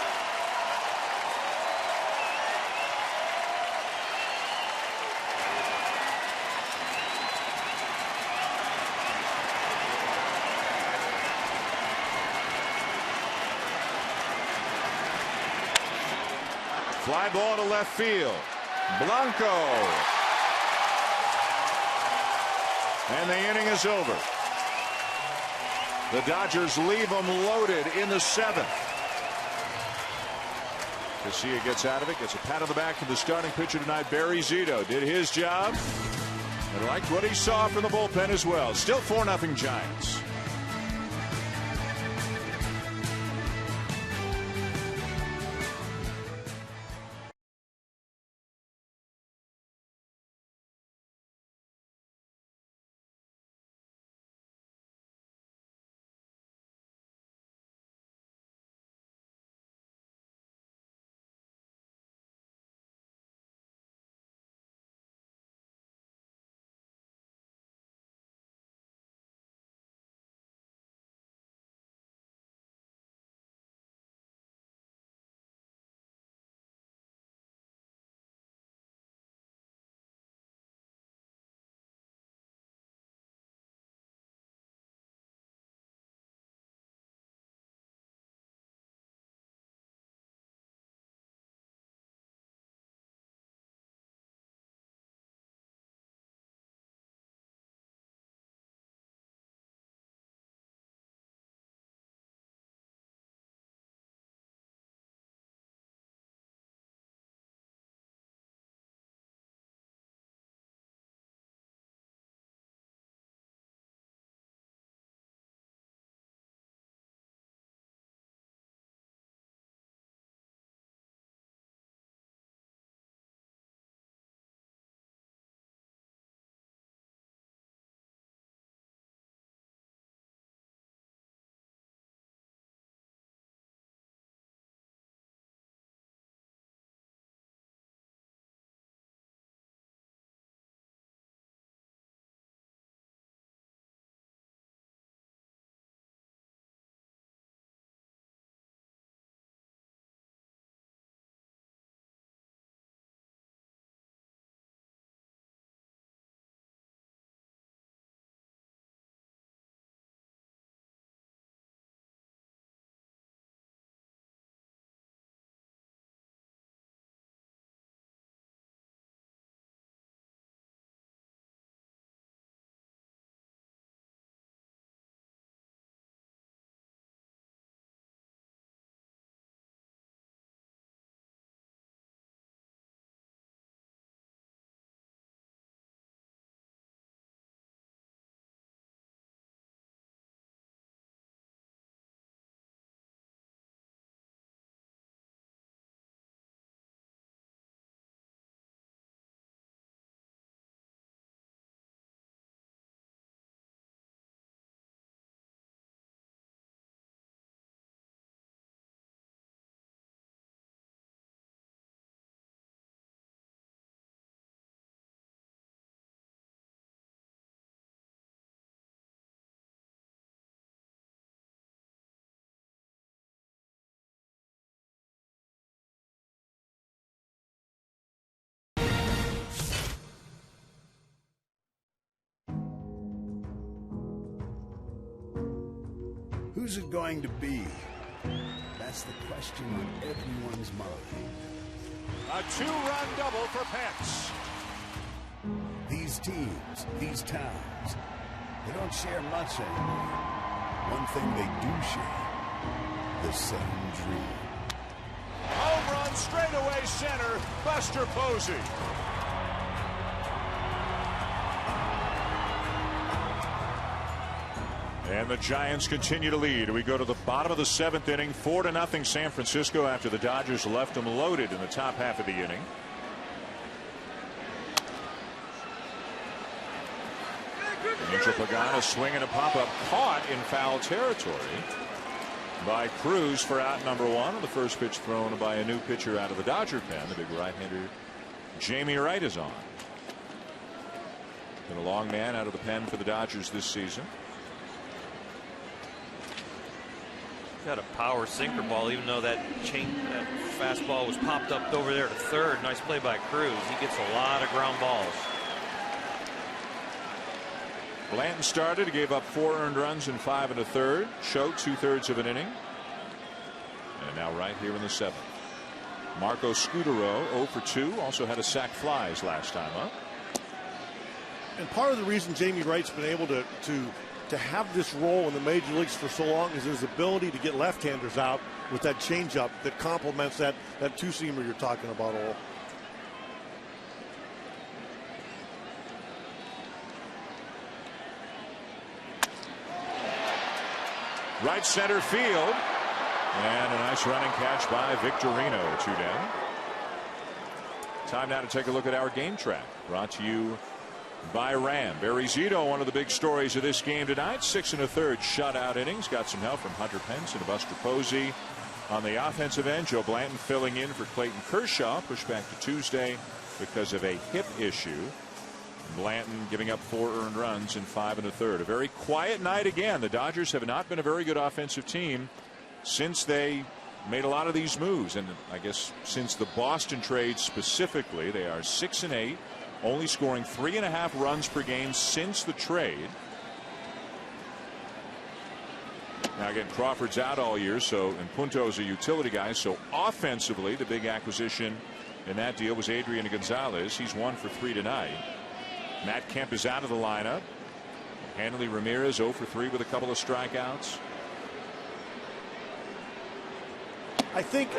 Fly ball to left field. Blanco. And the inning is over. The Dodgers leave them loaded in the 7th. Casilla gets out of it, gets a pat on the back from the starting pitcher tonight, Barry Zito. Did his job and liked what he saw from the bullpen as well. Still 4-0 Giants. Who's it going to be? That's the question on everyone's mind. A 2-run double for Pence. These teams, these towns, they don't share much anymore. One thing they do share, the same dream. Home run straightaway center, Buster Posey. And the Giants continue to lead. We go to the bottom of the 7th inning, 4-0 San Francisco after the Dodgers left them loaded in the top half of the inning. Angel Pagano swinging a pop-up, caught in foul territory by Cruz for out number 1. The first pitch thrown by a new pitcher out of the Dodger pen. The big right-hander Jamie Wright is on. Been a long man out of the pen for the Dodgers this season. Got a power sinker ball, even though that fastball was popped up over there to third. Nice play by Cruz. He gets a lot of ground balls. Blanton started, gave up 4 earned runs in 5 1/3, showed 2/3 of an inning. And now right here in the 7th. Marco Scutaro 0 for 2. Also had a sack flies last time up. And part of the reason Jamie Wright's been able to have this role in the major leagues for so long is his ability to get left-handers out with that changeup that complements that two-seamer you're talking about, Earl. Right center field. And a nice running catch by Victorino. 2 down. Time now to take a look at our game track. Brought to you by Ram. Barry Zito, one of the big stories of this game tonight. 6 1/3 shutout innings. Got some help from Hunter Pence and Buster Posey. On the offensive end, Joe Blanton filling in for Clayton Kershaw. Pushed back to Tuesday because of a hip issue. Blanton giving up 4 earned runs in 5 1/3. A very quiet night again. The Dodgers have not been a very good offensive team since they made a lot of these moves. And I guess since the Boston trade specifically, they are 6 8. Only scoring 3.5 runs per game since the trade. Now again, Crawford's out all year, and Punto's a utility guy. So offensively, the big acquisition in that deal was Adrian Gonzalez. He's 1 for 3 tonight. Matt Kemp is out of the lineup. Hanley Ramirez 0 for 3 with a couple of strikeouts. I think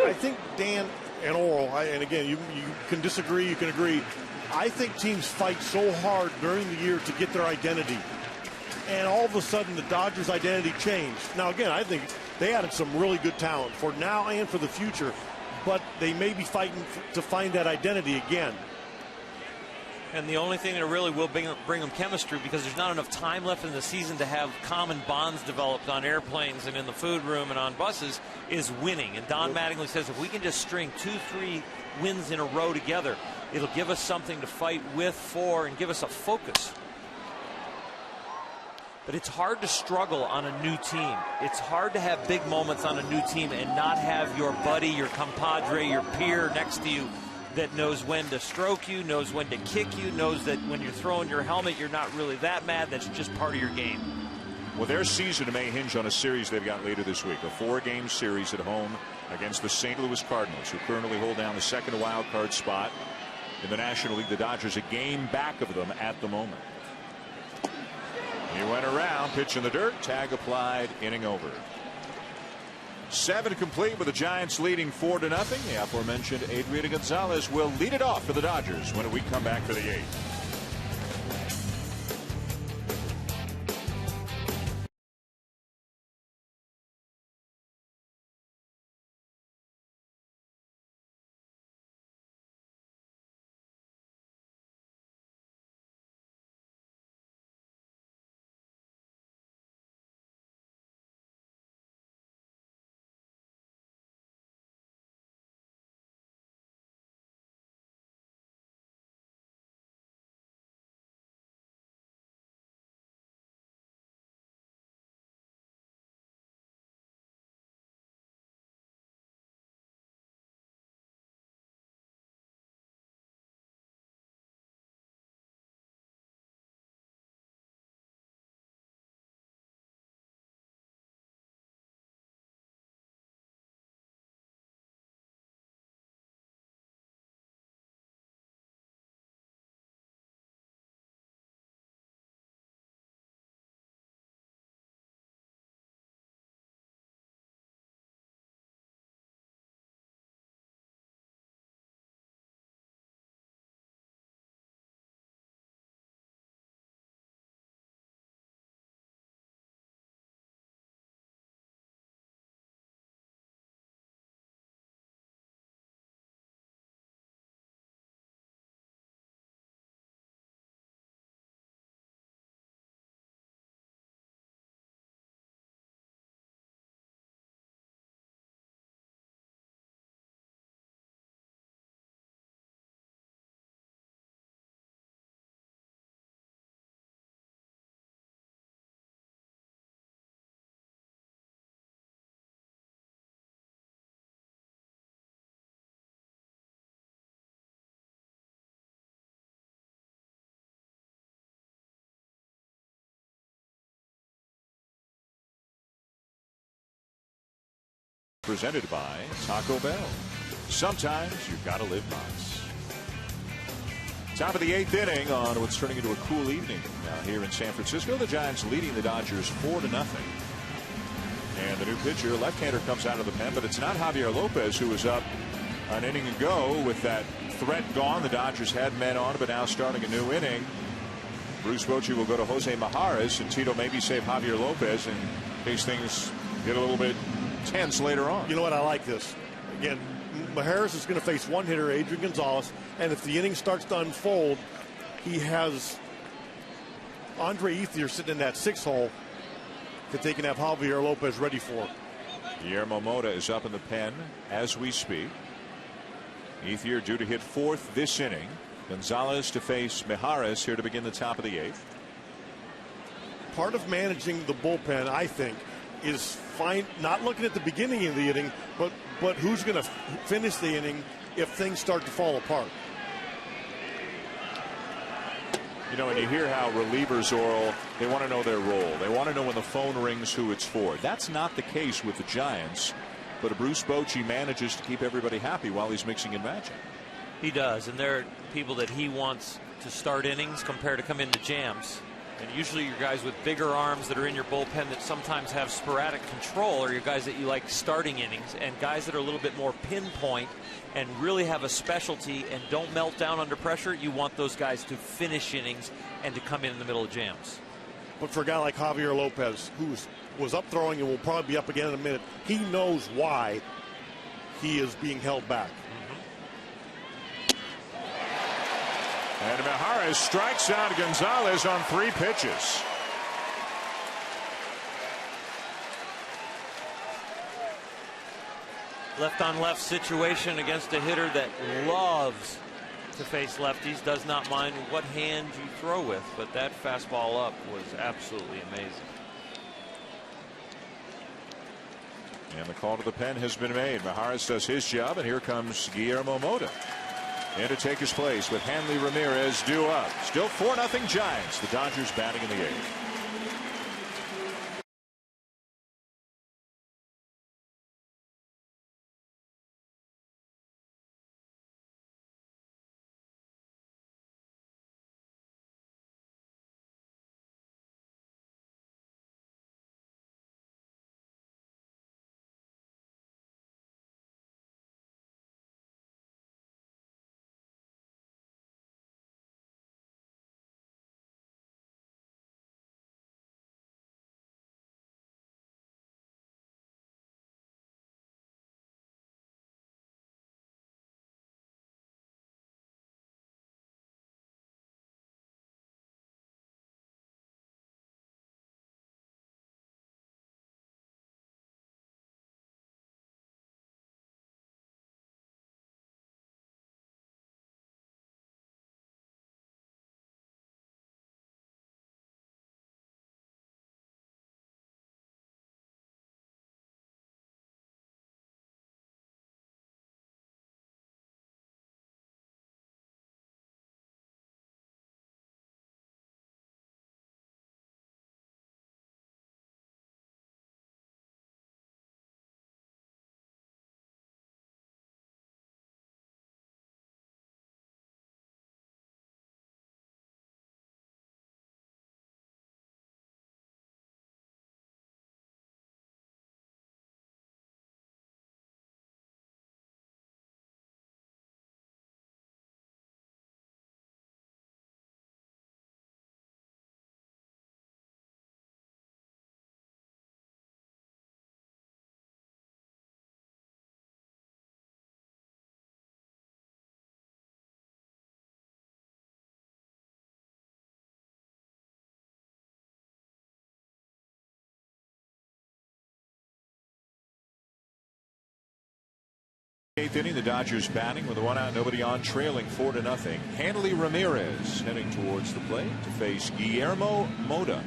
Dan and Oral, and again, you can disagree, you can agree. I think teams fight so hard during the year to get their identity. And all of a sudden, the Dodgers' identity changed. Now, again, I think they added some really good talent for now and for the future. But they may be fighting to find that identity again. And the only thing that really will bring them chemistry, because there's not enough time left in the season to have common bonds developed on airplanes and in the food room and on buses, is winning. And Don Mattingly says if we can just string 2-3 wins in a row together, it'll give us something to fight with, for, and give us a focus. But it's hard to struggle on a new team. It's hard to have big moments on a new team and not have your buddy, your compadre, your peer next to you that knows when to stroke you, knows when to kick you, knows that when you're throwing your helmet, you're not really that mad. That's just part of your game. Well, their season may hinge on a series they've got later this week, a 4-game series at home against the St. Louis Cardinals, who currently hold down the second wild card spot in the National League. The Dodgers a game back of them at the moment. He went around, pitch in the dirt, tag applied, inning over. 7 complete with the Giants leading 4-0. The aforementioned Adrian Gonzalez will lead it off for the Dodgers when we come back for the 8th. Presented by Taco Bell. Sometimes you've got to live nice. Top of the 8th inning on what's turning into a cool evening here in San Francisco. The Giants leading the Dodgers 4-0. And the new pitcher, left-hander, comes out of the pen, but it's not Javier Lopez, who was up an inning ago with that threat gone. The Dodgers had men on, but now starting a new inning. Bruce Bochy will go to Jose Majares, and Tito maybe save Javier Lopez in case things get a little bit tense later on. You know what? I like this. Again, Majares is going to face one hitter, Adrian Gonzalez, and if the inning starts to unfold, he has Andre Ethier sitting in that 6th hole that they can have Javier Lopez ready for. Guillermo Mota is up in the pen as we speak. Ethier due to hit 4th this inning. Gonzalez to face Majares here to begin the top of the 8th. Part of managing the bullpen, I think, is not looking at the beginning of the inning, but who's going to finish the inning if things start to fall apart. You know, and you hear how relievers, Oral, they want to know their role. They want to know when the phone rings who it's for. That's not the case with the Giants, but Bruce Bochy manages to keep everybody happy while he's mixing and matching. He does, and there are people that he wants to start innings compared to come into jams. And usually your guys with bigger arms that are in your bullpen that sometimes have sporadic control are your guys that you like starting innings, and guys that are a little bit more pinpoint and really have a specialty and don't melt down under pressure. You want those guys to finish innings and to come in the middle of jams. But for a guy like Javier Lopez, who was up throwing and will probably be up again in a minute, he knows why he is being held back. And Majares strikes out Gonzalez on 3 pitches. Left on left situation against a hitter that loves to face lefties, does not mind what hand you throw with, but that fastball up was absolutely amazing. And the call to the pen has been made. Majares does his job, and here comes Guillermo Mota in to take his place with Hanley Ramirez due up. Still 4-0 Giants. The Dodgers batting in the 8th. Eighth inning, the Dodgers batting with a 1 out, nobody on, trailing 4-0. Hanley Ramirez heading towards the plate to face Guillermo Mota,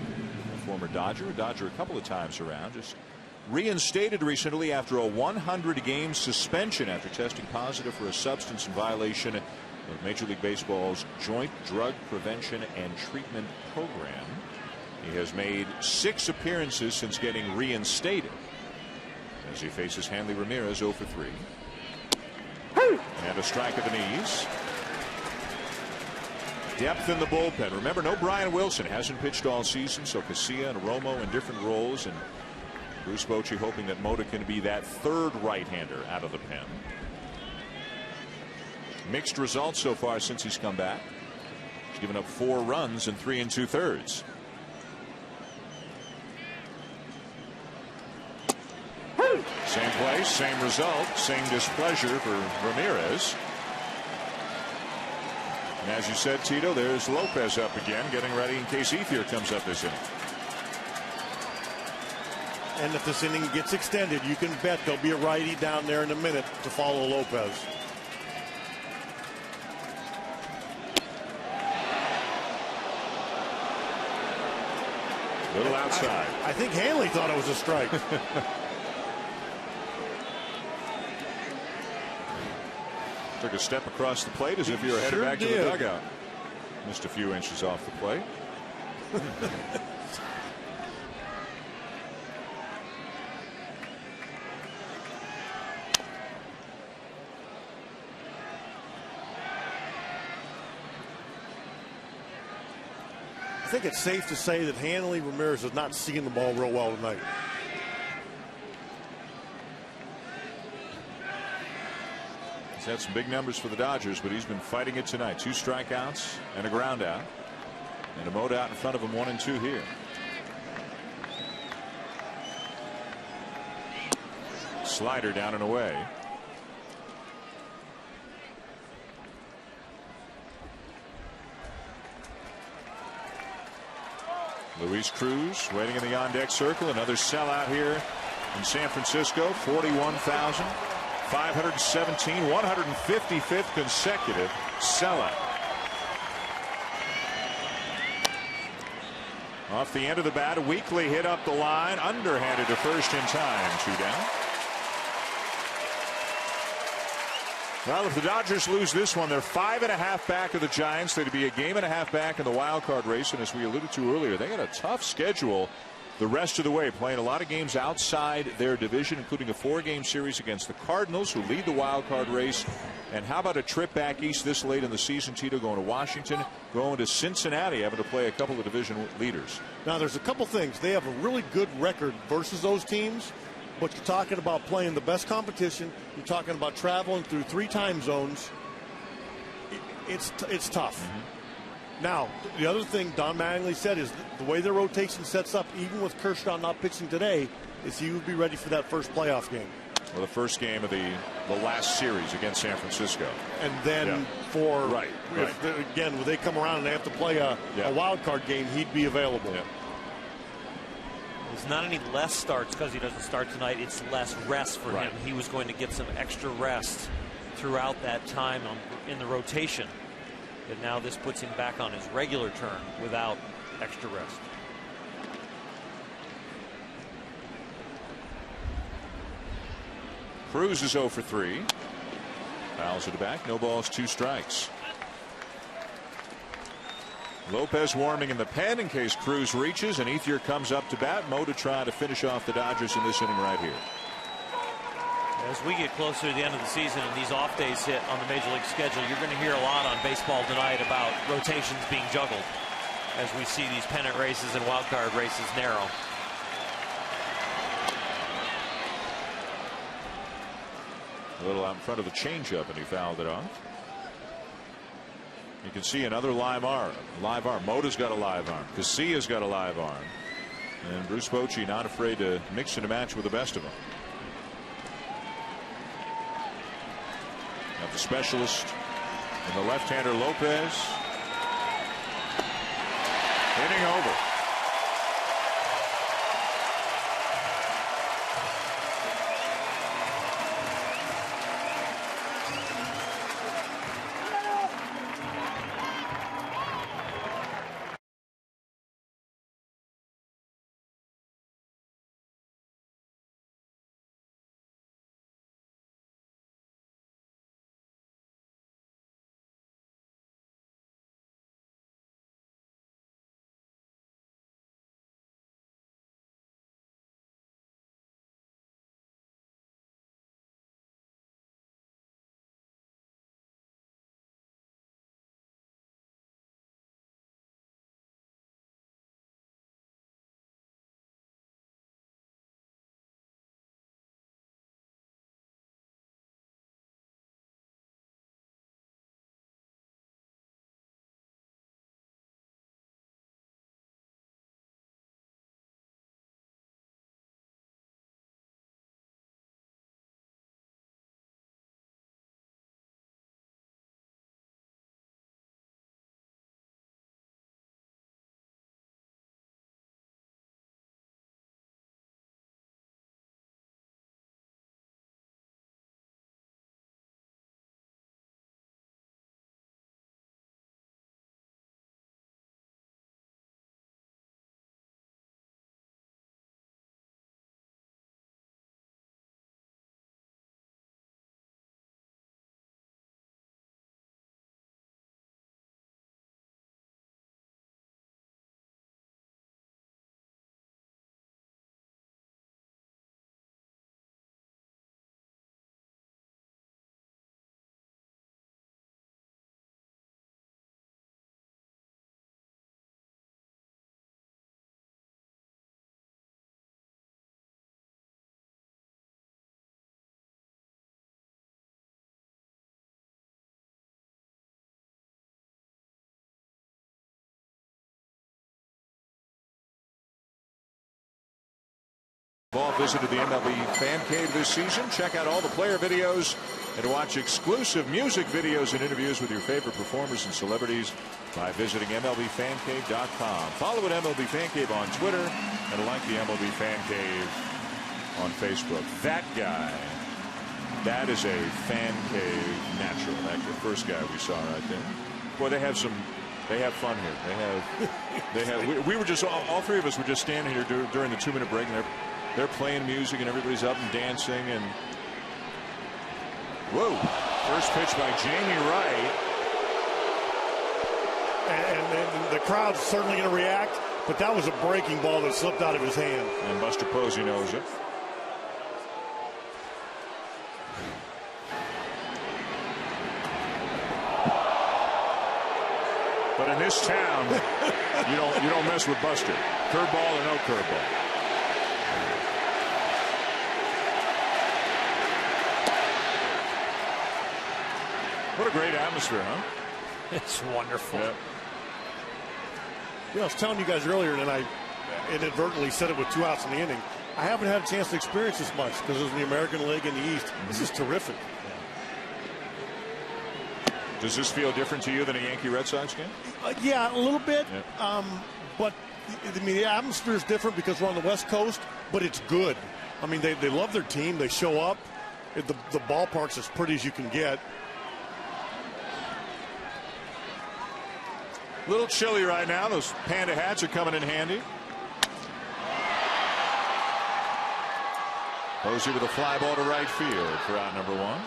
a former Dodger, a couple of times around, just reinstated recently after a 100-game suspension after testing positive for a substance in violation of Major League Baseball's Joint Drug Prevention and Treatment Program. He has made 6 appearances since getting reinstated as he faces Hanley Ramirez 0 for 3. And a strike at the knees. Depth in the bullpen. Remember, no Brian Wilson. Hasn't pitched all season, so Casilla and Romo in different roles. And Bruce Bochy hoping that Mota can be that third right-hander out of the pen. Mixed results so far since he's come back. He's given up 4 runs in 3 2/3. Same place, same result, same displeasure for Ramirez. And as you said, Tito, there's Lopez up again, getting ready in case Ethier comes up this inning. And if this inning gets extended, you can bet there'll be a righty down there in a minute to follow Lopez. Little outside. I think Hanley thought it was a strike. Took a step across the plate as if you were headed back to the dugout. Missed a few inches off the plate. I think it's safe to say that Hanley Ramirez is not seeing the ball real well tonight. He's had some big numbers for the Dodgers, but he's been fighting it tonight. 2 strikeouts and a ground out. And a Mota out in front of him, 1 and 2 here. Slider down and away. Luis Cruz waiting in the on-deck circle. Another sellout here in San Francisco. 41,517, 155th consecutive sellout. Off the end of the bat, a weakly hit up the line, underhanded to first in time. 2 down. Well, if the Dodgers lose this one, they're 5.5 back of the Giants. They'd be a 1.5 game back in the wild card race. And as we alluded to earlier, they got a tough schedule the rest of the way, playing a lot of games outside their division, including a 4-game series against the Cardinals, who lead the wild card race. And how about a trip back east this late in the season, Tito, going to Washington, going to Cincinnati, having to play a couple of division leaders. Now, there's a couple things. They have a really good record versus those teams. But you're talking about playing the best competition. You're talking about traveling through 3 time zones. It's tough. Now, the other thing Don Mattingly said is the way their rotation sets up, even with Kershaw not pitching today, is he would be ready for that first playoff game. Well, the first game of the last series against San Francisco. And then again, when they come around and they have to play a wild card game, he'd be available. Yeah. There's not any less starts because he doesn't start tonight. It's less rest for him. He was going to get some extra rest throughout that time in the rotation. But now this puts him back on his regular turn without extra rest. Cruz is 0 for 3. Fouls it back. No balls, 2 strikes. Lopez warming in the pen in case Cruz reaches, and Ethier comes up to bat. Mota trying to finish off the Dodgers in this inning right here. As we get closer to the end of the season and these off days hit on the Major League schedule, you're going to hear a lot on Baseball Tonight about rotations being juggled as we see these pennant races and wild card races narrow. A little out in front of the changeup, and he fouled it off. You can see another live arm. Mota's got a live arm. Casilla's got a live arm. And Bruce Bochy not afraid to mix in a match with the best of them. Got the specialist and the left-hander Lopez. Inning over. Ball visited the MLB Fan Cave this season. Check out all the player videos and watch exclusive music videos and interviews with your favorite performers and celebrities by visiting MLBFanCave.com. Follow at MLB Fan Cave on Twitter and like the MLB Fan Cave on Facebook. That guy, that is a Fan Cave natural. That's the first guy we saw right there. Boy, they have fun here. They have. We were just all three of us were just standing here during the 2-minute break, and they're playing music, and everybody's up and dancing. And whoa! First pitch by Jamie Wright, and the crowd's certainly going to react. But that was a breaking ball that slipped out of his hand. And Buster Posey knows it. But in this town, you don't mess with Buster. Curveball or no curveball. What a great atmosphere, huh? It's wonderful. Yeah. I was telling you guys earlier, and I inadvertently said it with 2 outs in the inning. I haven't had a chance to experience this much because it was in the American League in the East. This is terrific. Does this feel different to you than a Yankee Red Sox game? Yeah, a little bit. Yeah. But I mean, the atmosphere is different because we're on the West Coast, but it's good. I mean, they love their team. They show up. The ballpark's as pretty as you can get. A little chilly right now. Those Panda hats are coming in handy. Posey with a fly ball to right field for out number 1.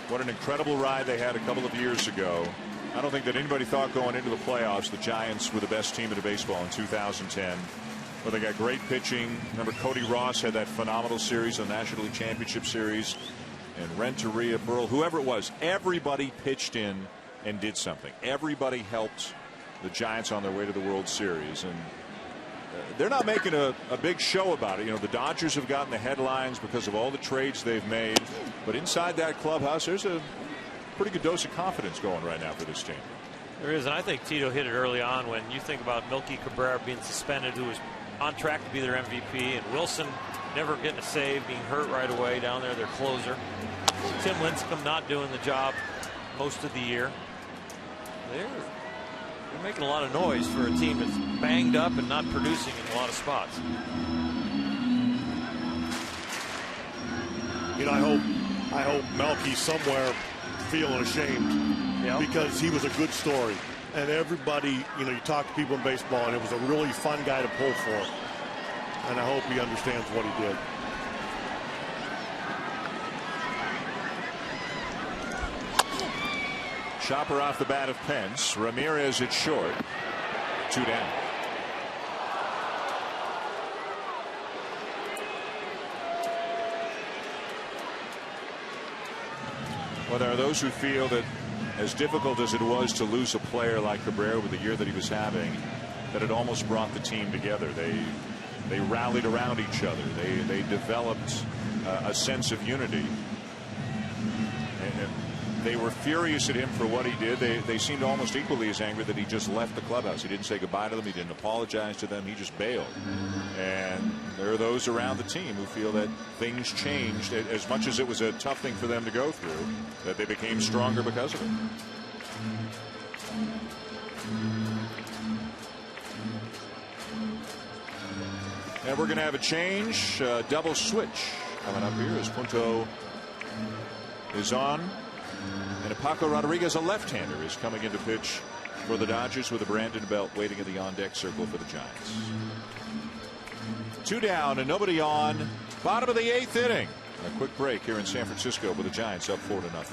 What an incredible ride they had a couple of years ago. I don't think that anybody thought going into the playoffs the Giants were the best team in the baseball in 2010. But they got great pitching. Remember, Cody Ross had that phenomenal series, the National League Championship Series. And Renteria, Burrell, whoever it was, everybody pitched in and did something. Everybody helped the Giants on their way to the World Series. And they're not making a big show about it. You know, the Dodgers have gotten the headlines because of all the trades they've made. But inside that clubhouse, there's a pretty good dose of confidence going right now for this team. There is, and I think Tito hit it early on when you think about Milky Cabrera being suspended, who was on track to be their MVP, and Wilson never getting a save, being hurt right away down there, their closer. Tim Lincecum not doing the job most of the year. They're making a lot of noise for a team that's banged up and not producing in a lot of spots. You know, I hope Melky's somewhere feeling ashamed because he was a good story. And everybody, you know, you talk to people in baseball, and it was a really fun guy to pull for. And I hope he understands what he did. Chopper off the bat of Pence. Ramirez at short. 2 down. Well, there are those who feel that as difficult as it was to lose a player like Cabrera with the year that he was having, that it almost brought the team together. They rallied around each other. They developed a sense of unity. And they were furious at him for what he did. They seemed almost equally as angry that he just left the clubhouse. He didn't say goodbye to them. He didn't apologize to them. He just bailed. And there are those around the team who feel that things changed. As much as it was a tough thing for them to go through, that they became stronger because of it. And we're going to have a change, double switch coming up here as Punto is on. And Paco Rodriguez, a left-hander, is coming in to pitch for the Dodgers with a Brandon Belt waiting in the on-deck circle for the Giants. 2 down and nobody on. Bottom of the 8th inning. A quick break here in San Francisco with the Giants up 4-0.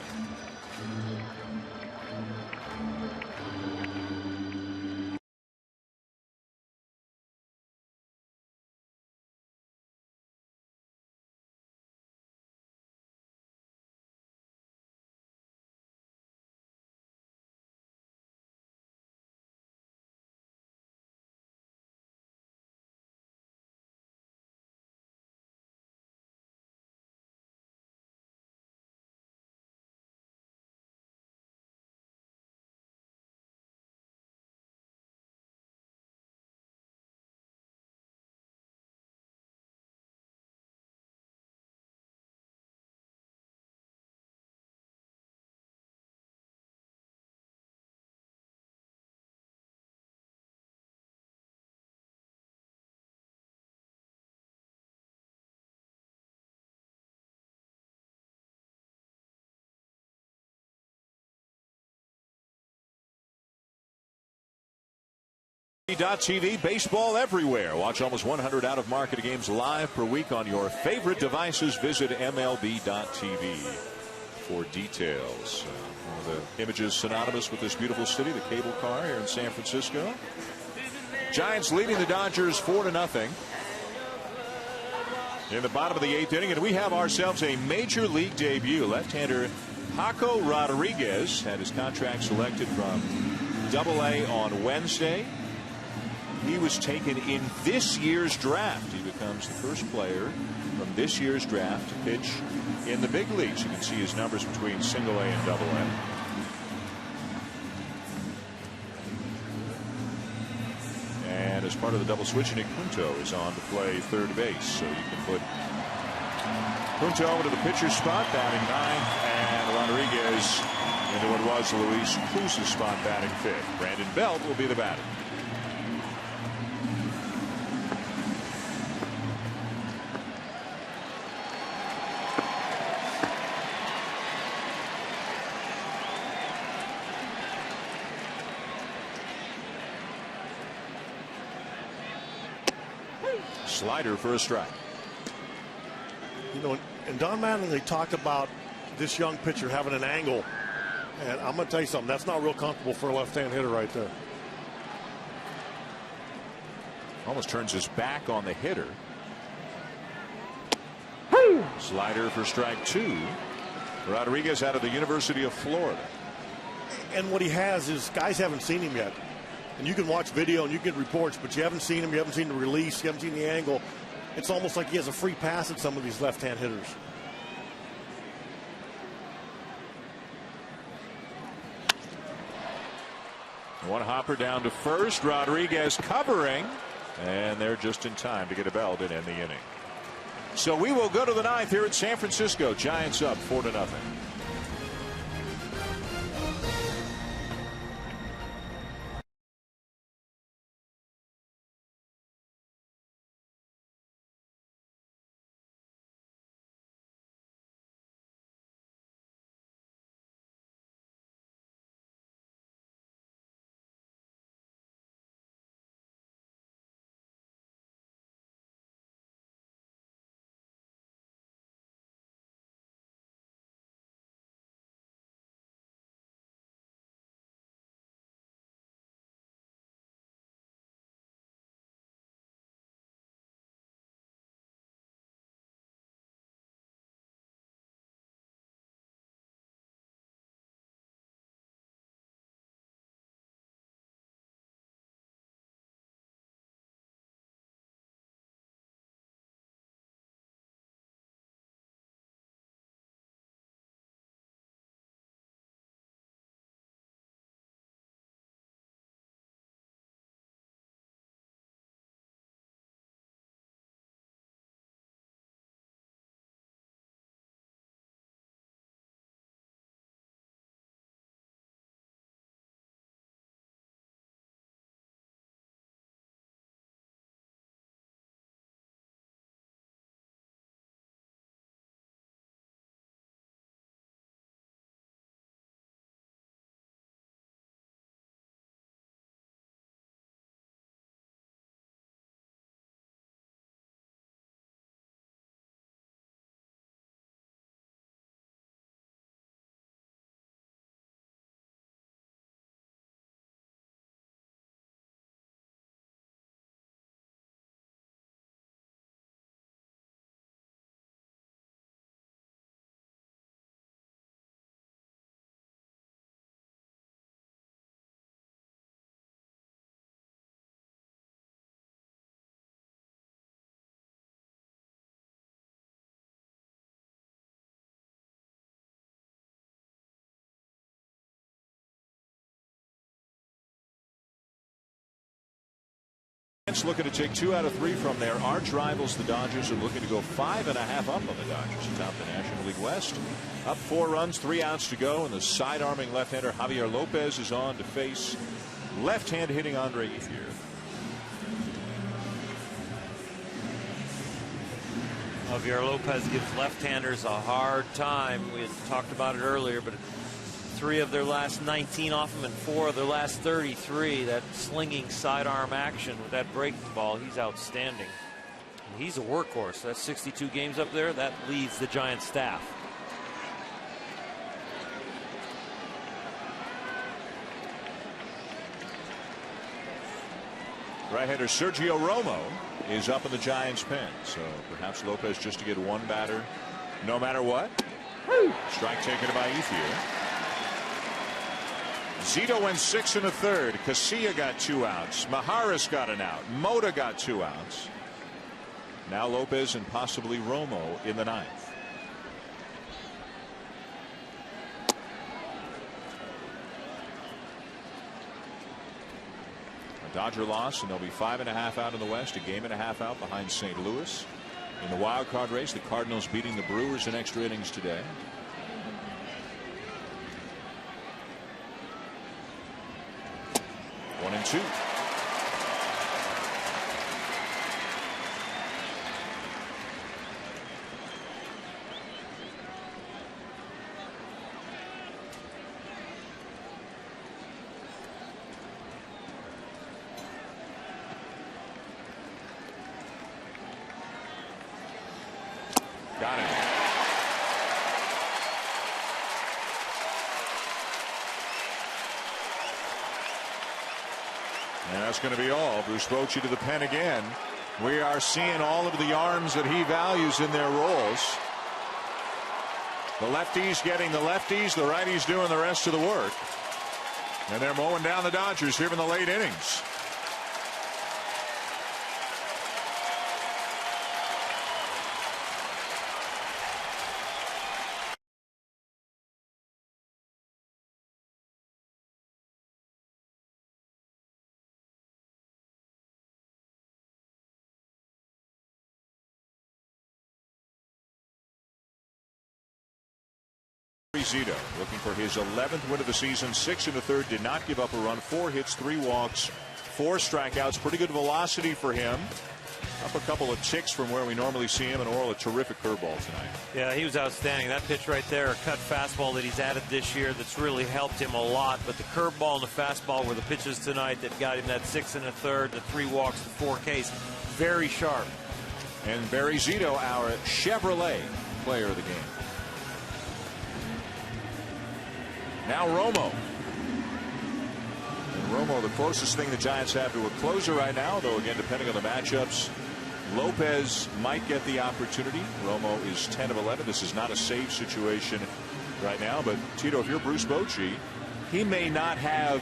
MLB.TV, baseball everywhere. Watch almost 100 out-of-market games live per week on your favorite devices. Visit MLB.TV for details. One of the images synonymous with this beautiful city, the cable car here in San Francisco. Giants leading the Dodgers 4-0 in the bottom of the 8th inning, and we have ourselves a major league debut. Left-hander Paco Rodriguez had his contract selected from AA on Wednesday. He was taken in this year's draft. He becomes the first player from this year's draft to pitch in the big leagues. You can see his numbers between single A and double A. And as part of the double switch, Nick Punto is on to play third base. So you can put Punto into the pitcher's spot, batting ninth, and Rodriguez into what was Luis Cruz's spot, batting fifth. Brandon Belt will be the batter. Slider for a strike. You know, in Don Mattingly, they talked about this young pitcher having an angle. And I'm going to tell you something, that's not real comfortable for a left-hand hitter right there. Almost turns his back on the hitter. Slider for strike two. Rodriguez out of the University of Florida. And what he has is guys haven't seen him yet. And you can watch video and you get reports, but you haven't seen him, you haven't seen the release, you haven't seen the angle. It's almost like he has a free pass at some of these left-hand hitters. One hopper down to first. Rodriguez covering, and they're just in time to get a belt and end the inning. So we will go to the ninth here at San Francisco. Giants up 4-0. Looking to take 2 out of 3 from their arch rivals, the Dodgers, are looking to go 5.5 up on the Dodgers atop the National League West. Up 4 runs, 3 outs to go, and the side-arming left-hander Javier Lopez is on to face left-hand hitting Andre Ethier. Javier Lopez gives left-handers a hard time. We had talked about it earlier, but 3 of their last 19 off him and 4 of their last 33. That slinging sidearm action with that breaking ball, he's outstanding. And he's a workhorse. That's 62 games up there. That leads the Giants staff. Right-hander Sergio Romo is up in the Giants' pen, so perhaps Lopez just to get one batter no matter what. Strike taken by Ethier. Zito went 6 1/3. Casilla got 2 outs. Maharis got an out. Mota got 2 outs. Now Lopez and possibly Romo in the 9th. Dodger loss, and they'll be 5.5 out in the West, a 1.5 out behind St. Louis. In the wild card race, the Cardinals beating the Brewers in extra innings today. One and 2. Got it. And that's going to be all. Bruce Bochy to the pen again. We are seeing all of the arms that he values in their roles. The lefties getting the lefties, the righties doing the rest of the work. And they're mowing down the Dodgers here in the late innings. Zito looking for his 11th win of the season. 6 1/3, did not give up a run. 4 hits, 3 walks, 4 strikeouts. Pretty good velocity for him. Up a couple of ticks from where we normally see him. And Orel, a terrific curveball tonight. Yeah, he was outstanding. That pitch right there, a cut fastball that he's added this year that's really helped him a lot. But the curveball and the fastball were the pitches tonight that got him that 6 1/3, the 3 walks, the 4 Ks. Very sharp. And Barry Zito, our Chevrolet player of the game. Now Romo. And Romo, the closest thing the Giants have to a closer right now, though again depending on the matchups, Lopez might get the opportunity. Romo is 10 of 11. This is not a save situation right now, but Tito, if you're Bruce Bochy, he may not have,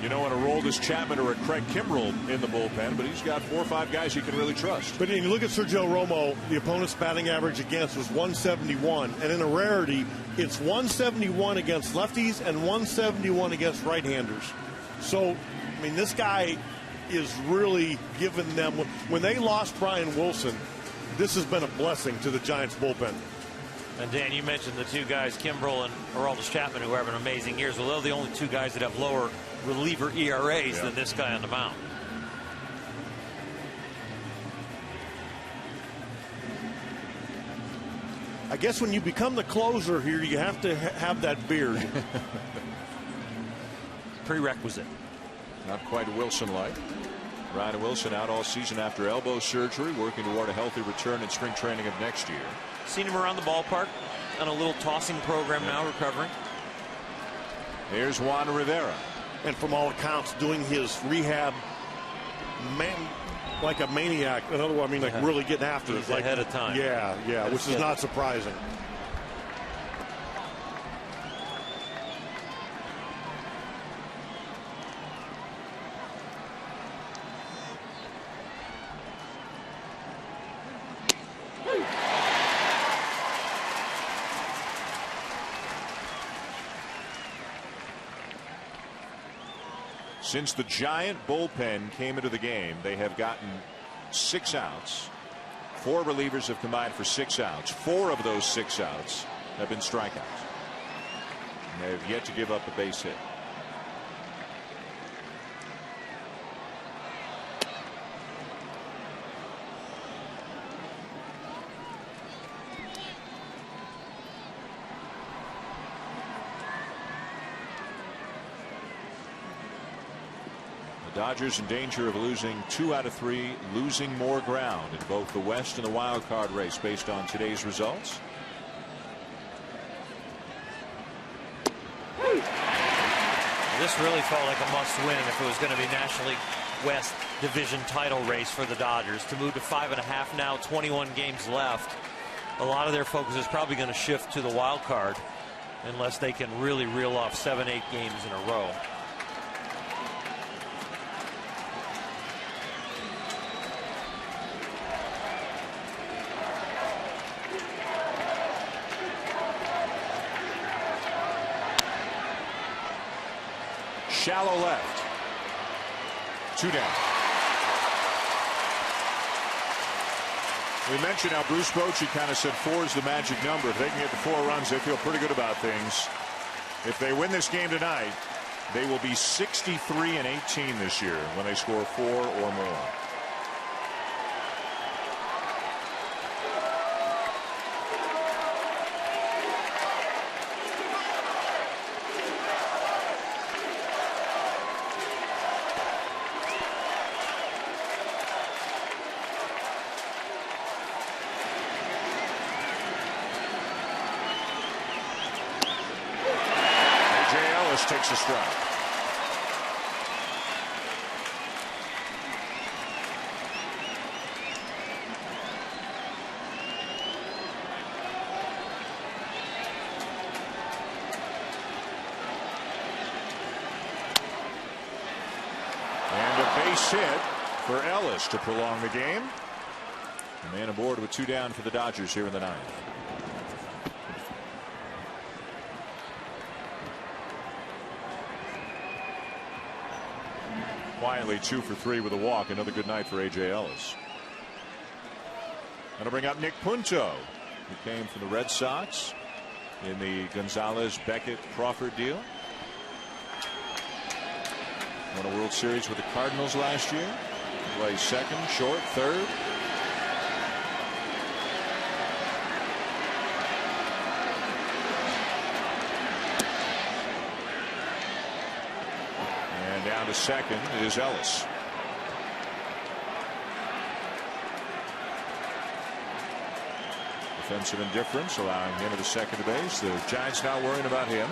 you know, an Aroldis Chapman or a Craig Kimbrell in the bullpen, but he's got 4 or 5 guys he can really trust. But when you look at Sergio Romo, the opponent's batting average against was 171, and in a rarity, it's 171 against lefties and 171 against right-handers. So, I mean, this guy is really giving them. When they lost Brian Wilson, this has been a blessing to the Giants bullpen. And Dan, you mentioned the 2 guys, Kimbrell and Aroldis Chapman, who are having amazing years. Well, they're the only 2 guys that have lower reliever ERAs than this guy on the mound. I guess when you become the closer here, you have to have that beard. Prerequisite. Not quite Wilson-like. Ryan Wilson out all season after elbow surgery, working toward a healthy return in spring training of next year. Seen him around the ballpark on a little tossing program now, recovering. Here's Juan Rivera. And from all accounts, doing his rehab like a maniac. In other words, I mean, like really getting after it. Like, ahead of time. Yeah, which is not surprising. Since the Giant bullpen came into the game, they have gotten 6 outs. 4 relievers have combined for 6 outs. 4 of those 6 outs have been strikeouts. And they have yet to give up a base hit. The Dodgers in danger of losing 2 out of 3, losing more ground in both the West and the wild card race based on today's results. This really felt like a must-win if it was going to be National League West Division title race for the Dodgers. To move to 5.5 now, 21 games left. A lot of their focus is probably going to shift to the wild card unless they can really reel off 7-8 games in a row. Shallow left. 2 down. We mentioned how Bruce Bochy kind of said 4 is the magic number. If they can get the 4 runs, they feel pretty good about things. If they win this game tonight, they will be 63-18 this year when they score 4 or more. Takes a strike. And a base hit for Ellis to prolong the game. A man aboard with 2 down for the Dodgers here in the 9th. Quietly 2 for 3 with a walk. Another good night for A.J. Ellis. Going to bring up Nick Punto, who came from the Red Sox in the Gonzalez, Beckett, Crawford deal. Won a World Series with the Cardinals last year. Plays second, short, third. Down to second is Ellis. Defensive indifference allowing him to second to base. The Giants not worrying about him.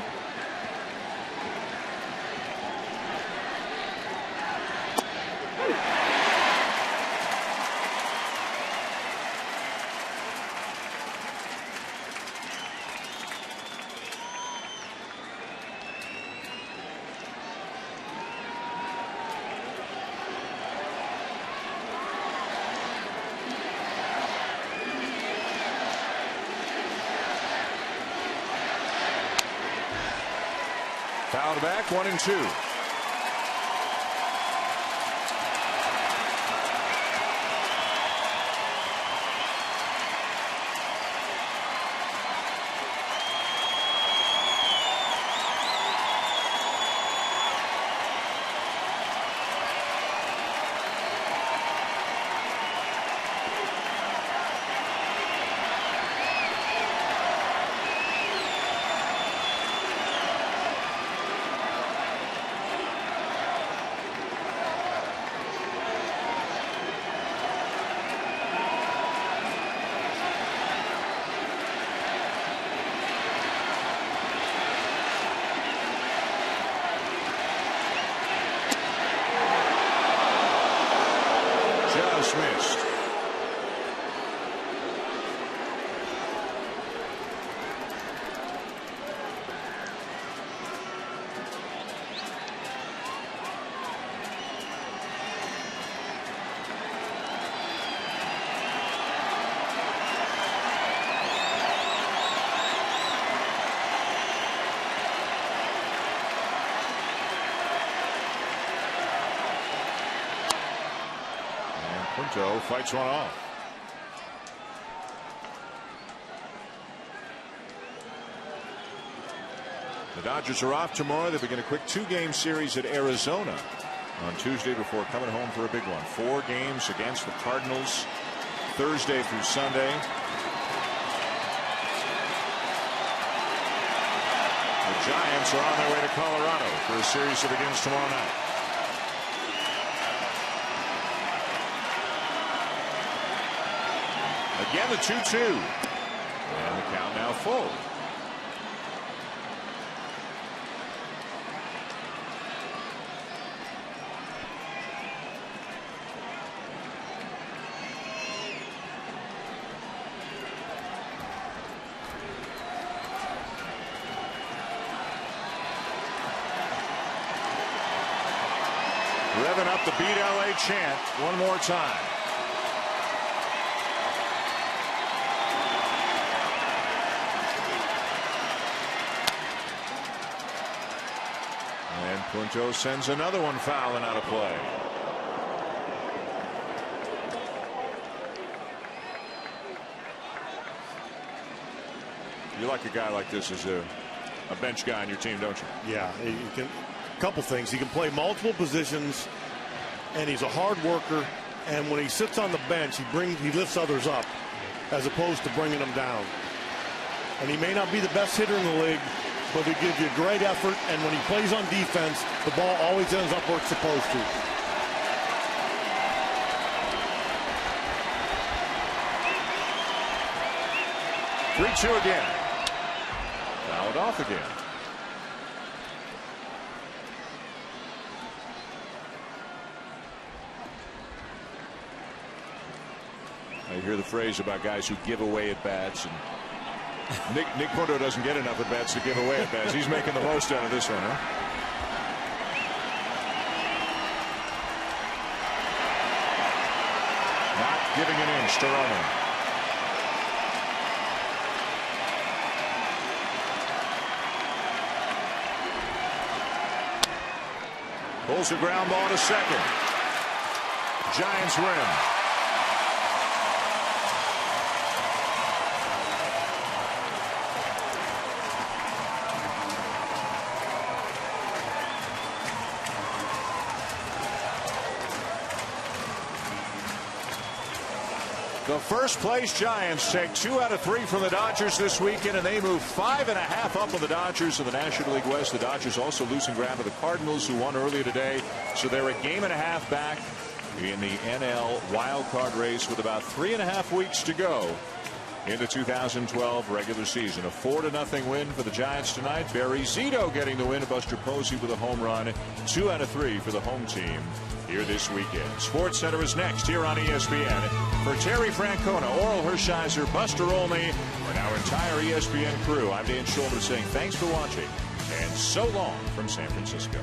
Fouled back, 1-2. Missed. Punto fights one off. The Dodgers are off tomorrow. They begin a quick 2-game series at Arizona on Tuesday before coming home for a big one. 4 games against the Cardinals Thursday through Sunday. The Giants are on their way to Colorado for a series that begins tomorrow night. Again, the 2-2. And the count now full. Revving up the Beat LA chant one more time. And Punto sends another one fouling out of play. You like a guy like this as a bench guy on your team, don't you? Yeah, he can. Couple things. He can play multiple positions, and he's a hard worker. And when he sits on the bench, he lifts others up, as opposed to bringing them down. And he may not be the best hitter in the league, but he gives you great effort. And when he plays on defense, the ball always ends up where it's supposed to. Three-two again. Fouled off again. I hear the phrase about guys who give away at bats, and Nick Punto doesn't get enough at bats to give away at bats. He's making the most out of this one, huh? Not giving an inch to Roman. Pulls the ground ball to second. Giants win. The first place Giants take 2 out of 3 from the Dodgers this weekend, and they move 5.5 up on the Dodgers in the National League West. The Dodgers also losing ground to the Cardinals, who won earlier today. So they're a game and a half back in the NL wild card race with about 3.5 weeks to go in the 2012 regular season. A 4-0 win for the Giants tonight. Barry Zito getting the win. Buster Posey with a home run. 2 out of 3 for the home team here this weekend. Sports Center is next here on ESPN. For Terry Francona, Oral Hershiser, Buster Olney, and our entire ESPN crew, I'm Dan Schulman saying thanks for watching and so long from San Francisco.